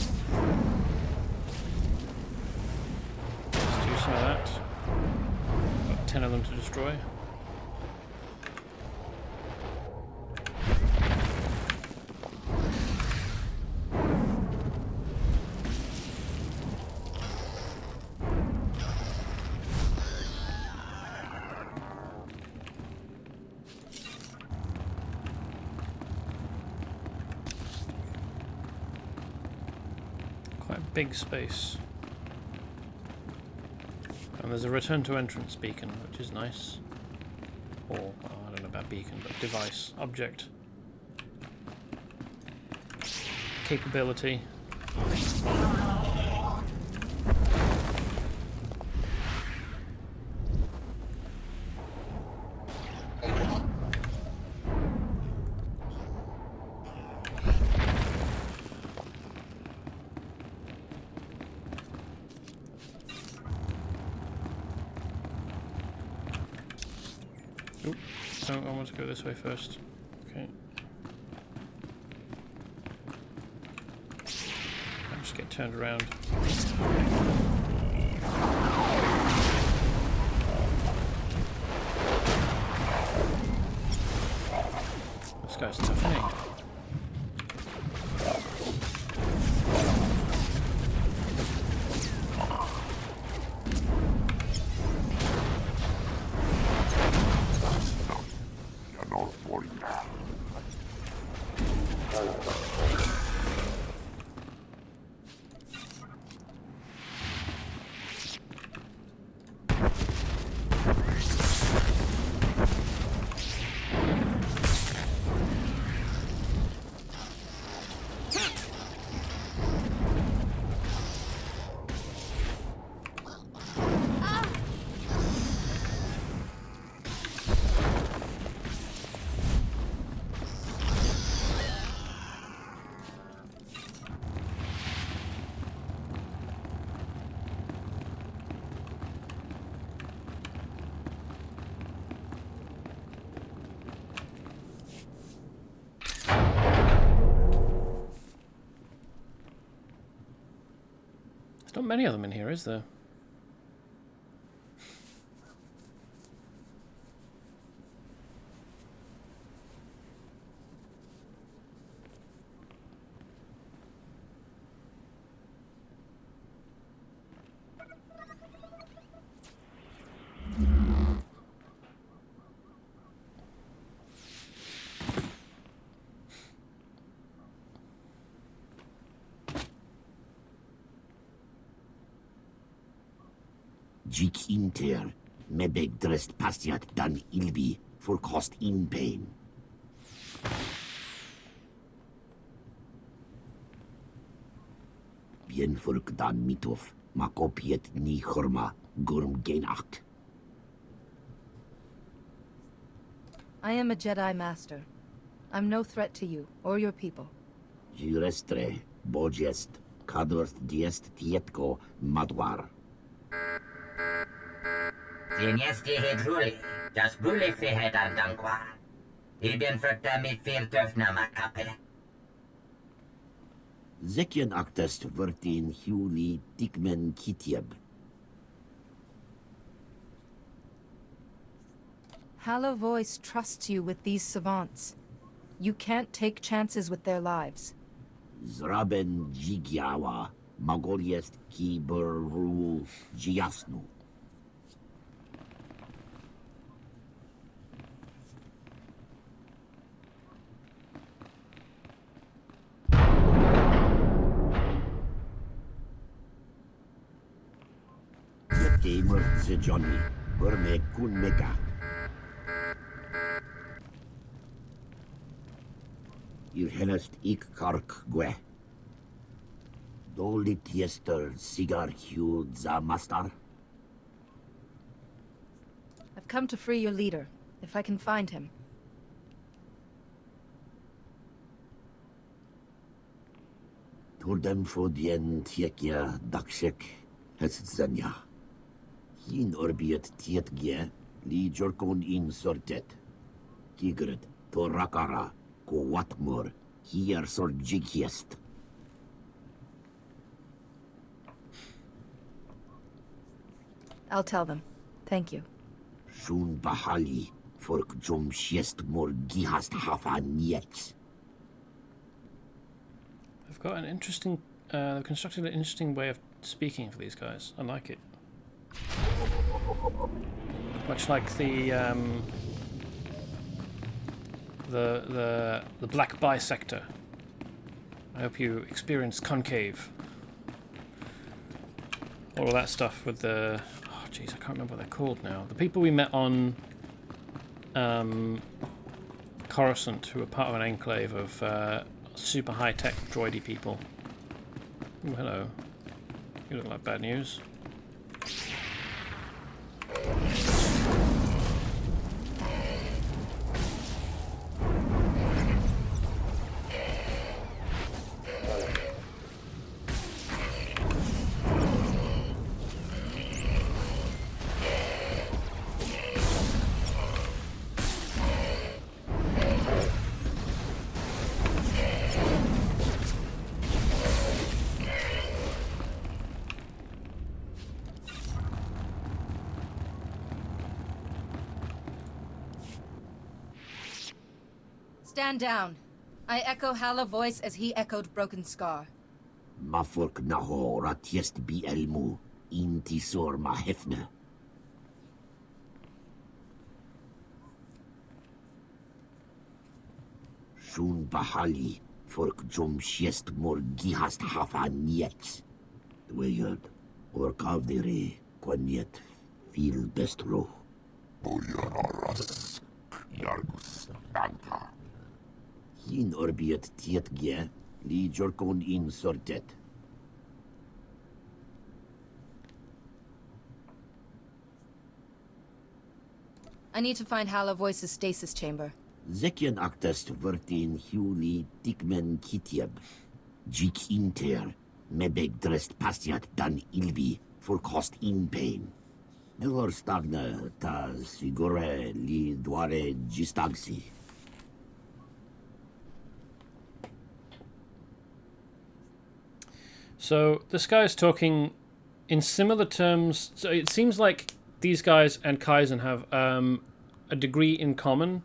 do some of that. Got 10 of them to destroy. Big space. And there's a return to entrance beacon, which is nice. Or, well, I don't know about beacon, but device, object. Capability. So I want to go this way first. Okay. I'll just get turned around. This guy's toughening. There's not many of them in here, is there? Jik inter, mebeg dressed pastiat dan ilbi, for cost in pain. Bien furk dan mitov, makopiet ni chorma, gurm gainacht. I am a Jedi Master. I'm no threat to you, or your people. Girestre, bojest, kadorth diest tietko madwar. Tienesti hedruli, das brule fehed an dankwa. Ibn vertami filterf na makape. Zekien actest vertin huli tikmen kitieb. Hallow Voice trusts you with these savants. You can't take chances with their lives. Zraben jigyawa, magoliest ki berru jiasnu. Gamer ze Johnny, burme kun meka. Ir helest ik kark gwe. Dolit Jester cigar hue za mastar. I've come to free your leader, if I can find him. Tordem fodien tiekia dakshek hetzenya. Hin orbiet tietgie li jorkon in sortet. Kigret torakara ko Watmor, hier sor jikiest. I'll tell them. Thank you. Shun bahali, fork jom shiest mor gihast hafa niet. They've got an interesting, they've constructed an interesting way of speaking for these guys. I like it. Much like the black bisector. I hope you experience concave. All of that stuff with the... Oh, jeez, I can't remember what they're called now. The people we met on Coruscant, who were part of an enclave of super high-tech droidy people. Oh, hello. You look like bad news. Stand down. I echo Hala voice as he echoed Broken Scar. Mafork naho ratiest bi elmu, intisor ma hefne. Shun bahali, fork jom shiest mor gihast hafa niet. Dweyerd, or kavdere, kwaniet, fil bestro. Boyanaras, yargus, danka. In orbiet tietge, li jorkon in sortet. I need to find Hala Voice's stasis chamber. Zekien actest vertin huli tikmen kitieb. Jik inter, mebeg drest pastiat dan ilbi, for cost in pain. Elor stagna ta sigore li duare gistagsi. So this guy is talking in similar terms. So it seems like these guys and Kaizen have a degree in common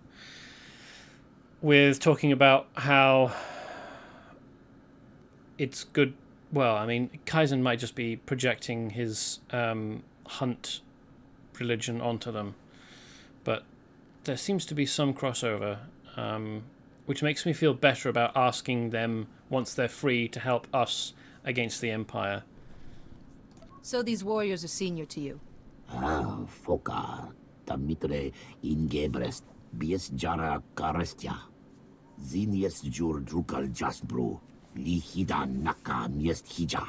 with talking about how it's good. Well, I mean, Kaizen might just be projecting his hunt religion onto them, but there seems to be some crossover, which makes me feel better about asking them once they're free to help us against the Empire. So these warriors are senior to you? Ah, foka, tamitre ingebrest, bies jara karestia. Zinies jur drukal jasbro, li hida naka miest hija.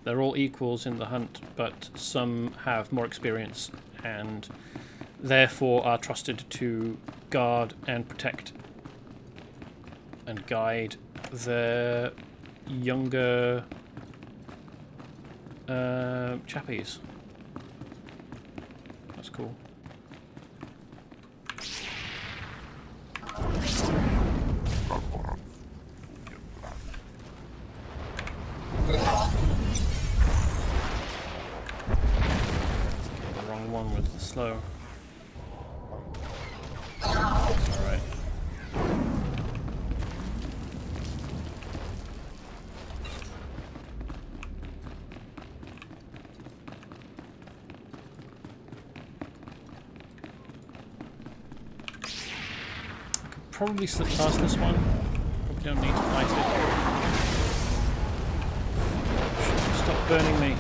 They're all equals in the hunt, but some have more experience and therefore are trusted to guard and protect and guide the younger chappies. That's cool. The wrong one with the slow. That's alright. Probably slip past this one. Probably don't need to fight it. Stop burning me.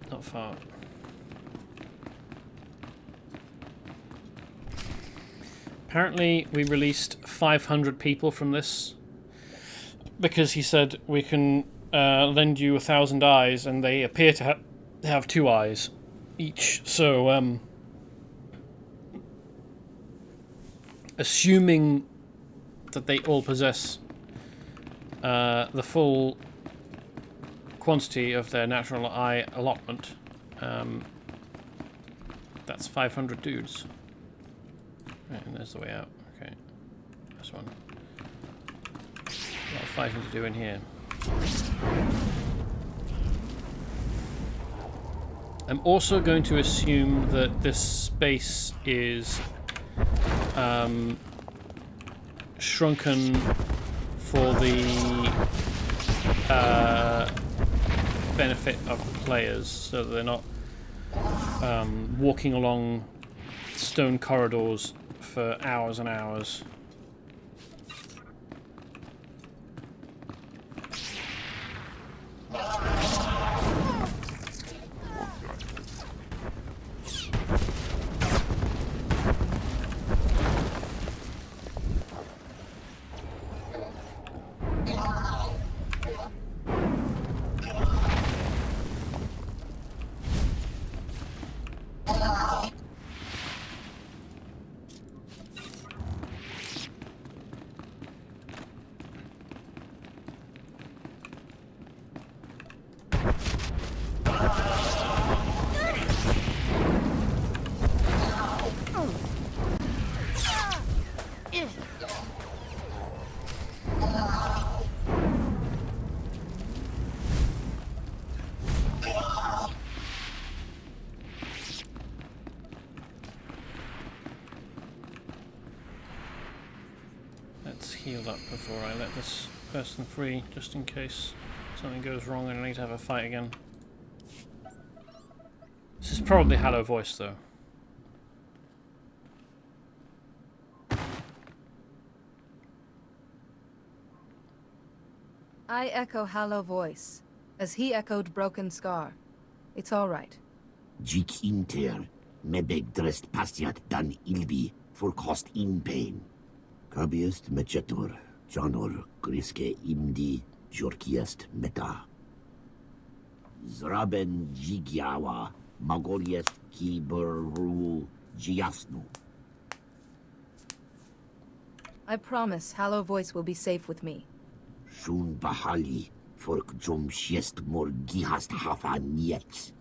Not far. Apparently we released 500 people from this because he said we can lend you 1,000 eyes, and they appear to have 2 eyes each. So, assuming that they all possess the full quantity of their natural eye allotment, that's 500 dudes. Right, and there's the way out. Okay, this one. A lot of fighting to do in here. I'm also going to assume that this space is shrunken for the benefit of the players, so that they're not walking along stone corridors for hours and hours. Healed up before I let this person free, just in case something goes wrong and I need to have a fight again. This is probably Hallow Voice, though. I echo Hallow Voice, as he echoed Broken Scar. It's all right. Jik inter, mebeg drest pastiat dan ilbi, for cost in pain. Kabiest mechetor, janor, griske imdi, jorkiest meta. Zraben jigiawa, magoliest kiberu jiasnu. I promise Hallow Voice will be safe with me. Shun bahali, fork jom shiest mor gihast hafa niet.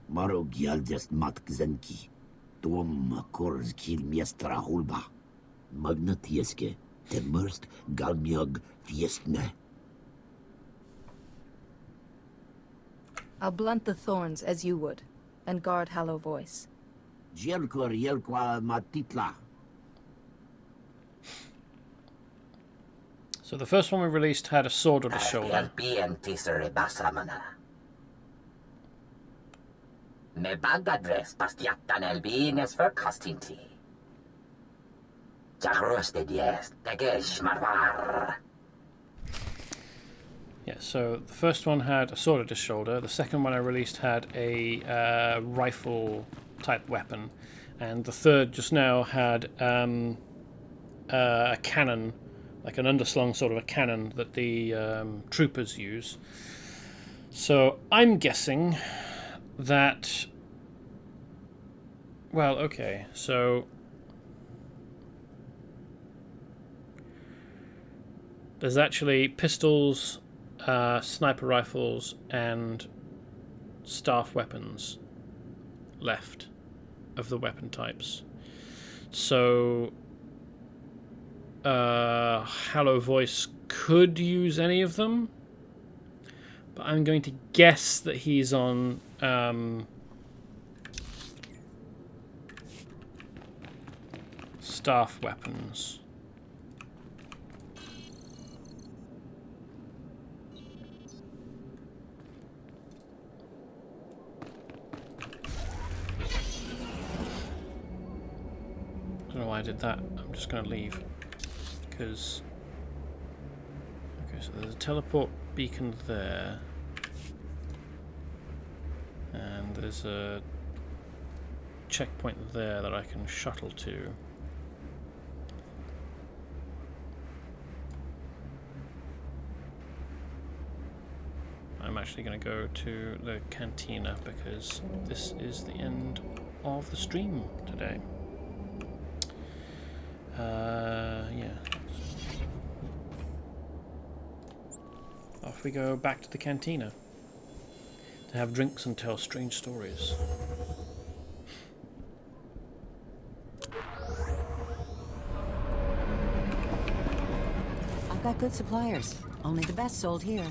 Maro gialdest mat gzenki, tuom kors kil miestra hulba. Magnatieske, temmerst galmiog fiestne. I'll blunt the thorns as you would, and guard Hallow Voice. Jelkor jelkwa matitla. So the first one we released had a sword on his shoulder. Me bagadres pastiatan elbines for costinti. Yeah, so the first one had a sword at his shoulder. The second one I released had a rifle type weapon, and the third just now had a cannon, like an underslung sort of a cannon that the troopers use. So I'm guessing that, well, okay, so there's actually pistols, sniper rifles, and staff weapons left of the weapon types. So Hallow Voice could use any of them, but I'm going to guess that he's on staff weapons. I don't know why I did that. I'm just going to leave. Because... okay, so there's a teleport beacon there. And there's a checkpoint there that I can shuttle to. I'm I'm actually going to go to the cantina because this is the end of the stream today. Yeah. Off we go back to the cantina to have drinks and tell strange stories. I've got good suppliers. Only the best sold here.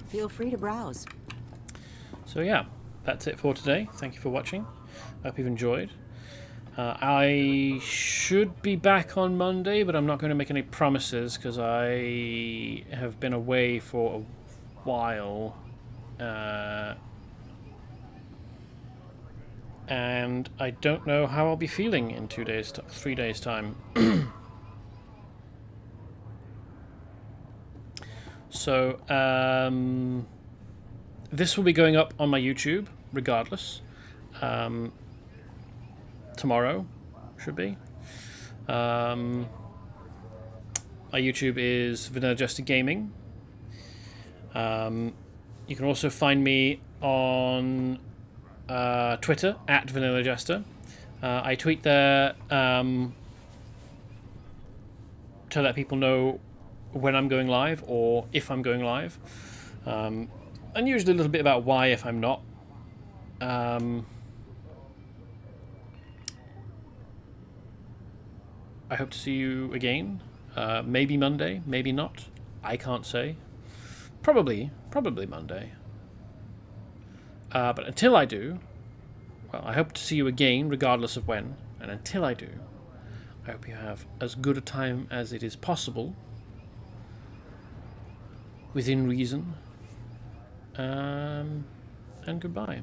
Feel free to browse. So yeah, that's it for today. Thank you for watching. I hope you've enjoyed. I should be back on Monday, but I'm not going to make any promises because I have been away for a while. And I don't know how I'll be feeling in 3 days' time. So, this will be going up on my YouTube, regardless. Tomorrow, should be. My YouTube is Vanilla Jester Gaming. You can also find me on Twitter, at Vanilla Jester. I tweet there to let people know when I'm going live or if I'm going live, and usually a little bit about why if I'm not. I hope to see you again, maybe Monday, maybe not, I can't say. Probably Monday. But until I do, well, I hope to see you again regardless of when, and until I do, I hope you have as good a time as it is possible within reason, and goodbye.